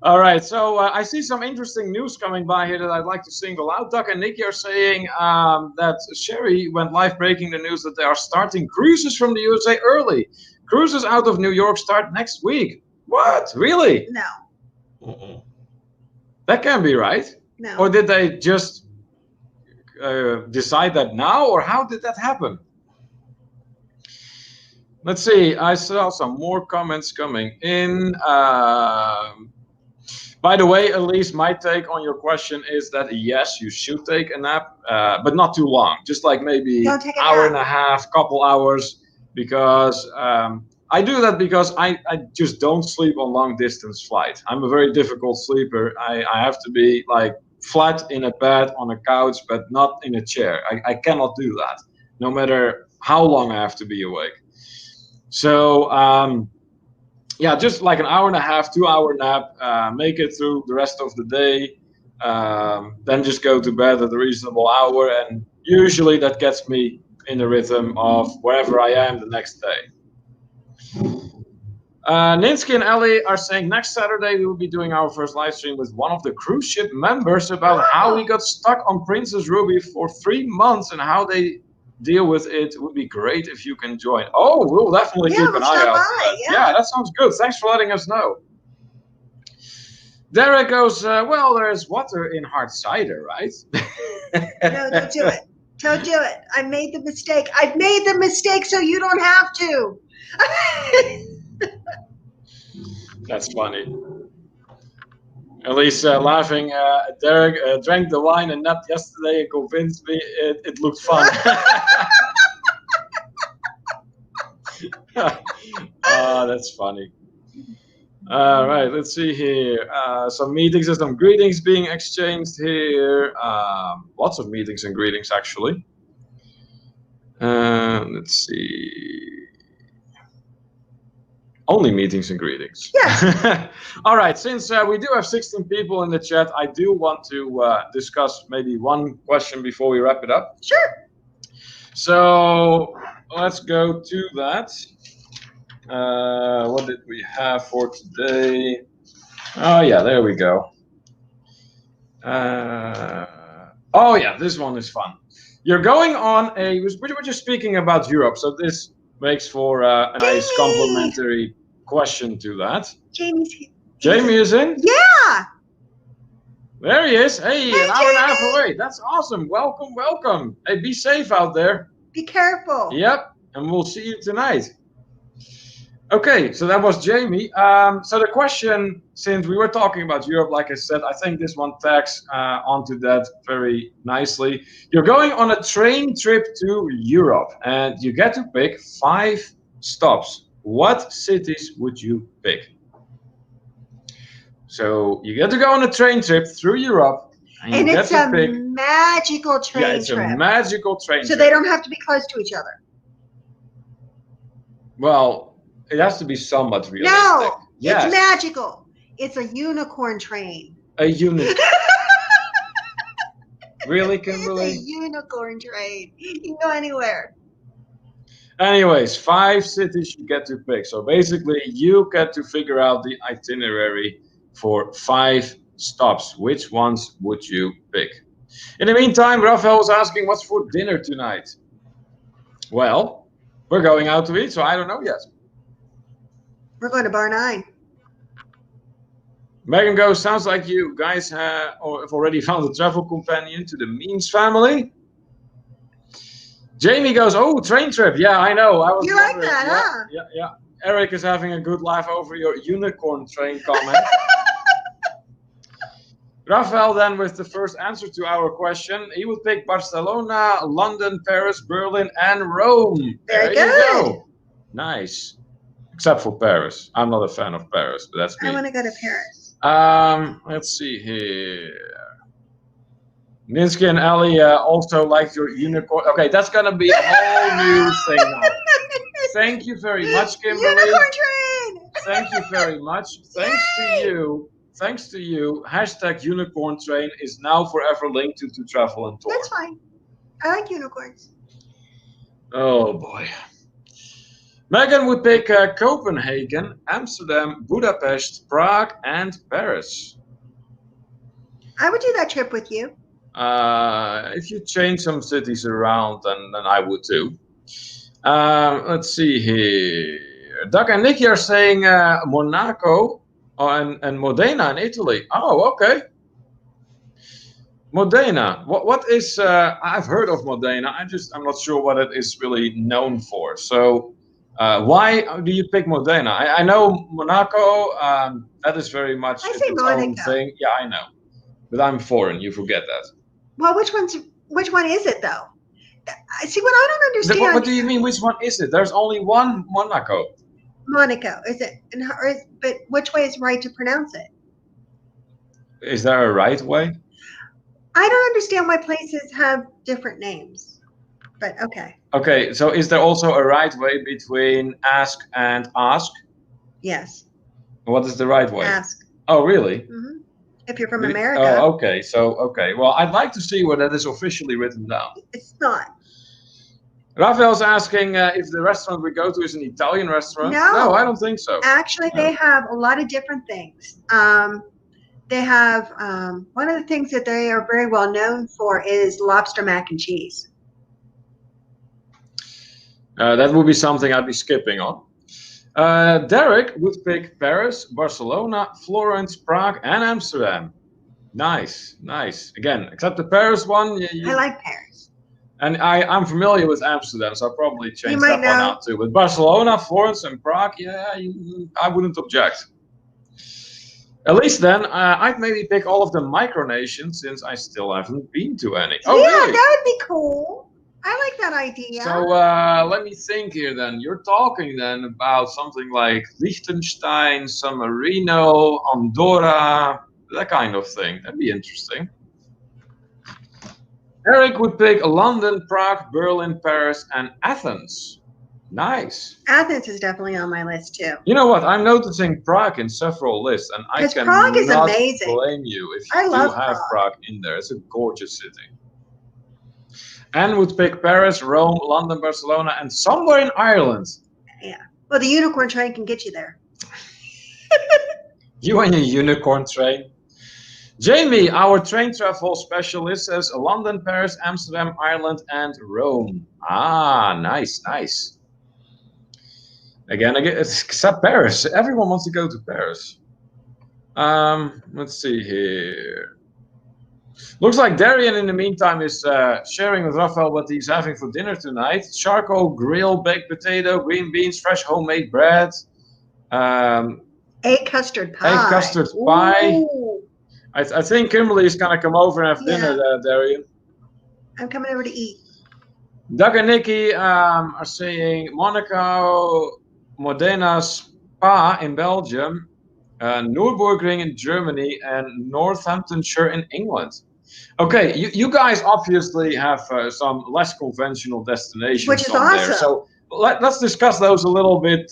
All right, so I see some interesting news coming by here that I'd like to single out. Doug and Nicky are saying that Sherry went live breaking the news that they are starting cruises from the USA early. Cruises out of New York start next week. What? Really? No. Mm-mm. That can't be right. No. Or did they just decide that now, or how did that happen? Let's see. I saw some more comments coming in. By the way, Elise, my take on your question is that yes, you should take a nap, but not too long. Just like maybe Don't take a hour nap. and a half, couple hours, because I do that because I just don't sleep on long distance flight. I'm a very difficult sleeper. I have to be like flat in a bed on a couch, but not in a chair. I cannot do that, no matter how long I have to be awake. So yeah, just like an hour and a half, 2 hour nap, make it through the rest of the day, then just go to bed at a reasonable hour, and usually that gets me in the rhythm of wherever I am the next day. Ninsky and Ellie are saying next Saturday we will be doing our first live stream with one of the cruise ship members about how he got stuck on Princess Ruby for 3 months and how they deal with it. It would be great if you can join. Oh, we'll definitely keep an eye out for that. Yeah, that sounds good. Thanks for letting us know. Derek goes, well, there's water in hard cider, right? No, don't do it. Don't do it. I made the mistake. I've made the mistake so you don't have to. That's funny. Elise laughing. Derek drank the wine and napped yesterday and convinced me it looked fun. That's funny. All right, let's see here. Some meetings and some greetings being exchanged here. Lots of meetings and greetings, actually. Let's see. Only meetings and greetings. Yes. All right, since we do have 16 people in the chat, I do want to discuss maybe one question before we wrap it up. Sure. So let's go to that. What did we have for today? Oh, yeah, there we go. Oh, yeah, this one is fun. You're going on we were just speaking about Europe, so this makes for a nice complimentary question to that. Jamie is in? Yeah. There he is. Hey, an hour and a half Jamie. away. That's awesome. Welcome, welcome. Hey, be safe out there. Be careful. Yep, and we'll see you tonight. Okay, so that was Jamie. So the question, since we were talking about Europe, like I said, I think this one tags onto that very nicely. You're going on a train trip to Europe, and you get to pick 5 stops. What cities would you pick? So you get to go on a train trip through Europe, and it's a magical train trip. Yeah, it's a magical train trip. So they don't have to be close to each other. Well, it has to be somewhat realistic. No, yes. It's magical. It's a unicorn train. A unicorn. Really, Kimberly? It's a unicorn train. You can go anywhere. Anyways, 5 cities you get to pick. So basically, you get to figure out the itinerary for 5 stops. Which ones would you pick? In the meantime, Raphael was asking, what's for dinner tonight? Well, we're going out to eat, so I don't know yet. We're going to Bar 9. Megan goes, sounds like you guys have already found a travel companion to the Means family. Jamie goes, oh, train trip. Yeah, I know. You like that, huh? Yeah. Eric is having a good laugh over your unicorn train comment. Raphael then with the first answer to our question. He would pick Barcelona, London, Paris, Berlin, and Rome. Very there good. You go. Nice. Except for Paris. I'm not a fan of Paris, but that's me. I want to go to Paris. Let's see here. Ninsky and Ali also like your unicorn. Okay, that's gonna be a whole new thing now. Thank you very much, Kimberly. Unicorn train. Thank you very much. Thanks to you. Hashtag unicorn train is now forever linked to travel and tour. That's fine. I like unicorns. Oh boy. Megan would pick Copenhagen, Amsterdam, Budapest, Prague, and Paris. I would do that trip with you. If you change some cities around, then I would too. Let's see here. Doug and Nikki are saying Monaco and Modena in Italy. Oh, okay. Modena. What is? I've heard of Modena. I'm not sure what it is really known for. So. Why do you pick Modena? I know Monaco, that is very much its own thing. Yeah, I know. But I'm foreign, you forget that. Well, which one is it though? See, what I don't understand. What do you mean, which one is it? There's only one Monaco. Monaco, is it? But which way is right to pronounce it? Is there a right way? I don't understand why places have different names, but okay. Okay, so is there also a right way between ask and ask? Yes. What is the right way? Ask. Oh, really? Hmm. If you're from Really? America, Oh, okay. So, okay. Well, I'd like to see where that is officially written down. it's not. Raphael's asking if the restaurant we go to is an Italian restaurant. No. I don't think so. Actually, they have a lot of different things. They have one of the things that they are very well known for is lobster mac and cheese. That would be something I'd be skipping on. Derek would pick Paris, Barcelona, Florence, Prague, and Amsterdam. Nice, nice. Again, except the Paris one. I like Paris. And I'm familiar with Amsterdam, so I'll probably change that one know. out too. But Barcelona, Florence, and Prague, I wouldn't object. At least then, I'd maybe pick all of the micronations since I still haven't been to any. Oh, yeah, really? that would be cool. I like that idea. So let me think here then. You're talking then about something like Liechtenstein, San Marino, Andorra, that kind of thing. That'd be interesting. Eric would pick London, Prague, Berlin, Paris, and Athens. Nice. Athens is definitely on my list too. You know what? I'm noticing Prague in several lists, and I can Prague is not amazing. blame you if I you do love have Prague. Prague in there. It's a gorgeous city. Anne would pick Paris, Rome, London, Barcelona, and somewhere in Ireland. Yeah. Well, the unicorn train can get you there. You and your unicorn train. Jamie, our train travel specialist, says London, Paris, Amsterdam, Ireland, and Rome. Ah, nice, nice. Again, except Paris. Everyone wants to go to Paris. Let's see here. Looks like Darian, in the meantime, is sharing with Raphael what he's having for dinner tonight. Charcoal grill, baked potato, green beans, fresh homemade bread. Egg custard pie. Egg custard pie. Ooh. I think Kimberly is going to come over and have dinner, Darian. I'm coming over to eat. Doug and Nikki are saying Monaco, Modena, Spa in Belgium, Nürburgring in Germany, and Northamptonshire in England. Okay, you guys obviously have some less conventional destinations Which is on awesome. there. So let's discuss those a little bit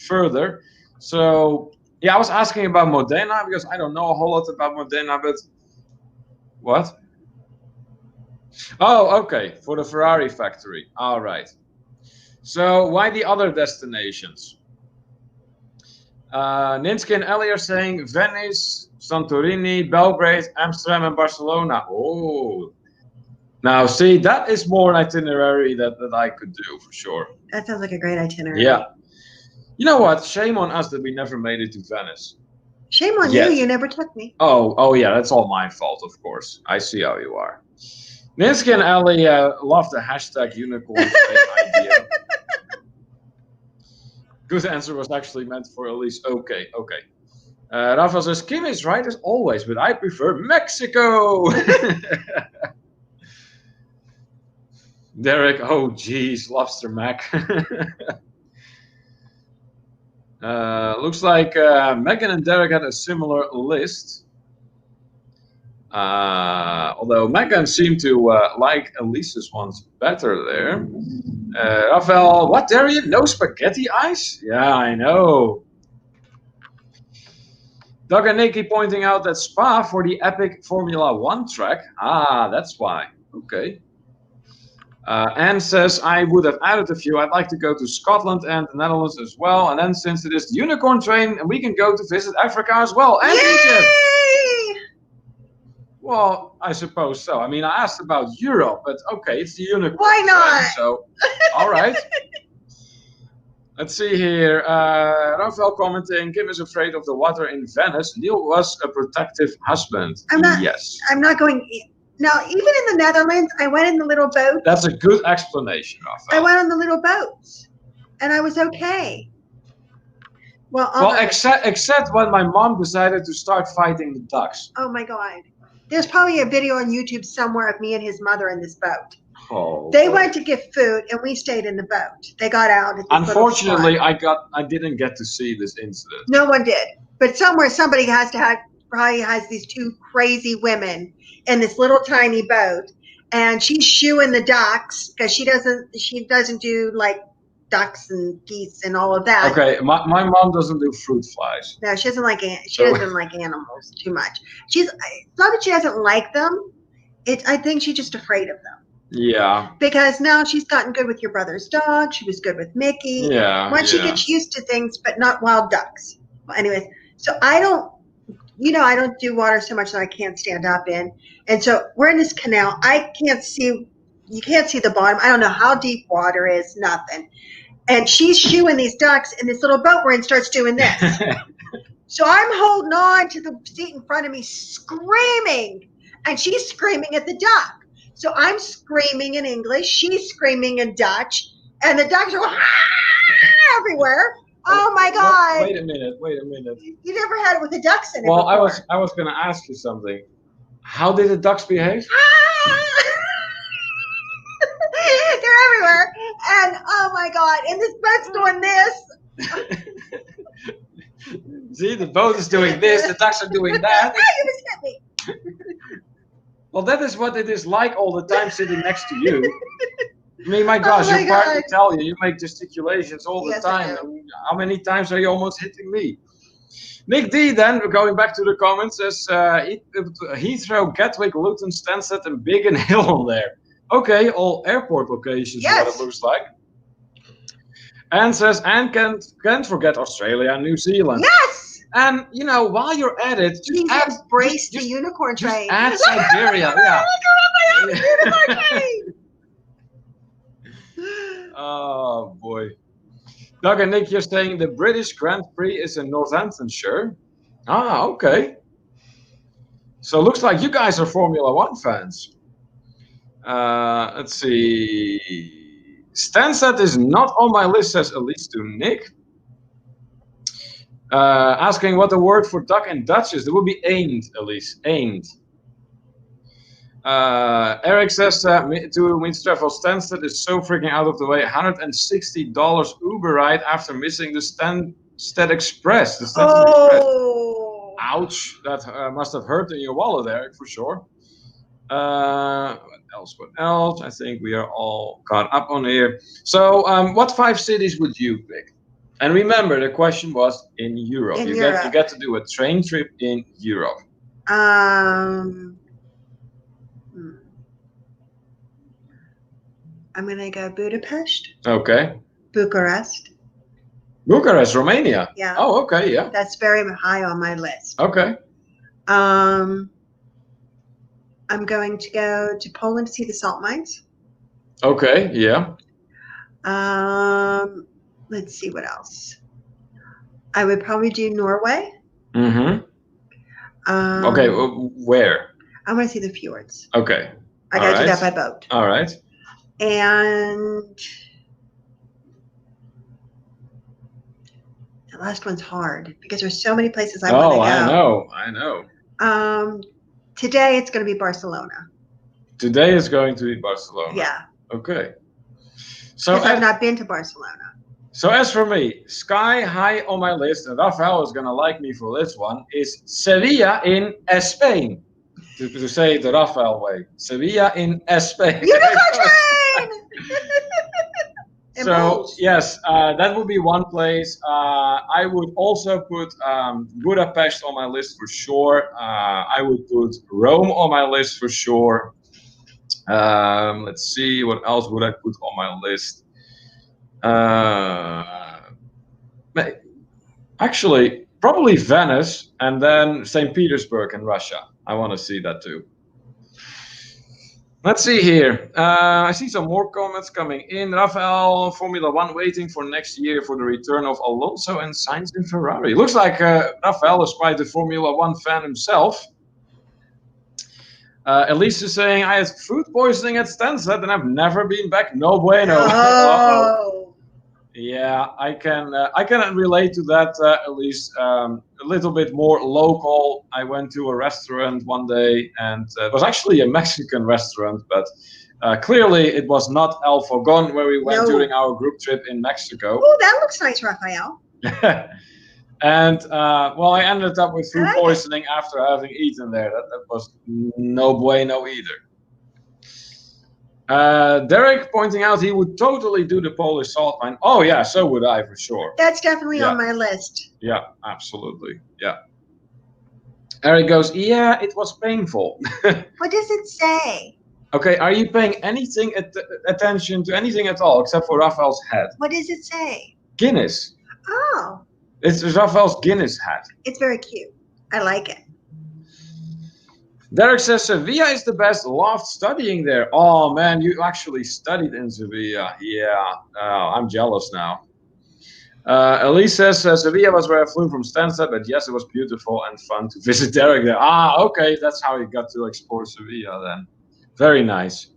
further. So, yeah, I was asking about Modena because I don't know a whole lot about Modena, but what? Oh, okay, for the Ferrari factory. All right. So why the other destinations? Ninsky and Ellie are saying Venice, Santorini, Belgrade, Amsterdam, and Barcelona. Oh, now see, that is more an itinerary that I could do for sure. That sounds like a great itinerary. Yeah. You know what? Shame on us that we never made it to Venice. Shame on Yet. you never took me. Oh yeah, that's all my fault, of course. I see how you are. Ninsky and Ellie love the hashtag unicorn idea. Good answer was actually meant for Elise. Okay. Rafa says, Kim is right as always, but I prefer Mexico. Derek, oh geez, lobster mac. Looks like Megan and Derek had a similar list. Although Megan seemed to like Elise's ones better there. Raphael, what, Darian? No spaghetti ice? Yeah, I know. Doug and Nikki pointing out that Spa for the epic Formula 1 track. Ah, that's why. Okay. Anne says, I would have added a few. I'd like to go to Scotland and the Netherlands as well. And then since it is the unicorn train, we can go to visit Africa as well. And Egypt. Well, I suppose so. I mean, I asked about Europe, but okay, it's the unicorn. Why not? Train, so, all right. Let's see here. Raphael commenting, Kim is afraid of the water in Venice. Neil was a protective husband. Yes. I'm not going. No, even in the Netherlands, I went in the little boat. That's a good explanation, Raphael. I went on the little boats, and I was okay. Well, except when my mom decided to start fighting the ducks. Oh my God. There's probably a video on YouTube somewhere of me and his mother in this boat. Oh. They went to get food, and we stayed in the boat. They got out. At this Unfortunately, I didn't get to see this incident. No one did. But somewhere, somebody has to have probably has these two crazy women in this little tiny boat, and she's shooing the ducks because she doesn't do like ducks and geese and all of that. Okay, my mom doesn't do fruit flies. No, she doesn't like doesn't like animals too much. It's not that she doesn't like them. I think she's just afraid of them. Yeah. Because now she's gotten good with your brother's dog. She was good with Mickey. Yeah. Once she gets used to things, but not wild ducks. Well, anyways, so I don't do water so much that I can't stand up in. And so we're in this canal. You can't see the bottom. I don't know how deep water is, nothing. And she's shooing these ducks, and this little boat we're in starts doing this. So I'm holding on to the seat in front of me, screaming, and she's screaming at the duck. So I'm screaming in English, she's screaming in Dutch, and the ducks are everywhere. Oh my God! Wait a minute. You never had it with the ducks in it. Well, before. I was going to ask you something. How did the ducks behave? They're everywhere, and oh my God! And this boat's doing this. See, the boat is doing this, the ducks are doing that. You just hit me. Well, that is what it is like all the time sitting next to you. I mean, my gosh, my you're part God. Italian. You make gesticulations all the Yes, I time. do. I mean, how many times are you almost hitting me? Nick D, then, going back to the comments, says Heathrow, Gatwick, Luton, Stansted, and Biggin Hill on there. Okay, all airport locations, Yes. what it looks like. And says, and can't forget Australia and New Zealand. Yes. And, while you're at it, She's embraced the unicorn just train. add Siberia. Yeah. Unicorn train. Oh, boy. Doug and Nick, you're saying the British Grand Prix is in Northamptonshire. Ah, okay. So it looks like you guys are Formula One fans. Let's see. Stansted is not on my list, says Elise to Nick. Asking what the word for duck in Dutch is. It would be eend, Elise. Eend. Eric says to Means Travel, Stansted is so freaking out of the way. $160 Uber ride after missing the Stansted Express. The Stansted Express. Ouch. That must have hurt in your wallet, Eric, for sure. What else? I think we are all caught up on here. So what 5 cities would you pick? And remember, the question was in Europe. You get to do a train trip in Europe. I'm gonna go Budapest. Okay. Bucharest. Bucharest, Romania. Yeah. Oh, okay, yeah. That's very high on my list. Okay. I'm going to go to Poland to see the salt mines. Okay, yeah. Let's see what else. I would probably do Norway. Mm-hmm. Okay, where? I want to see the fjords. Okay. I got to do that by boat. All right. And the last one's hard because there's so many places I want to go. I know. Today it's going to be Barcelona. Today is going to be Barcelona. Yeah. Okay. So I've not been to Barcelona. So as for me, sky high on my list, and Rafael is going to like me for this one, is Sevilla in Spain. To say it the Rafael way. Sevilla in Spain. Unicorn train! So, yes, that would be one place. I would also put Budapest on my list for sure. I would put Rome on my list for sure. Let's see, what else would I put on my list? Actually, probably Venice and then St. Petersburg in Russia. I want to see that too. Let's see here. I see some more comments coming in. Rafael, Formula One waiting for next year for the return of Alonso and Sainz in Ferrari. Looks like Rafael is quite a Formula One fan himself. Elise is saying, I had food poisoning at Stansted and I've never been back. No bueno. Oh. Yeah, I can relate to that, Elise. A little bit more local. I went to a restaurant one day, and it was actually a Mexican restaurant, but clearly it was not El Fogon where we went during our group trip in Mexico. Oh, that looks nice, Rafael. And well, I ended up with food I like it. poisoning after having eaten there. That was no bueno either. Derek pointing out he would totally do the Polish salt mine. Oh yeah, so would I for sure. That's definitely Yeah. on my list. Yeah, absolutely. Yeah. Eric goes, yeah, it was painful. What does it say? Okay, are you paying anything attention to anything at all except for Raphael's head? What does it say? Guinness. Oh, It's Raphael's Guinness hat. it's very cute. I like it. Derek says Sevilla is the best. Loved studying there. Oh man, you actually studied in Sevilla. Yeah, I'm jealous now. Elise says Sevilla was where I flew from Stansted, but yes, it was beautiful and fun to visit Derek there. Ah, okay, that's how you got to explore Sevilla then. Very nice.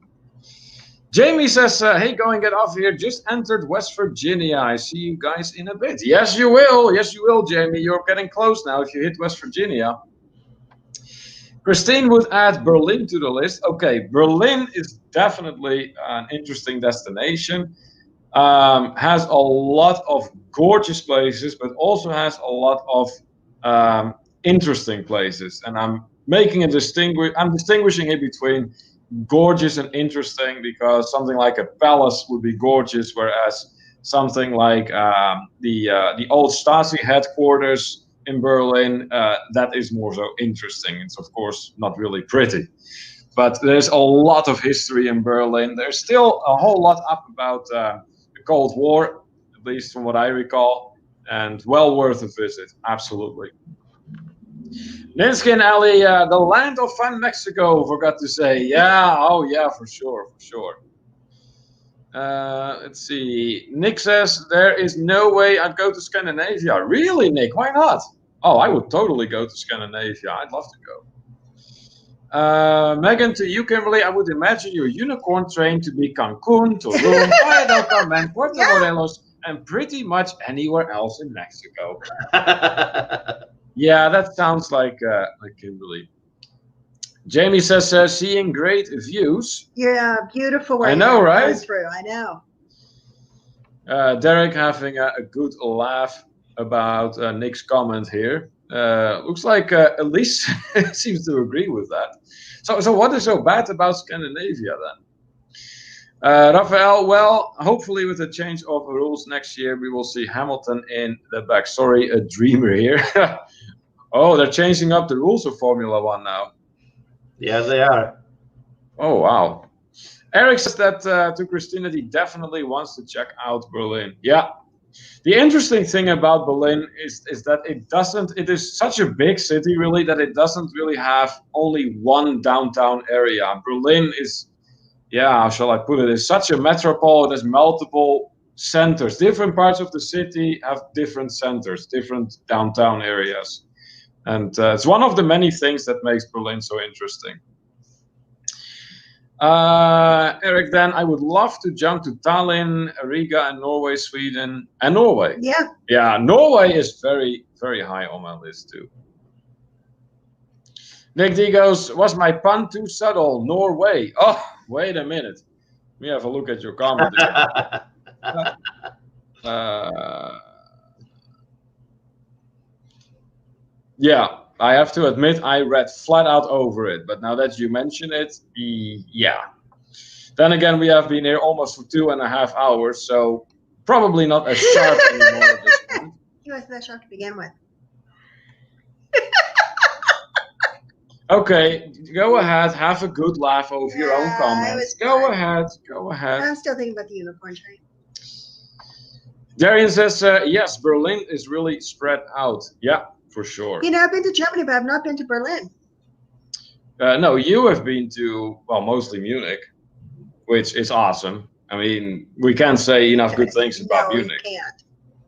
Jamie says, hey, go and get off here. Just entered West Virginia. I see you guys in a bit. Yes, you will. Yes, you will, Jamie. You're getting close now if you hit West Virginia. Christine would add Berlin to the list. Okay, Berlin is definitely an interesting destination. Has a lot of gorgeous places, but also has a lot of interesting places. And I'm distinguishing it between gorgeous and interesting, because something like a palace would be gorgeous, whereas something like the old Stasi headquarters in Berlin, that is more so interesting. It's of course not really pretty, but there's a lot of history in Berlin. There's still a whole lot up about the Cold War, at least from what I recall, and well worth a visit, absolutely. Ninsky and Ali, the land of fun Mexico, forgot to say. Yeah, oh yeah, for sure, for sure. Let's see. Nick says, there is no way I'd go to Scandinavia. Really, Nick? Why not? Oh, I would totally go to Scandinavia. I'd love to go. Megan, to you, Kimberly, I would imagine your unicorn train to be Cancun, Tulum, Playa del Carmen, Puerto Morelos, and pretty much anywhere else in Mexico. Yeah, that sounds like Kimberly. Jamie says, seeing great views. Yeah, beautiful. I know, right? Through. I know. Derek having a good laugh about Nick's comment here. Looks like Elise seems to agree with that. So what is so bad about Scandinavia then? Raphael, well, hopefully with a change of rules next year, we will see Hamilton in the back. Sorry, a dreamer here. Oh, they're changing up the rules of Formula One now. Yes, they are. Oh, wow. Eric says that to Christina, he definitely wants to check out Berlin. Yeah. The interesting thing about Berlin is that it is such a big city, really, that it doesn't really have only one downtown area. Berlin is, yeah, how shall I put it, is such a metropole. It has multiple centers. Different parts of the city have different centers, different downtown areas. And it's one of the many things that makes Berlin so interesting. Eric, then I would love to jump to Tallinn, Riga, and Norway, Sweden, and Norway. Yeah. Yeah, Norway is very, very high on my list too. Nick D goes, was my pun too subtle? Norway. Oh, wait a minute. Let me have a look at your comment. Yeah, I have to admit I read flat out over it, but now that you mention it, yeah. Then again, we have been here almost for 2.5 hours, so probably not as sharp anymore at this point. He wasn't that sharp to begin with. Okay, go ahead, have a good laugh over your own Yeah, comments. it was Go fun. ahead, go ahead. I'm still thinking about the unicorn train. Darian says, yes, Berlin is really spread out. Yeah, for sure. You know, I've been to Germany, but I've not been to Berlin. No, you have been to, well, mostly Munich, which is awesome. I mean, we can't say enough good things about No, Munich. you can't.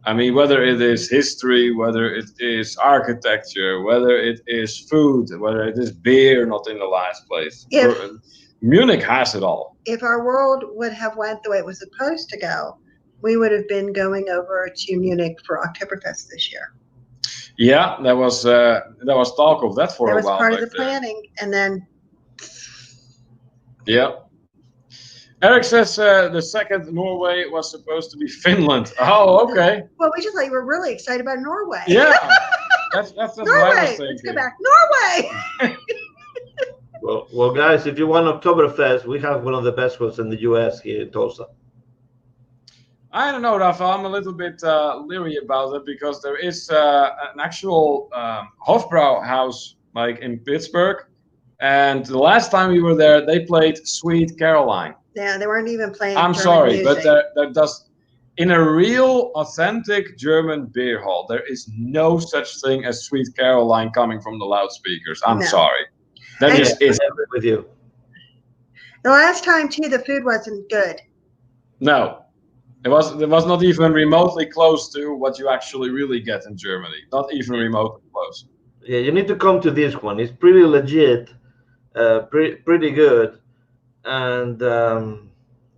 I mean, whether it is history, whether it is architecture, whether it is food, whether it is beer, not in the last place. Munich has it all. If our world would have went the way it was supposed to go, we would have been going over to Munich for Oktoberfest this year. Yeah, there was talk of that for a while. That was part of back the there. planning, and then Yeah. Eric says the second Norway was supposed to be Finland. Oh, okay. Well, we just like we're really excited about Norway. Yeah, that's what I was Norway. thinking. Let's go back. Norway. Well, guys, if you want Oktoberfest, we have one of the best ones in the U.S. here in Tulsa. I don't know, Rafa. I'm a little bit leery about it because there is an actual Hofbrau house like in Pittsburgh, and the last time we were there, they played Sweet Caroline. Yeah, they weren't even playing. I'm German sorry, music. but there does in a real, authentic German beer hall, there is no such thing as Sweet Caroline coming from the loudspeakers. I'm No. sorry. That And- just is with you. The last time too, the food wasn't good. no. It was not even remotely close to what you actually really get in Germany. Not even remotely close. Yeah, you need to come to this one. It's pretty legit, pretty good. And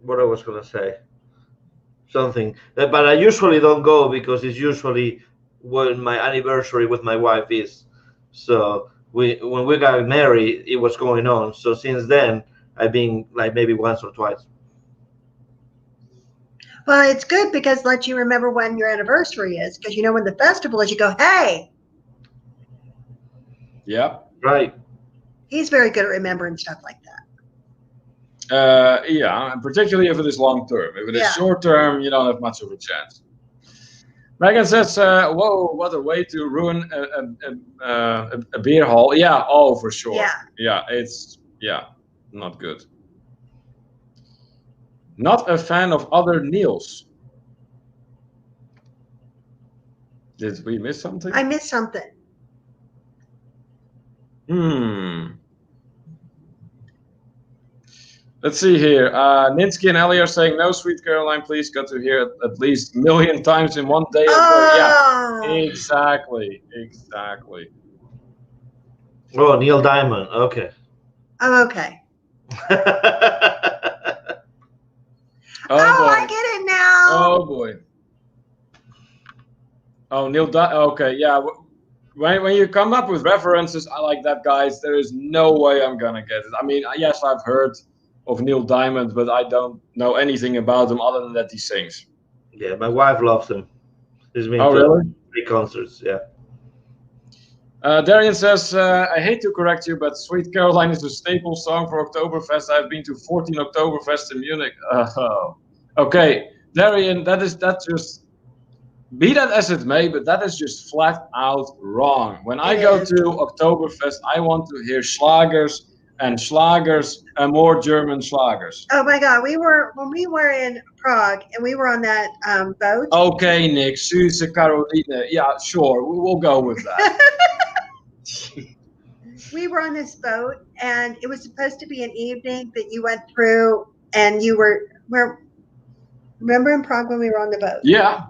what I was gonna say, something. But I usually don't go because it's usually when my anniversary with my wife is. So when we got married, it was going on. So since then, I've been like maybe once or twice. Well, it's good because it lets you remember when your anniversary is. Because you know when the festival is, you go, hey. Yeah. Right. He's very good at remembering stuff like that. Yeah, and particularly if it is long term. If it is Yeah. short term, you don't have much of a chance. Megan says, "Whoa, what a way to ruin a beer hall." Yeah, oh, for sure. Yeah. It's not good. Not a fan of other Neils. Did we miss something? I missed something. Let's see here. Ninsky and Ellie are saying, no, Sweet Caroline, please. Got to hear it at least a million times in one day. Oh. Yeah, exactly. Oh, Neil Diamond. Okay. Oh, okay. Oh, I boy. get it now. Oh, boy. Oh, okay, yeah. When you come up with references like that, guys, there is no way I'm going to get it. I mean, yes, I've heard of Neil Diamond, but I don't know anything about him other than that he sings. Yeah, my wife loves him. He's been Oh, to really? 3 concerts. Yeah. Darian says, I hate to correct you, but Sweet Caroline is a staple song for Oktoberfest. I've been to 14 Oktoberfest in Munich. Okay, Darian, that just, be that as it may, but that is just flat out wrong. When I go to Oktoberfest, I want to hear schlagers and more German schlagers. Oh my God, when we were in Prague and we were on that boat. Okay, Nick, Süße Caroline. Yeah, sure, we'll go with that. We were on this boat, and it was supposed to be an evening that you went through, and you remember in Prague when we were on the boat? Yeah.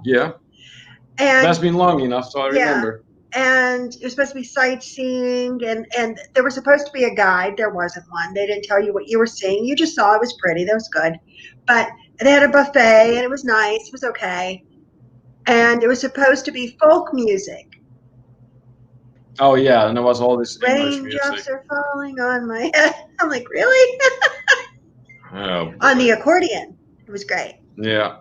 And That's been long enough, so I remember. And it was supposed to be sightseeing, and there was supposed to be a guide. There wasn't one. They didn't tell you what you were seeing. You just saw it was pretty. That was good. But they had a buffet, and it was nice. It was okay. And it was supposed to be folk music. Oh, yeah, and there was all this English Raindrops music. are falling on my head. I'm like, really? Oh, On the accordion. It was great. yeah.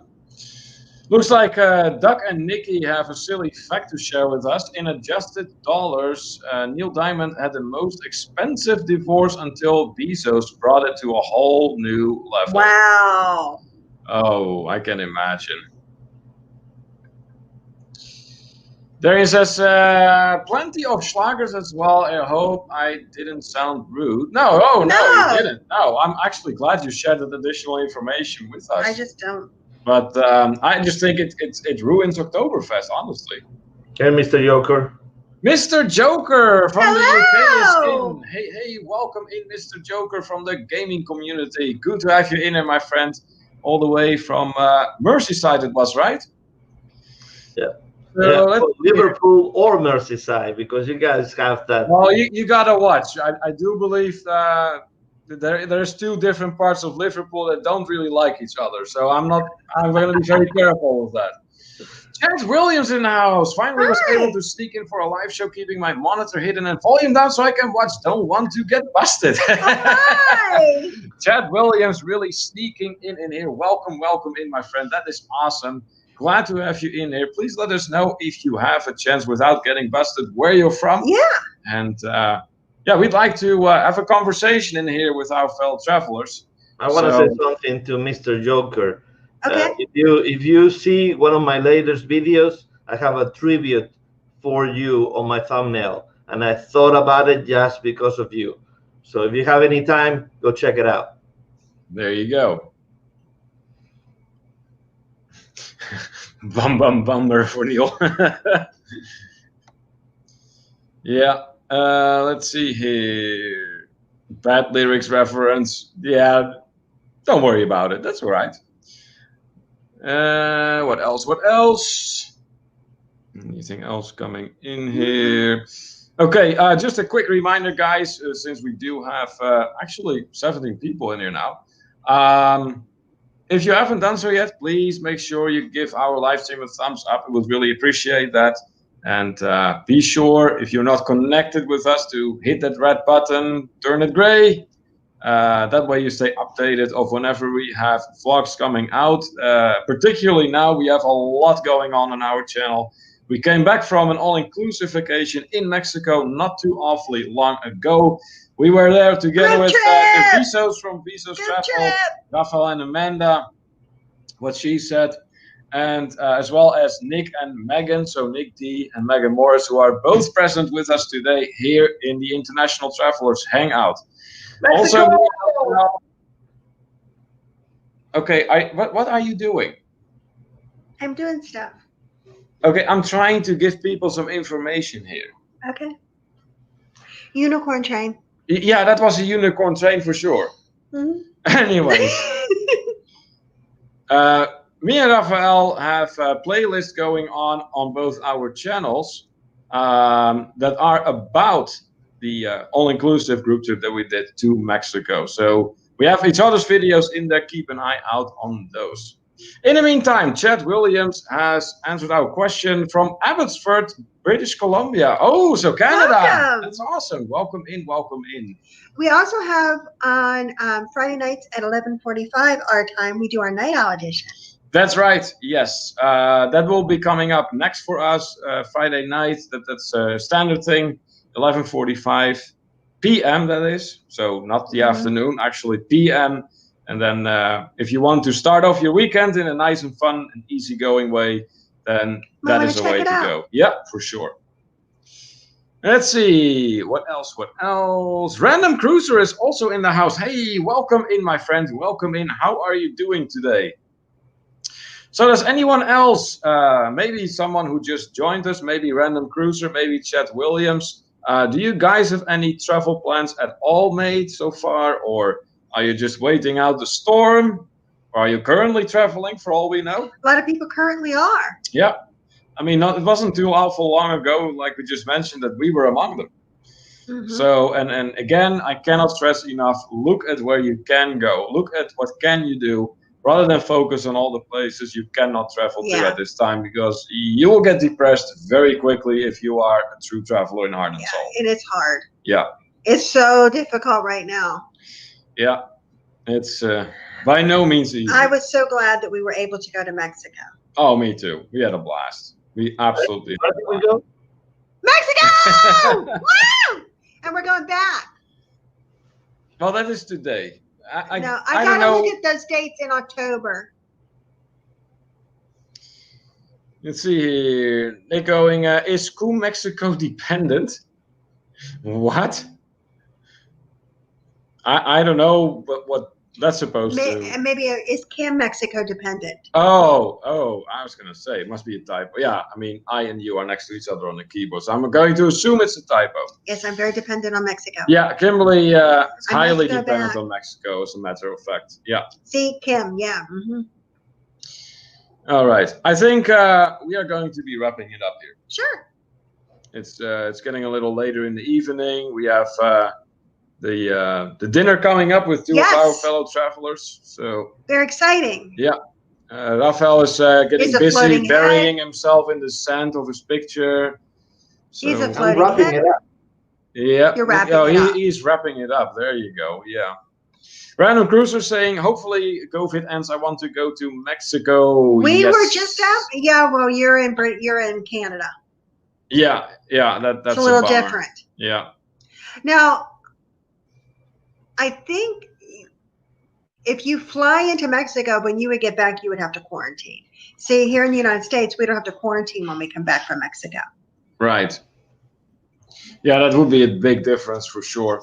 Looks like Doug and Nikki have a silly fact to share with us. In adjusted dollars, Neil Diamond had the most expensive divorce until Bezos brought it to a whole new level. Wow. Oh, I can imagine. Darian says, plenty of schlagers as well. I hope I didn't sound rude. No, you didn't. No, I'm actually glad you shared that additional information with us. I just don't. But I just think it ruins Oktoberfest, honestly. Hey, Mr. Joker. Mr. Joker from the Hello! UK is in. Hey, welcome in, Mr. Joker from the gaming community. Good to have you in here, my friend. All the way from Merseyside, it was, right? Yeah. So Liverpool or Merseyside, because you guys have that. Well, you gotta watch. I do believe there's 2 different parts of Liverpool that don't really like each other. So I'm going to be very careful with that. Chad Williams in the house. Finally was Hi. able to sneak in for a live show, keeping my monitor hidden and volume down so I can watch. Don't want to get busted. Hi. Chad Williams really sneaking in here. Welcome in, my friend. That is awesome. Glad to have you in here. Please let us know if you have a chance without getting busted where you're from. Yeah. And yeah, we'd like to have a conversation in here with our fellow travelers. I want to So- say something to Mr. Joker. Okay. If you see one of my latest videos, I have a tribute for you on my thumbnail, and I thought about it just because of you. So if you have any time, go check it out. There you go. Bummer for Neil. Yeah. Let's see here. Bad lyrics reference. Yeah. Don't worry about it. That's all right. What else? What else? Anything else coming in here? Okay, just a quick reminder, guys, since we do have actually 17 people in here now. If you haven't done so yet, please make sure you give our live stream a thumbs up. We would really appreciate that. And be sure, if you're not connected with us, to hit that red button, turn it gray. That way you stay updated of whenever we have vlogs coming out. Particularly now, we have a lot going on our channel. We came back from an all-inclusive vacation in Mexico not too awfully long ago. We were there together Good with the trip! Visos from Visos Good Travel, trip. Rafael and Amanda, what she said, and as well as Nick and Megan, so Nick D and Megan Morris, who are both present with us today here in the International Travelers Hangout. Also, okay, what are you doing? I'm doing stuff. Okay, I'm trying to give people some information here. Okay. Unicorn train. Yeah, that was a unicorn train for sure. Mhm. Anyways, me and Rafael have a playlist going on both our channels that are about the all-inclusive group trip that we did to Mexico. So we have each other's videos in there. Keep an eye out on those. In the meantime, Chad Williams has answered our question from Abbotsford, British Columbia. Oh, so Canada. Welcome. That's awesome. Welcome in, welcome in. We also have on Friday nights at 11:45 our time, we do our night owl edition. That's right. Yes, that will be coming up next for us Friday night. That's a standard thing. 11:45 p.m. That is. So not the afternoon, actually p.m. And then if you want to start off your weekend in a nice and fun and easygoing way, then that is the way to go. Yeah, for sure. Let's see. What else? What else? Random Cruiser is also in the house. Hey, welcome in, my friend. Welcome in. How are you doing today? So does anyone else, maybe someone who just joined us, maybe Random Cruiser, maybe Chad Williams, do you guys have any travel plans at all made so far, or are you just waiting out the storm? Or are you currently traveling for all we know? A lot of people currently are. Yeah. I mean, it wasn't too awful long ago, like we just mentioned, that we were among them. Mhm. So, and again, I cannot stress enough, look at where you can go. Look at what can you do, rather than focus on all the places you cannot travel to at this time, because you will get depressed very quickly if you are a true traveler in heart and soul. And it's hard. Yeah. It's so difficult right now. Yeah. It's by no means easy. I was so glad that we were able to go to Mexico. Oh, me too. We had a blast. We absolutely Where did we go? Mexico! Woo! And we're going back. Well, that is today. I I don't gotta know. look at those dates in October. Let's see here. They're going, is Cool Mexico dependent? What? I don't know what that's supposed to. Maybe is Kim Mexico dependent? Oh, I was going to say, it must be a typo. Yeah, I mean, I and you are next to each other on the keyboard, so I'm going to assume it's a typo. Yes, I'm very dependent on Mexico. Yeah, Kimberly is highly go dependent back. on Mexico, as a matter of fact. Yeah. See, Kim, yeah. Mm-hmm. All right. I think we are going to be wrapping it up here. Sure. It's getting a little later in the evening. We have the dinner coming up with two of our fellow travelers. So They're exciting. yeah, Rafael is getting He's a busy floating burying himself in the sand of his picture. He's a So, I'm floating wrapping head. it up. yeah, You're wrapping oh, it up. he's wrapping it up. There you go. Yeah. Random Cruiser saying, hopefully COVID ends. I want to go to Mexico. We Yes. were just out. Yeah, well, you're in Canada. Yeah, that's It's a little bummer. different. Yeah. Now, I think if you fly into Mexico, when you would get back, you would have to quarantine. See, here in the United States, we don't have to quarantine when we come back from Mexico. Right. Yeah, that would be a big difference for sure.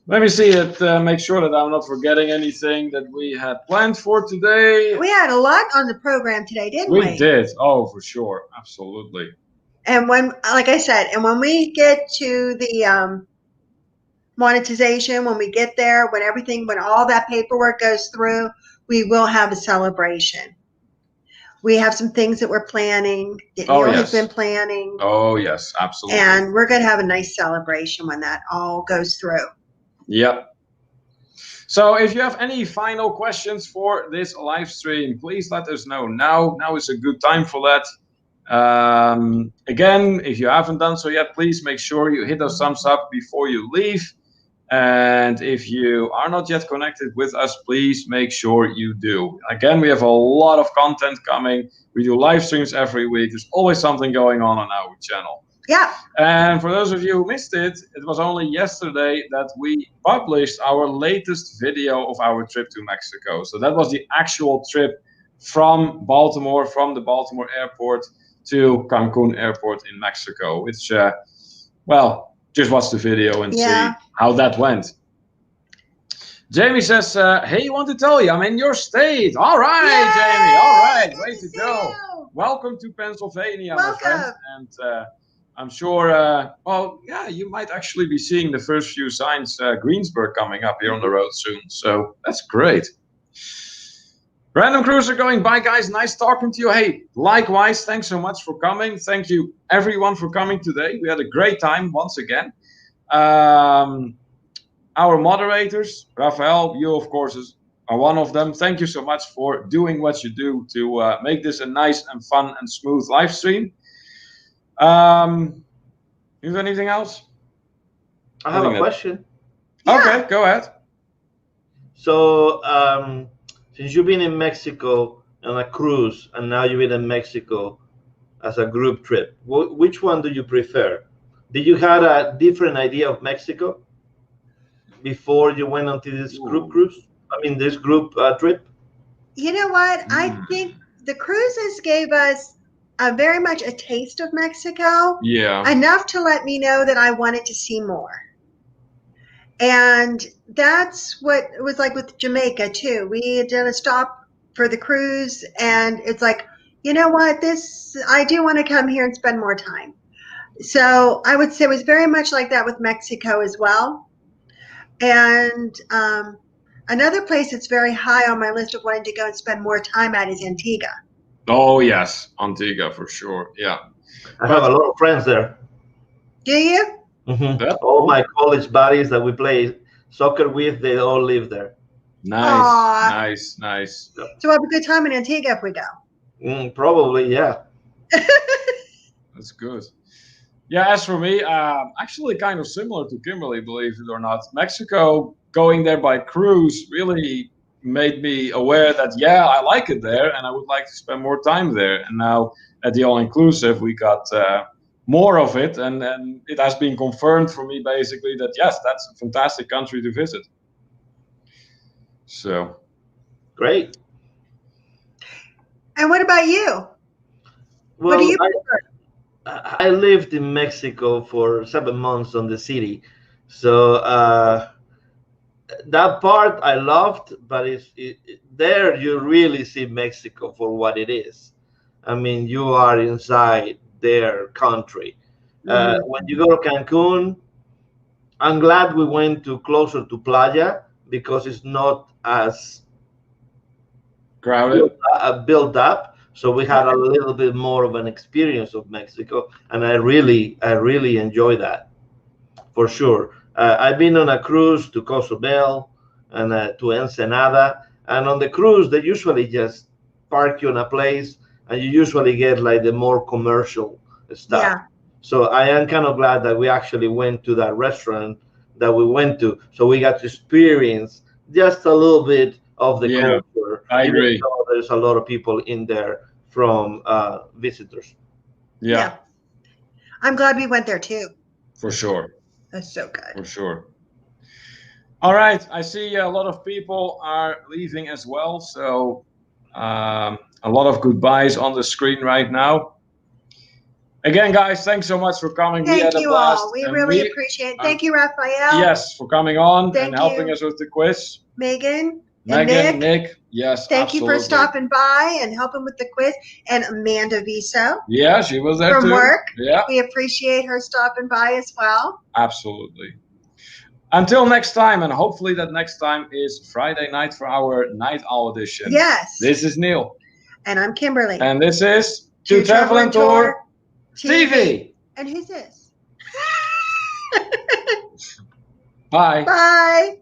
Let me see it. Make sure that I'm not forgetting anything that we had planned for today. We had a lot on the program today, didn't we? We did. Oh, for sure. Absolutely. And when, like I said, and when we get to the monetization, when we get there, when all that paperwork goes through, we will have a celebration. We have some things that we're planning, that Oh, Neil yes. has been planning. Oh, yes, absolutely. And we're going to have a nice celebration when that all goes through. Yep. So if you have any final questions for this live stream, please let us know now. Now is a good time for that. Again, if you haven't done so yet, please make sure you hit those thumbs up before you leave. And if you are not yet connected with us, please make sure you do. Again, we have a lot of content coming. We do live streams every week. There's always something going on our channel. Yeah. And for those of you who missed it, it was only yesterday that we published our latest video of our trip to Mexico. So that was the actual trip from Baltimore, from the Baltimore airport to Cancun airport in Mexico, which, well, just watch the video and see how that went. Jamie says, hey, you want to tell you, I'm in your state. All right, Yay! Jamie. All right. Good Way to to see go. you. Welcome to Pennsylvania, Welcome. my friend. And I'm sure, well, yeah, you might actually be seeing the first few signs, Greensburg coming up here on the road soon. So that's great. Random Cruiser going, bye guys, nice talking to you. Hey, likewise, thanks so much for coming. Thank you everyone for coming today. We had a great time once again. Our moderators, Rafael, you of course are one of them. Thank you so much for doing what you do to make this a nice and fun and smooth live stream. You have anything else? I have a question. Okay, go ahead. So, since you've been in Mexico on a cruise, and now you've been in Mexico as a group trip, which one do you prefer? Did you have a different idea of Mexico before you went onto this group cruise? I mean, this group trip? You know what? I think the cruises gave us very much a taste of Mexico. Yeah. Enough to let me know that I wanted to see more. And that's what it was like with Jamaica too. We did a stop for the cruise, and it's like, you know what, I do want to come here and spend more time. So I would say it was very much like that with Mexico as well. And another place that's very high on my list of wanting to go and spend more time at is Antigua. Oh yes, Antigua for sure. Yeah. I have a lot of friends there. Do you? Mm-hmm. Yeah. All my college buddies that we play soccer with, they all live there. Nice, Aww. nice. So we'll have a good time in Antigua if we go. Probably, yeah. That's good. Yeah, as for me, actually kind of similar to Kimberly, believe it or not. Mexico, going there by cruise really made me aware that, yeah, I like it there and I would like to spend more time there. And now at the all-inclusive, we got more of it. And it has been confirmed for me, basically, that, yes, that's a fantastic country to visit. So. Great. And what about you? Well, what do you prefer? I lived in Mexico for 7 months on the city. So that part I loved, but there you really see Mexico for what it is. I mean, you are inside their country. When you go to Cancun, I'm glad we went closer to Playa because it's not as crowded, built up. So we had a little bit more of an experience of Mexico, and I really enjoy that, for sure. I've been on a cruise to Cozumel and to Ensenada, and on the cruise they usually just park you in a place, and you usually get like the more commercial stuff. Yeah. So I am kind of glad that we actually went to that restaurant that we went to, so we got to experience just a little bit of the Yeah, culture. I even agree. though there's a lot of people in there from visitors. Yeah, I'm glad we went there too. for sure. That's so good. For sure. All right, I see a lot of people are leaving as well, so a lot of goodbyes on the screen right now. Again, guys, thanks so much for coming. We Thank had a you blast. all. We and really appreciate it. Thank you, Raphael. Yes, for coming on Thank and helping you. us with the quiz. Megan. Megan, Nick. Nick, yes, Thank you absolutely. for stopping by and helping with the quiz. And Amanda Viso Yeah, she was there from too. work. Yeah, We appreciate her stopping by as well. absolutely. Until next time, and hopefully that next time is Friday night for our Night Owl edition. Yes. This is Neil. And I'm Kimberly. And this is To Travel and Tour TV. And who's this? Bye. Bye.